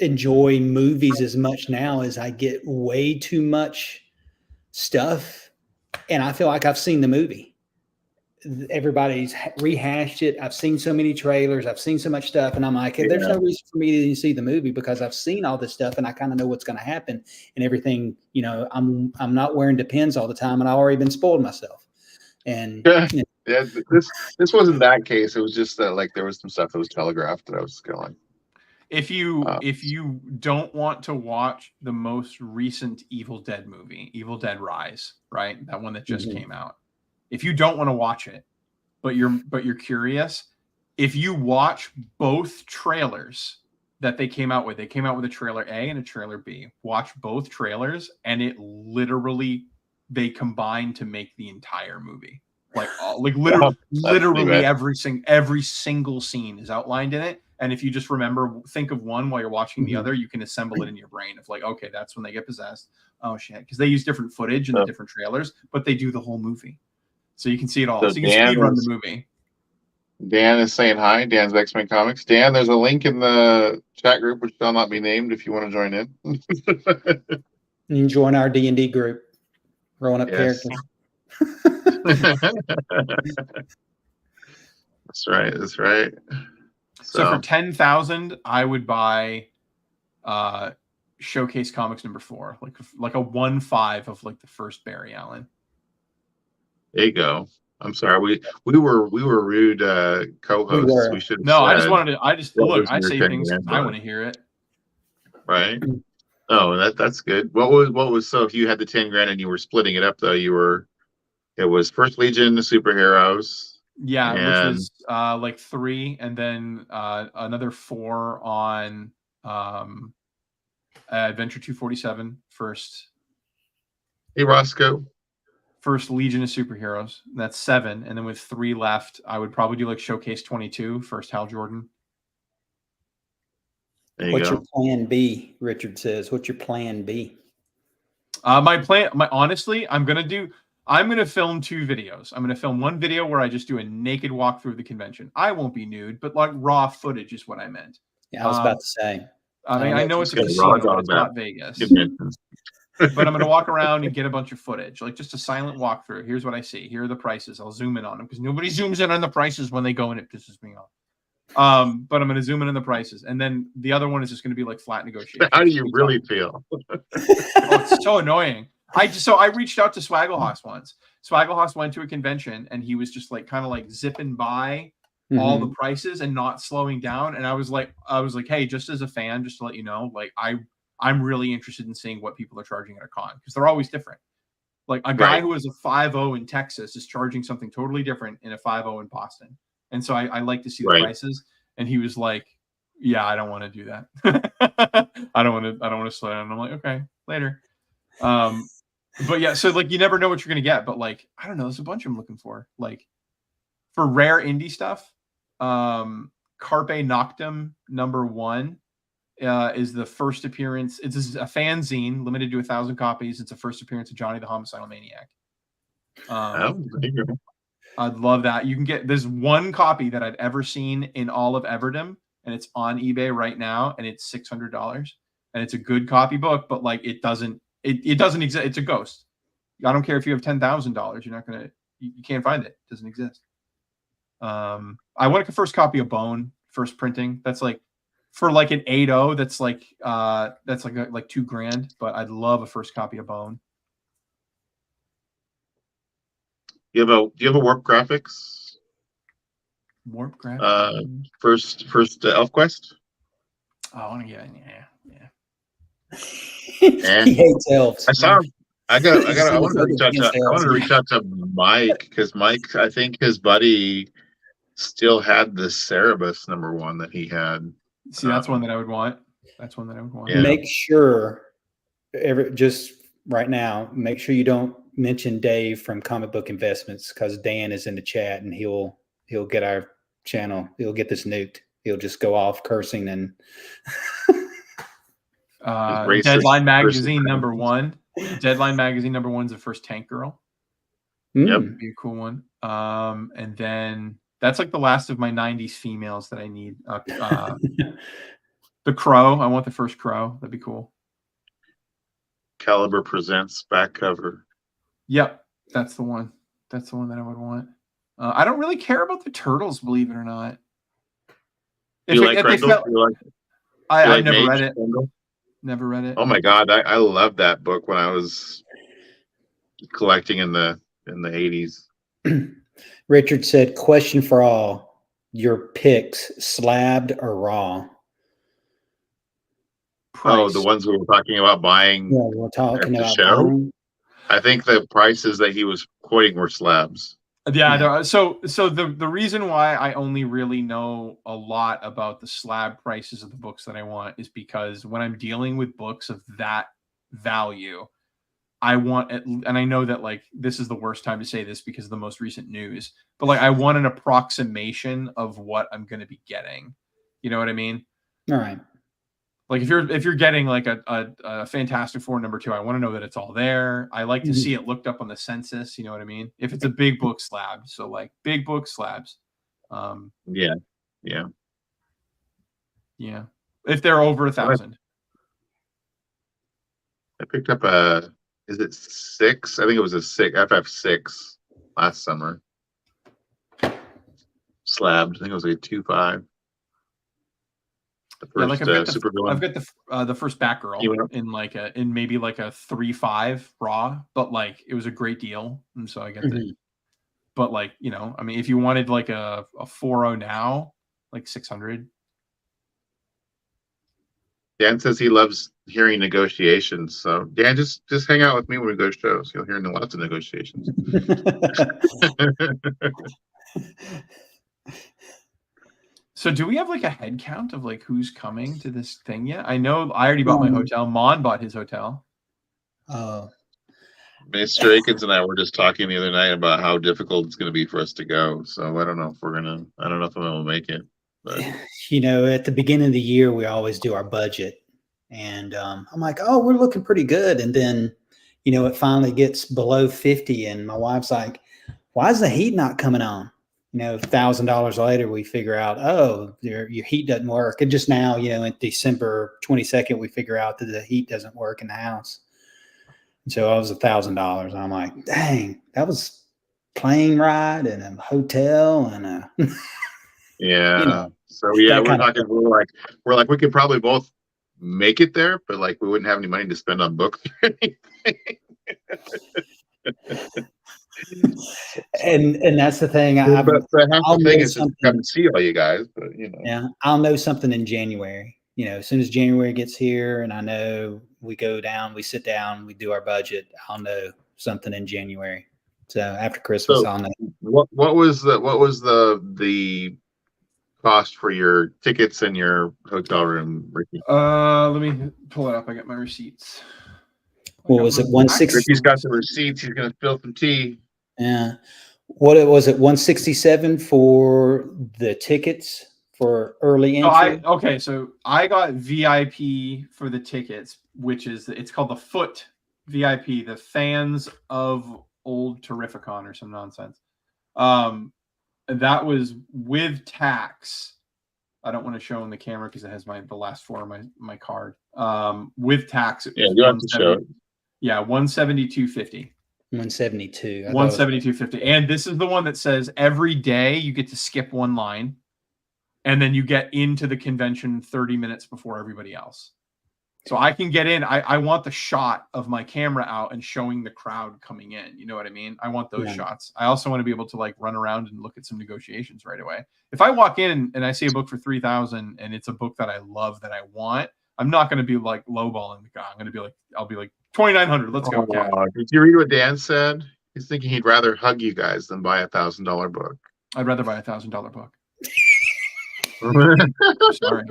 enjoy movies as much now as I get way too much stuff. And I feel like I've seen the movie. Everybody's rehashed it. I've seen so many trailers. I've seen so much stuff. And I'm like, there's no reason for me to see the movie because I've seen all this stuff and I kind of know what's going to happen and everything. I'm not wearing Depends all the time and I've already been spoiled myself. And this wasn't that case. It was just that like there was some stuff that was telegraphed that I was going. If you don't want to watch the most recent Evil Dead movie, Evil Dead Rise, right? That one that just came out. If you don't want to watch it, but you're curious, if you watch both trailers that they came out with a trailer A and a trailer B. Watch both trailers, and it literally they combine to make the entire movie. Literally every single scene is outlined in it. And if you just think of one while you're watching the other, you can assemble it in your brain of like, okay, that's when they get possessed. Oh shit, because they use different footage in the different trailers, but they do the whole movie, so you can see it all. So you can speed run the movie. Dan is saying hi. Dan's X-Men Comics. Dan, there's a link in the chat group which shall not be named if you want to join in. You can join our D&D group. Growing up characters. That's right. That's right. So for 10,000, I would buy Showcase Comics #4, like a 1/5 of like the first Barry Allen. There you go. I'm sorry. We were rude co-hosts. We should have No, said I just what look, was I your say 10 things grand I buck, want to hear it. right? Oh, that's good. What was so if you had the 10 grand and you were splitting it up though, it was First Legion superheroes. Yeah, which And was like 3, and then another 4 on Adventure 247, hey Roscoe. first Legion of Superheroes. That's 7, and then with 3 left, I would probably do like Showcase 22, first Hal Jordan. There you What's go. your plan B? Richard says, "What's your plan B?" Honestly, I'm gonna film 2 videos. I'm gonna film one video where I just do a naked walkthrough of the convention. I won't be nude, but like raw footage is what I meant. Yeah, I was about to say. I mean, I know it's a It's casino, raw but it's not Vegas. convention. But I'm going to walk around and get a bunch of footage, like just a silent walkthrough. Here's what I see. Here are the prices. I'll zoom in on them because nobody zooms in on the prices when they go, and it pisses me off. But I'm going to zoom in on the prices, and then the other one is just going to be like flat negotiations. How do you really feel? Oh, it's so annoying. I reached out to Swagglehorse once. Swagglehorse went to a convention, and he was just like kind of like zipping by all the prices and not slowing down. And I was like, hey, just as a fan, just to let you know, like I'm really interested in seeing what people are charging at a con because they're always different. Like a guy who is a 5.0 in Texas is charging something totally different in a 5.0 in Boston. And so I like to see the prices. And he was like, yeah, I don't want to do that. I don't want to slow down. And I'm like, okay, later. But yeah, so like you never know what you're gonna get, but like I don't know, there's a bunch I'm looking for. Like for rare indie stuff, Carpe Noctem #1 is the first appearance. It's a fanzine limited to 1,000 copies. It's a first appearance of Johnny the Homicidal Maniac. I'd love that. You can get there's one copy that I've ever seen in all of Everdom, and it's on eBay right now, and it's $600. And it's a good copy book, but like it doesn't exist. It's a ghost. I don't care if you have $10,000, you're not gonna you can't find it. It doesn't exist. I want a first copy of Bone, first printing. That's like for like an 8.0, that's like $2,000, but I'd love a first copy of Bone. Do you have a Warp Graphics? Warp Graphics. First ElfQuest. Oh, I want to get He hates elves. I saw him. I wanted to reach out to Mike because Mike, I think his buddy still had the Cerebus #1 that he had. See, that's one that I would want. That's one that I would want. Yeah. Make sure just right now, make sure you don't mention Dave from Comic Book Investments because Dan is in the chat and he'll get our channel. He'll get this nuked. He'll just go off cursing and Deadline Magazine #1. Deadline Magazine #1's the first Tank Girl. Yep, be a cool one. And then that's like the last of my 90s females that I need. The Crow. I want the first Crow. That'd be cool. Caliber Presents back cover. Yep, that's the one. That's the one that I would want. I don't really care about the Turtles, believe it or not. I've never read it. Never read it. Oh my god, I loved that book when I was collecting in the 80s. Richard said, question for all. Your picks, slabbed or raw? Price. Oh, the ones we were talking about buying. Yeah, we're talking about show. I think the prices that he was quoting were slabs. Yeah. So the reason why I only really know a lot about the slab prices of the books that I want is because when I'm dealing with books of that value, I want it, and I know that like this is the worst time to say this because of the most recent news, but like I want an approximation of what I'm going to be getting. You know what I mean? All right. Like if you're getting like a Fantastic Four #2, I want to know that it's all there. I like to see it looked up on the census. You know what I mean? If it's a big book slab, so like big book slabs. Yeah. If they're over 1,000. I picked up is it 6? I think it was a 6 FF6 last summer. slabbed. I think it was like a 2.5. The Yeah, first like super I've villain. got the first Batgirl in maybe like a 3.5 raw, but like it was a great deal, and so I get the. But like, you know, I mean, if you wanted like a 4.0 now, like 600. Dan says he loves hearing negotiations. So Dan, just hang out with me when we go to shows. You'll hear lots of negotiations. So do we have like a head count of like who's coming to this thing yet? I know I already bought my hotel. Mon bought his hotel. Oh. Mr. Akins and I were just talking the other night about how difficult it's going to be for us to go. So I don't know if I don't know if I'm going to make it. But. You know, at the beginning of the year, we always do our budget. And I'm like, oh, we're looking pretty good. And then, you know, it finally gets below 50. And my wife's like, why is the heat not coming on? You know, $1,000 later, we figure out, oh, your heat doesn't work. And just now, you know, in December 22nd, we figure out that the heat doesn't work in the house. And so it was $1,000. I'm like, dang, that was plane ride and a hotel and a yeah. You know, so yeah, we're talking. We're like we could probably both make it there, but like we wouldn't have any money to spend on books or anything. and that's the thing. But the thing is just come and see all you guys. But you know, yeah, I'll know something in January. You know, as soon as January gets here, and I know we go down, we sit down, we do our budget. I'll know something in January. So after Christmas, I'll know. What was the cost for your tickets and your hotel room, Ricky? Let me pull it up. I got my receipts. What was it? 160. Ricky's got the receipts. He's gonna spill some tea. Yeah. What was it? 167 for the tickets for early entry. So I got VIP for the tickets, which is it's called the Foot VIP, the Fans of Old Terrificon or some nonsense. That was with tax. I don't want to show in the camera because it has the last four of my card. With tax, yeah, you have to show it. Yeah, 172.50. 172. 172.50. And this is the one that says every day you get to skip one line, and then you get into the convention 30 minutes before everybody else. So I can get in. I want the shot of my camera out and showing the crowd coming in. You know what I mean? I want those shots. I also want to be able to like run around and look at some negotiations right away. If I walk in and I see a book for $3,000 and it's a book that I love that I want, I'm not going to be like lowballing the guy. I'm going to be like, I'll be like $2,900. Let's go. Did you read what Dan said? He's thinking he'd rather hug you guys than buy $1,000 book. I'd rather buy $1,000 book. Sorry.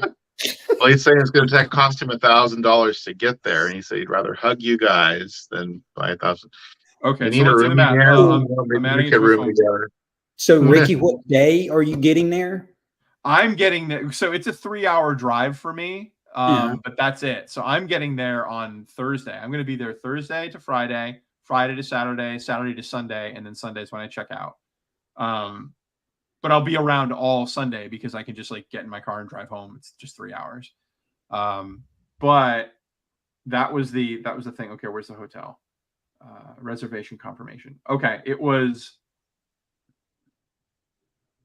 Well, he's saying it's going to cost him $1,000 to get there, and he said he'd rather hug you guys than buy $1,000. Okay, you need a room together. So, Ricky, what day are you getting there? I'm getting there. So it's a 3-hour drive for me, but that's it. So I'm getting there on Thursday. I'm going to be there Thursday to Friday, Friday to Saturday, Saturday to Sunday, and then Sunday's when I check out. But I'll be around all Sunday because I can just like get in my car and drive home. It's just 3 hours. But that was the thing. Okay, where's the hotel? Reservation confirmation. Okay, it was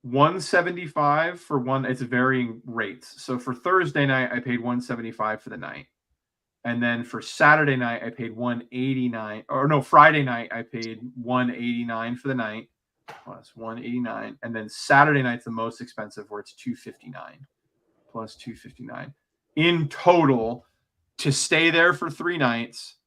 $175 for one. It's varying rates. So for Thursday night, I paid $175 for the night. And then for Saturday night, I paid $189. Or no, Friday night, I paid $189 for the night. Plus $189, and then Saturday night's the most expensive, where it's $259 plus $259 in total. To stay there for 3 nights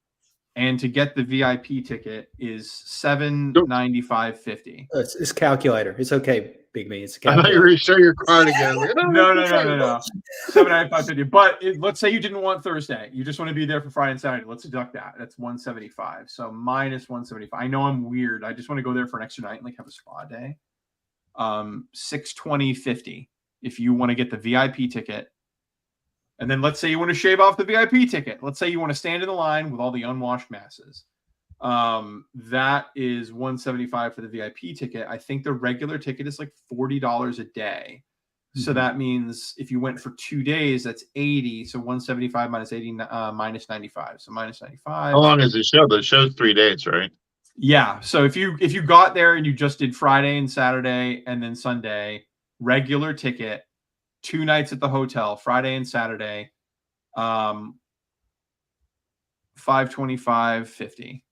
and to get the VIP ticket is $795.50. It's calculator. It's okay, Bigby. It's a calculator. I thought you were going to show your card again. No. $795.50. But let's say you didn't want Thursday. You just want to be there for Friday and Saturday. Let's deduct that. That's $175. So minus $175. I know I'm weird. I just want to go there for an extra night and like have a spa day. $620.50 if you want to get the VIP ticket. And then let's say you want to shave off the VIP ticket. Let's say you want to stand in the line with all the unwashed masses. That is $175 for the VIP ticket. I think the regular ticket is like $40 a day. So that means if you went for 2 days, that's $80. So 175 minus 80, minus 95. So minus 95. How long is the show? The show's 3 days, right? Yeah. So if you got there and you just did Friday and Saturday and then Sunday, regular ticket, 2 nights at the hotel, Friday and Saturday. $525.50.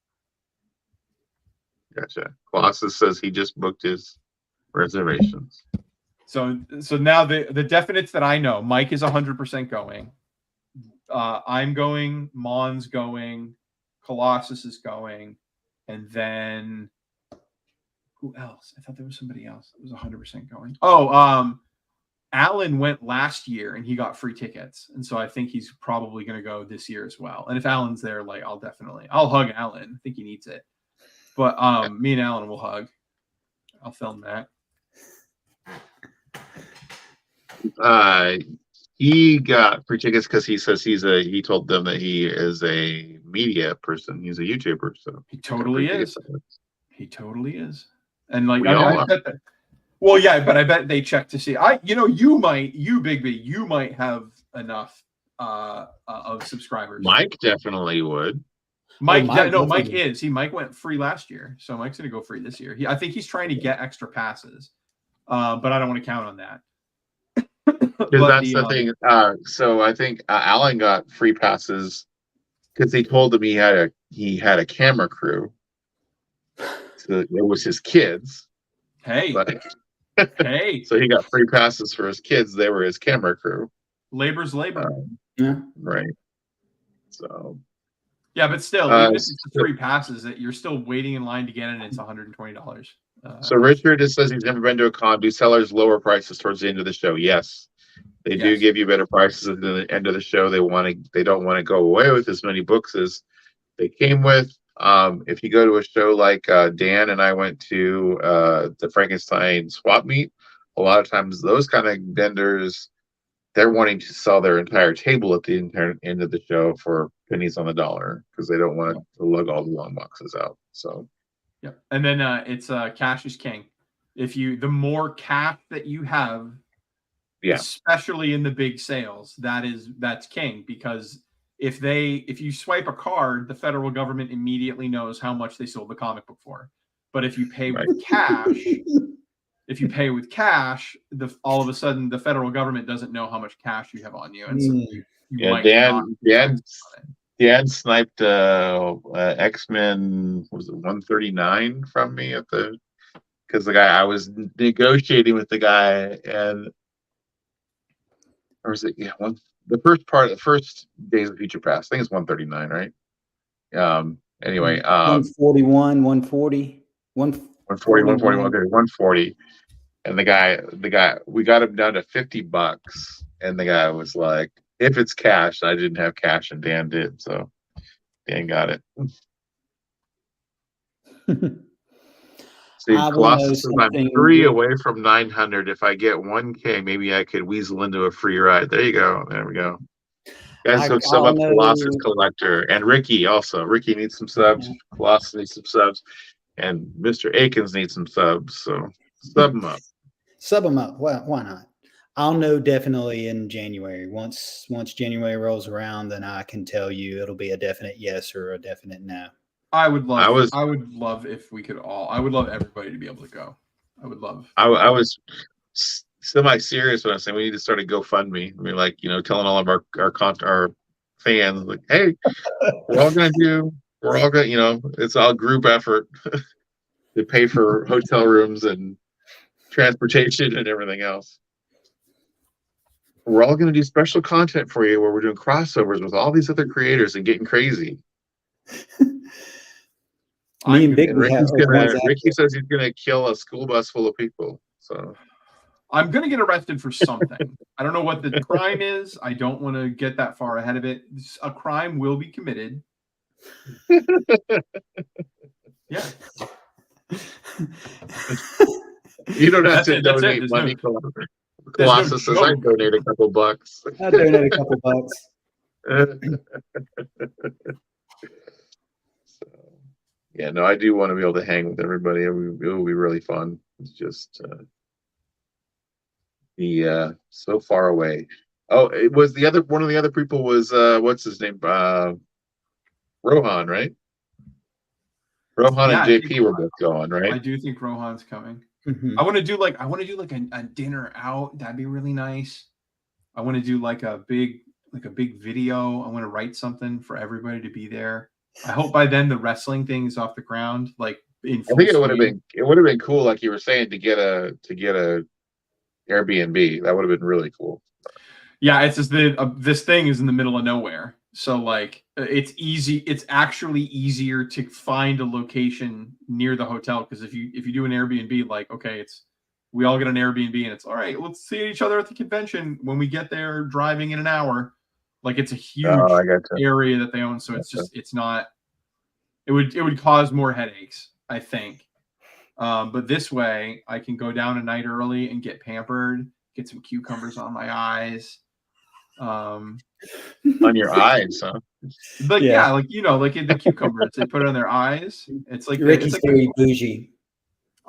Gotcha. Colossus says he just booked his reservations. So now the definites that I know, Mike is 100% going. I'm going. Mon's going. Colossus is going, and then who else? I thought there was somebody else that was 100% going. Oh, Alan went last year and he got free tickets, and so I think he's probably going to go this year as well. And if Alan's there, like I'll hug Alan. I think he needs it. But me and Alan will hug. I'll film that. He got free tickets because he says he told them that he is a media person. He's a YouTuber, so he totally is. He totally is. And like I bet that. Well, yeah, but I bet they check to see. You Bigby, you might have enough of subscribers. Mike definitely would. Mike is. Mike went free last year, so Mike's gonna go free this year. I think he's trying to get extra passes, but I don't want to count on that. Because that's the thing. So I think Alan got free passes because they told him he had a camera crew. So it was his kids. Hey. Hey. So he got free passes for his kids. They were his camera crew. Labor's labor. Yeah. Right. So. Yeah, but still, even if it's free passes, that you're still waiting in line to get it, and it's $120. So Richard just says he's never been to a con. Do sellers lower prices towards the end of the show? Yes. They do give you better prices at the end of the show. They don't want to go away with as many books as they came with. If you go to a show like Dan and I went to the Frankenstein swap meet, a lot of times those kind of vendors, they're wanting to sell their entire table at the entire end of the show for pennies on the dollar because they don't want to lug all the long boxes out. So, yeah, and then it's cash is king. The more cash that you have, especially in the big sales, that's king, because if you swipe a card, the federal government immediately knows how much they sold the comic book for. But if you pay with cash, all of a sudden the federal government doesn't know how much cash you have on you, and so you might Dan sniped X-Men, was it 139 from me because the guy I was negotiating with the guy, and or was it the first Days of Future Past, I think it's 139, right? Anyway, 141, 140, 140, 140. And the guy, we got him down to $50, and the guy was like, if it's cash. I didn't have cash, and Dan did, so Dan got it. See, Colossus says I'm 3 away from 900. If I get 1K, maybe I could weasel into a free ride. There you go. There we go. Guys, go sub up Colossus Collector. And Ricky also. Ricky needs some subs. Yeah. Colossus needs some subs. And Mr. Akins needs some subs. So sub them up. Sub them up. Well, why not? I'll know definitely in January. Once January rolls around, then I can tell you it'll be a definite yes or a definite no. I would love if we could all. I would love everybody to be able to go. I would love. I was semi-serious when I was saying we need to start a GoFundMe. I mean, like, telling all of our fans, like, hey, we're all gonna, it's all group effort to pay for hotel rooms and transportation and everything else. We're all gonna do special content for you where we're doing crossovers with all these other creators and getting crazy. Me and Big Ricky says he's gonna kill a school bus full of people. So I'm gonna get arrested for something. I don't know what the crime is. I don't want to get that far ahead of it. A crime will be committed. Yeah. You don't have to donate money. Colossus says I donate a couple bucks. I donate a couple bucks. Yeah, no, I do want to be able to hang with everybody. It will be really fun. It's just so far away. Oh, it was one of the other people was what's his name? Rohan, right? Rohan and JP were both going, right? I do think Rohan's coming. Mhm. I want to do like a dinner out. That'd be really nice. I want to do like a big video. I want to write something for everybody to be there. I hope by then the wrestling thing is off the ground, like in I full think swing. it would have been cool, like you were saying, to get a Airbnb. That would have been really cool. Yeah, it's just this thing is in the middle of nowhere, so like it's easy. It's actually easier to find a location near the hotel because if you do an Airbnb, like okay, it's we all get an Airbnb and it's all right. Let's see each other at the convention when we get there, driving in an hour. Like it's a Oh, huge I got you. area that they own, so it's not. It would cause more headaches, I think. But this way, I can go down a night early and get pampered, get some cucumbers on my eyes. On your eyes, huh? Like Yeah. yeah, like like the cucumbers, they put it on their eyes. It's like Ricky's very bougie.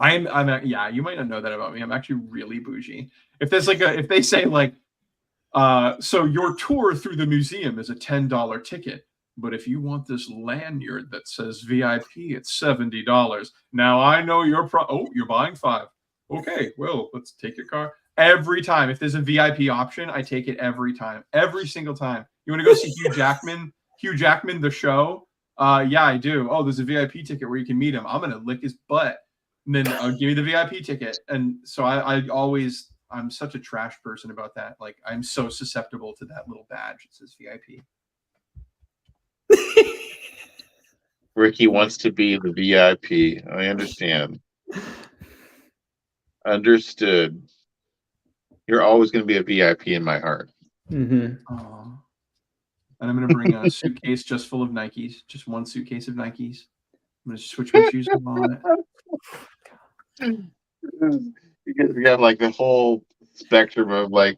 yeah, you might not know that about me. I'm actually really bougie. If they say like, so your tour through the museum is a $10 ticket, but if you want this lanyard that says VIP, it's $70. Now I know you're buying 5. Okay, well, let's take your car. Every time, if there's a VIP option, I take it every time, every single time. You want to go see Hugh Jackman? Hugh Jackman, the show? Yeah, I do. Oh, there's a VIP ticket where you can meet him. I'm gonna lick his butt, and then give me the VIP ticket. And so I'm such a trash person about that. Like I'm so susceptible to that little badge that says VIP. Ricky wants to be the VIP. I understand. Understood. You're always going to be a VIP in my heart. Mm-hmm. And I'm going to bring a suitcase just full of Nikes, just one suitcase of Nikes. I'm going to switch my shoes on it. You got like the whole spectrum of like,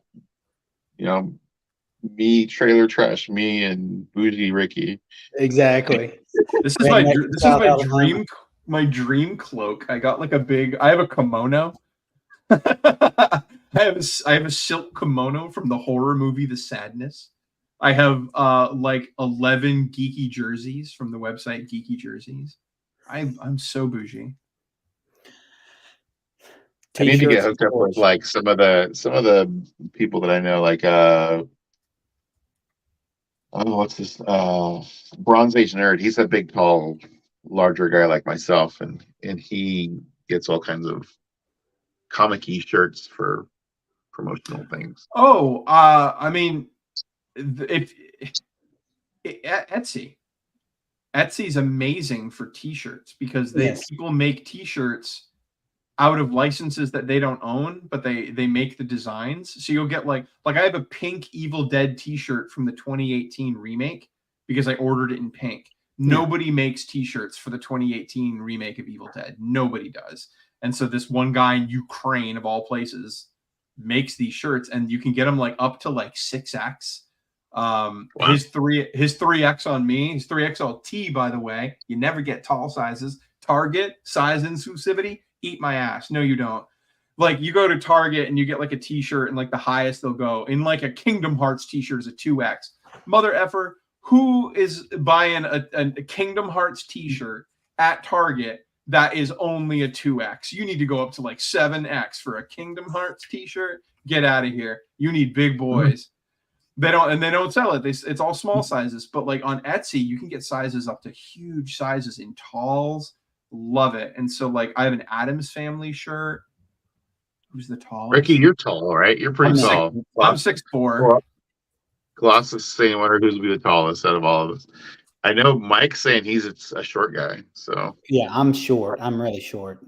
me, trailer trash me, and bougie Ricky. Exactly. This is my dream cloak. I got like I have a kimono. I have a silk kimono from the horror movie The Sadness. I have like 11 geeky jerseys from the website Geeky Jerseys. I'm so bougie. I need to get hooked up with like some of the people that I know, like what's this Bronze Age Nerd. He's a big, tall, larger guy like myself, and he gets all kinds of comic-y shirts for promotional things. Oh, I mean, Etsy's amazing for t-shirts because people make t-shirts out of licenses that they don't own, but they make the designs. So you'll get like I have a pink Evil Dead t-shirt from the 2018 remake because I ordered it in pink. Nobody makes t-shirts for the 2018 remake of Evil Dead. Nobody does. And so this one guy in Ukraine, of all places, makes these shirts, and you can get them like up to like 6X. Wow. His 3X on me, his 3XLT, by the way. You never get tall sizes. Target size inclusivity, eat my ass. No, you don't. Like you go to Target and you get like a t-shirt, and like the highest they'll go in like a Kingdom Hearts t-shirt is a 2X. Mother effer, who is buying a Kingdom Hearts t-shirt at Target that is only a 2X? You need to go up to like 7X for a Kingdom Hearts t-shirt. Get out of here. You need big boys. They don't sell it. It's all small sizes, but like on Etsy, you can get sizes up to huge sizes in talls. Love it. And so like I have an Addams Family shirt. Who's the tallest? Ricky, you're tall, right? You're pretty tall. I'm 6'4". Gloss is saying, wonder who's be the tallest out of all of us. I know Mike's saying he's a short guy. So yeah, I'm short. I'm really short.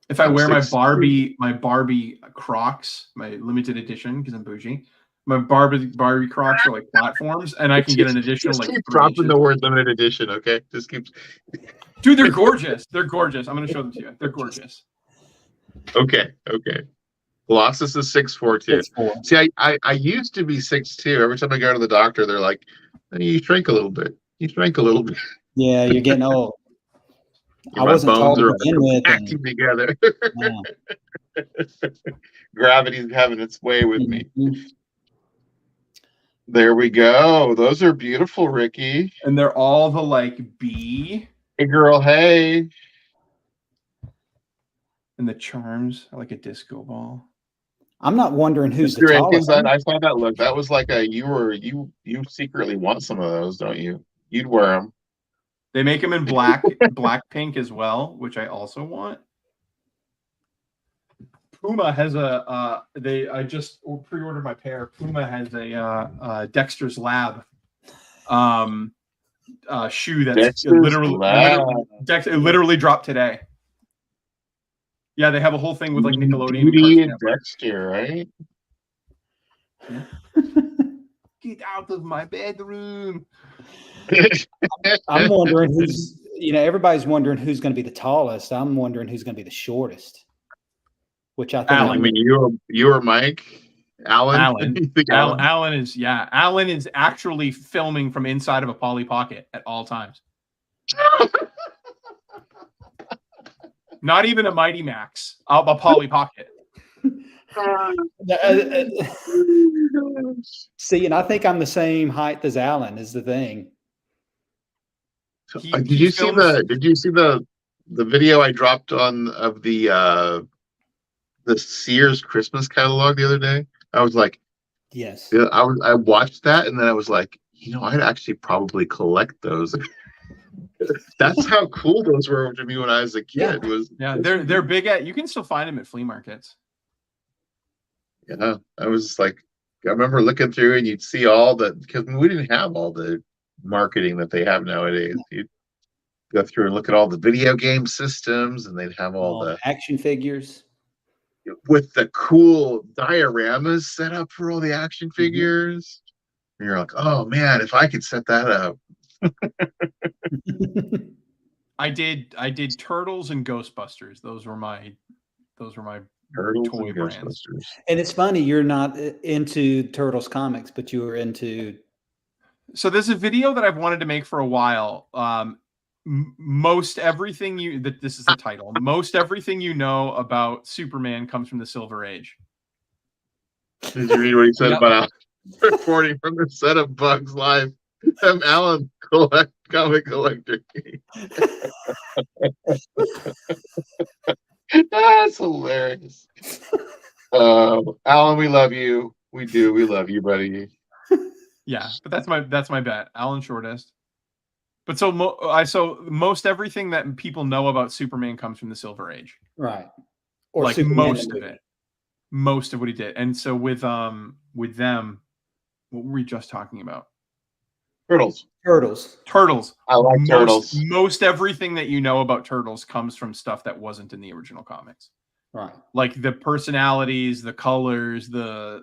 If I wear my Barbie Crocs, my limited edition, because I'm bougie, my Barbie Crocs are like platforms, and I can get an additional like. Keep dropping the word limited edition, okay? Just keep. Dude, they're gorgeous. They're gorgeous. I'm gonna show them to you. They're gorgeous. Okay. Colossus is 6'4" too. 6'4". See, I used to be 6'2". Every time I go to the doctor, they're like, "You shrank a little bit. You shrank a little bit." Yeah, you're getting old. I wasn't tall to begin with. Acting together. Yeah. Gravity's having its way with me. There we go. Those are beautiful, Ricky. And they're all the like B. Hey, girl. Hey. And the charms are like a disco ball. I'm not wondering who's the Mr. tallest. Akins, I saw that look. That was like you secretly want some of those, don't you? You'd wear them. They make them in black, pink as well, which I also want. Puma has I just pre-ordered my pair. Puma has a Dexter's Lab shoe that's literally dropped today. Yeah, they have a whole thing with like Nickelodeon and Dexter, right? Yeah. Get out of my bedroom. I'm wondering who's, everybody's wondering who's going to be the tallest. I'm wondering who's going to be the shortest. Which I think. Alan. I mean, you or Mike. Alan. Alan is actually filming from inside of a Polly Pocket at all times. Not even a Mighty Max, a Polly Pocket. See, and I think I'm the same height as Alan is the thing. Did you see the video I dropped of the Sears Christmas catalog the other day? I was like, yes. I watched that and then I was like, I'd actually probably collect those. That's how cool those were to me when I was a kid. They're big you can still find them at flea markets. Yeah, I was like, I remember looking through and you'd see all because we didn't have all the marketing that they have nowadays. You'd go through and look at all the video game systems and they'd have all the action figures with the cool dioramas set up for all the action figures. And you're like, oh man, if I could set that up. I did Turtles and Ghostbusters. Those were my Turtles toy and brands. Ghostbusters. And it's funny, you're not into Turtles comics, but you were into. So there's a video that I've wanted to make for a while. Most everything this is the title. Most everything you know about Superman comes from the Silver Age. Did you read what he said about reporting from the set of Bugs Live? Alan comic collector. That's hilarious. Alan, we love you. We do. We love you, buddy. Yeah, but that's my bet. Alan shortest. But so most everything that people know about Superman comes from the Silver Age, right? Or like Superman most of what he did. And so with them, what were we just talking about? Turtles. I like Turtles. Most everything that you know about Turtles comes from stuff that wasn't in the original comics. Right. Like the personalities, the colors, the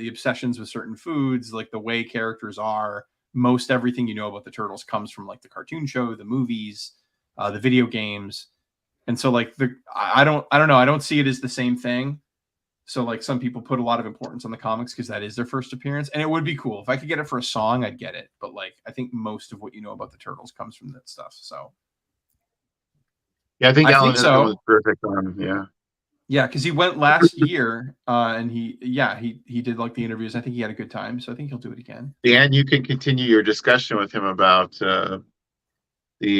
obsessions with certain foods, like the way characters are. Most everything you know about the Turtles comes from like the cartoon show, the movies, the video games. And so like I don't know. I don't see it as the same thing. So like some people put a lot of importance on the comics because that is their first appearance. And it would be cool. If I could get it for a song, I'd get it. But like, I think most of what you know about the Turtles comes from that stuff. So. Yeah, I think Alan was perfect on him. Yeah. Yeah, because he went last year and he did like the interviews. I think he had a good time. So I think he'll do it again. Dan, you can continue your discussion with him about the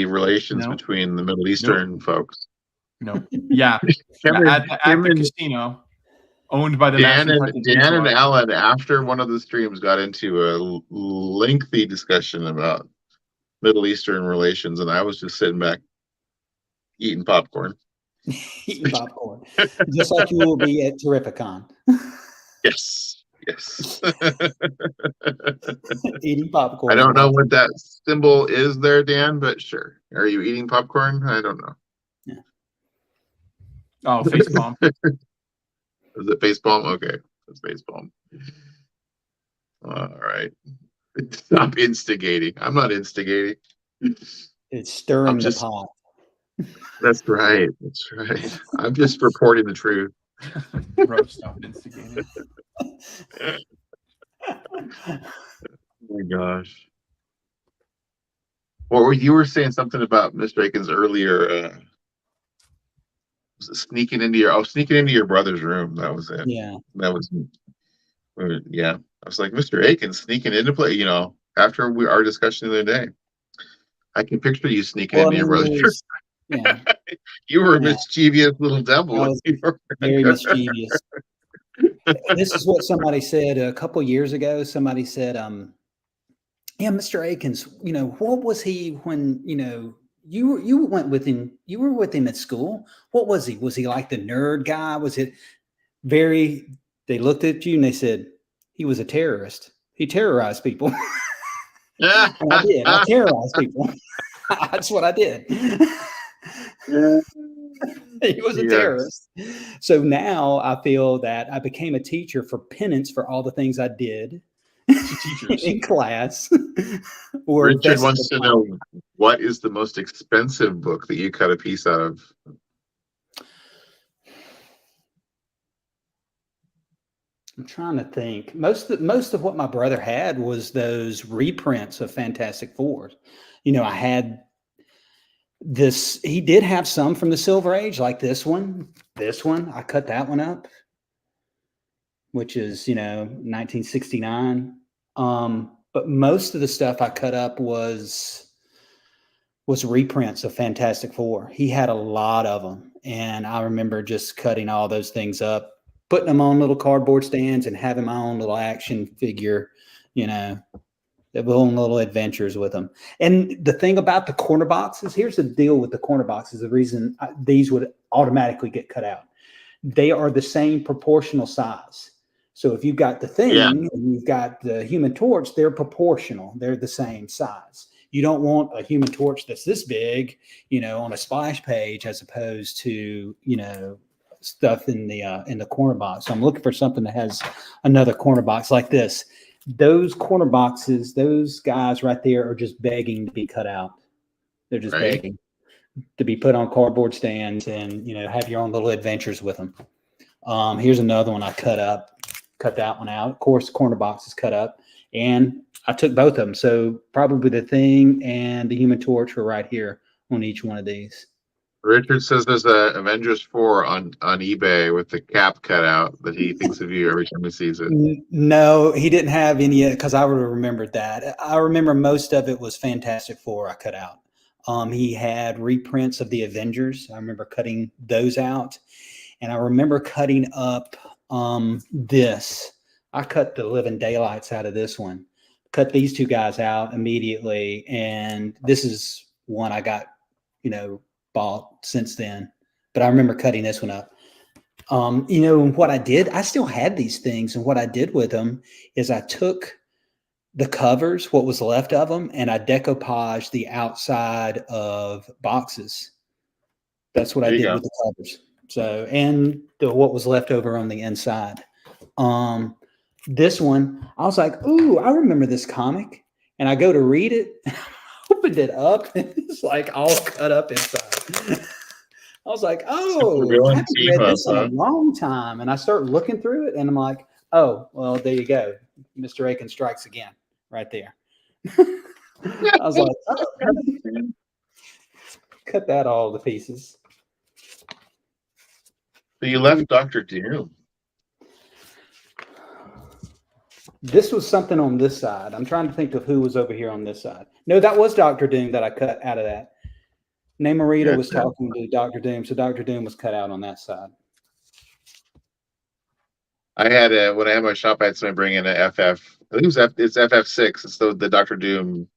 relations between the Middle Eastern folks. No. Yeah. At the casino. Owned by the Dan and Alan, after one of the streams, got into a lengthy discussion about Middle Eastern relations, and I was just sitting back eating popcorn. Eating popcorn, just like you will be at Terrificon. Yes. Eating popcorn. I don't know what that symbol is there, Dan, but sure. Are you eating popcorn? I don't know. Yeah. Oh, face palm. Is it face palm? Okay, that's face palm. All right. Stop instigating. I'm not instigating. It's stirring the pot. That's right. I'm just reporting the truth. Bro, stop instigating. Oh my gosh. You were saying something about Mr. Akins earlier. Sneaking into your brother's room. That was it. Yeah. That was. Yeah. I was like, Mr. Akins sneaking into play. After our discussion the other day, I can picture you sneaking into your brother's room. Yeah. You were a Yeah, mischievous little I devil. was very mischievous. This is what somebody said a couple years ago. Somebody said, yeah, Mr. Akins, what was he when, you went with him, you were with him at school. What was he? Was he like the nerd guy? Was it very, they looked at you and they said, he was a terrorist. He terrorized people. And I did. I terrorized people. That's what I did. He was a Yes. terrorist. So now I feel that I became a teacher for penance for all the things I did Teachers. in class. Or Richard vested wants to upon. know, what is the most expensive book that you cut a piece out of? I'm trying to think. Most of what my brother had was those reprints of Fantastic Four. I had this. He did have some from the Silver Age, like this one. This one, I cut that one up, which is 1969. But most of the stuff I cut up was reprints of Fantastic Four. He had a lot of them, and I remember just cutting all those things up, putting them on little cardboard stands, and having my own little action figure, own little adventures with them. And the thing about the corner boxes, here's the deal with the corner boxes. The reason these would automatically get cut out, they are the same proportional size. So if you've got the Thing and you've got the Human Torch, they're proportional. They're the same size. You don't want a Human Torch that's this big, on a splash page, as opposed to, stuff in the corner box. So I'm looking for something that has another corner box like this. Those corner boxes, those guys right there are just begging to be cut out. They're just begging to be put on cardboard stands and, have your own little adventures with them. Here's another one I cut that one out. Of course, the corner box is cut up, and I took both of them. So probably the Thing and the Human Torch were right here on each one of these. Richard says there's a Avengers 4 on eBay with the cap cut out that he thinks of you every time he sees it. No, he didn't have any, because I would have remembered that. I remember most of it was Fantastic Four I cut out. He had reprints of the Avengers. I remember cutting those out. And I remember cutting up this. I cut the living daylights out of this one. Cut these two guys out immediately. And this is one I got, bought since then. But I remember cutting this one up. What I did, I still had these things. And what I did with them is I took the covers, what was left of them, and I decoupaged the outside of boxes. That's what I did with the covers. So, and what was left over on the inside. This one, I was like, ooh, I remember this comic. And I go to read it, opened it up, and it's like all cut up inside. I was like, oh, I haven't read this in a long time. And I start looking through it, and I'm like, oh, well, there you go. Mr. Aiken strikes again right there. I was like, oh, cut that all to pieces. So you left Dr. Doom. This was something on this side. I'm trying to think of who was over here on this side. No, that was Dr. Doom that I cut out of that. Namorita was talking to Dr. Doom, so Dr. Doom was cut out on that side. I had when I had my shop, I had somebody bring in a FF. I think it's FF6. It's the Dr. Doom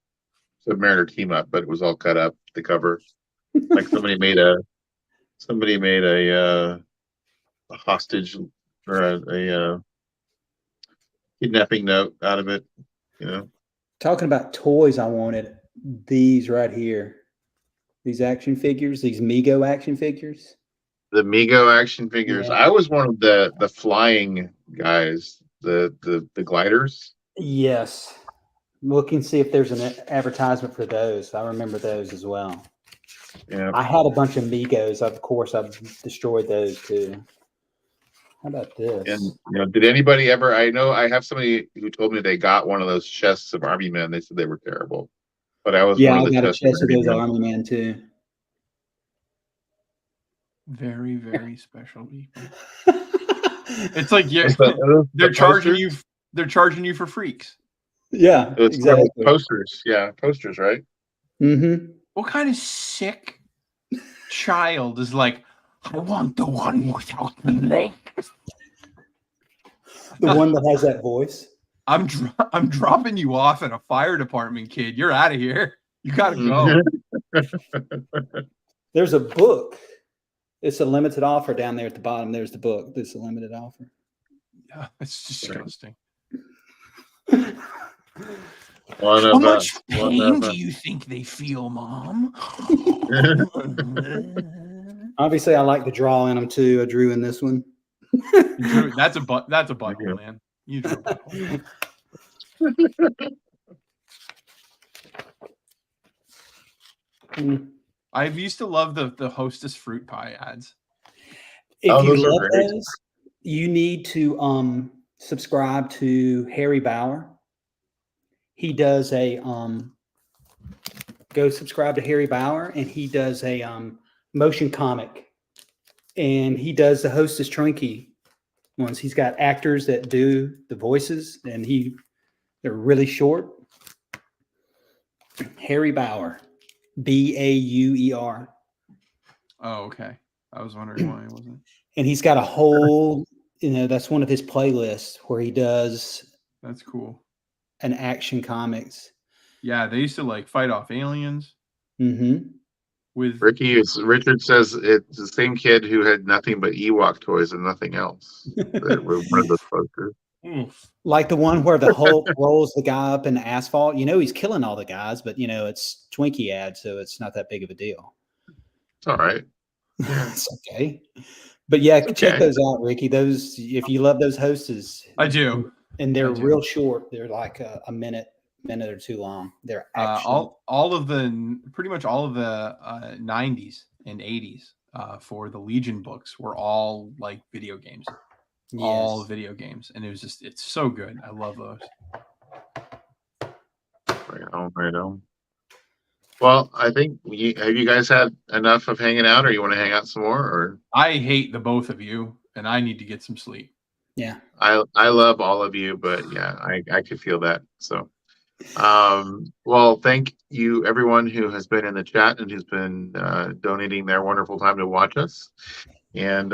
Submariner team up, but it was all cut up. The cover, like somebody made a hostage or a kidnapping note out of it. Talking about toys, I wanted these right here. These action figures, these Mego action figures. The Mego action figures. Yeah. I was one of the flying guys, the gliders. Yes. Look and see if there's an advertisement for those. I remember those as well. Yeah. I had a bunch of Megos. Of course, I've destroyed those too. How about this? And did anybody ever? I know I have somebody who told me they got one of those chests of Army Men. They said they were terrible. But I was one of the I got a chest of those Army Men too. Very, very special people. It's like they're charging you. They're charging you for freaks. Yeah, exactly. Posters. Yeah, posters, right? Mm-hmm. What kind of sick child is like, I want the one without the legs. The one that has that voice. I'm dropping you off at a fire department, kid. You're out of here. You gotta go. There's a book. It's a limited offer down there at the bottom. There's the book. There's a limited offer. Yeah, it's disgusting. How much pain do you think they feel, Mom? Obviously, I like to draw in them too. I drew in this one. That's a butthole, man. You drew a butthole. I used to love the Hostess fruit pie ads. If you love those, you need to subscribe to Harry Bauer. He does a go subscribe to Harry Bauer, and he does a motion comic, and he does the Hostess Trinky ones. He's got actors that do the voices, and they're really short. Harry Bauer, Bauer. Oh, okay. I was wondering why it wasn't. And he's got a whole, that's one of his playlists where he does. That's cool. An action comics. Yeah, they used to like fight off aliens. Mm-hmm. With Richard says it's the same kid who had nothing but Ewok toys and nothing else. That were one of those posters. Like the one where the Hulk rolls the guy up in the asphalt. He's killing all the guys, but it's Twinkie ad, so it's not that big of a deal. It's all right. It's okay. But yeah, check those out, Ricky. Those, if you love those Hostess. I do. And they're real short. They're like a minute or two long. They're pretty much all of the 90s and 80s for the Legion books were all like video games. Yes. All video games. And it's so good. I love those. Right on. Well, I think have you guys had enough of hanging out, or you want to hang out some more? Or I hate the both of you, and I need to get some sleep. Yeah, I love all of you, but yeah, I could feel that. So, well, thank you everyone who has been in the chat and who's been donating their wonderful time to watch us, and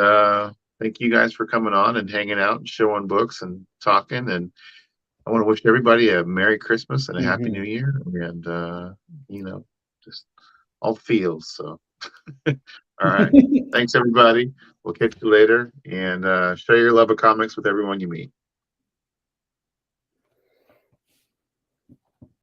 thank you guys for coming on and hanging out and showing books and talking. And I want to wish everybody a Merry Christmas and a Happy New Year, and just all the feels. So, all right, thanks everybody. We'll catch you later, and share your love of comics with everyone you meet.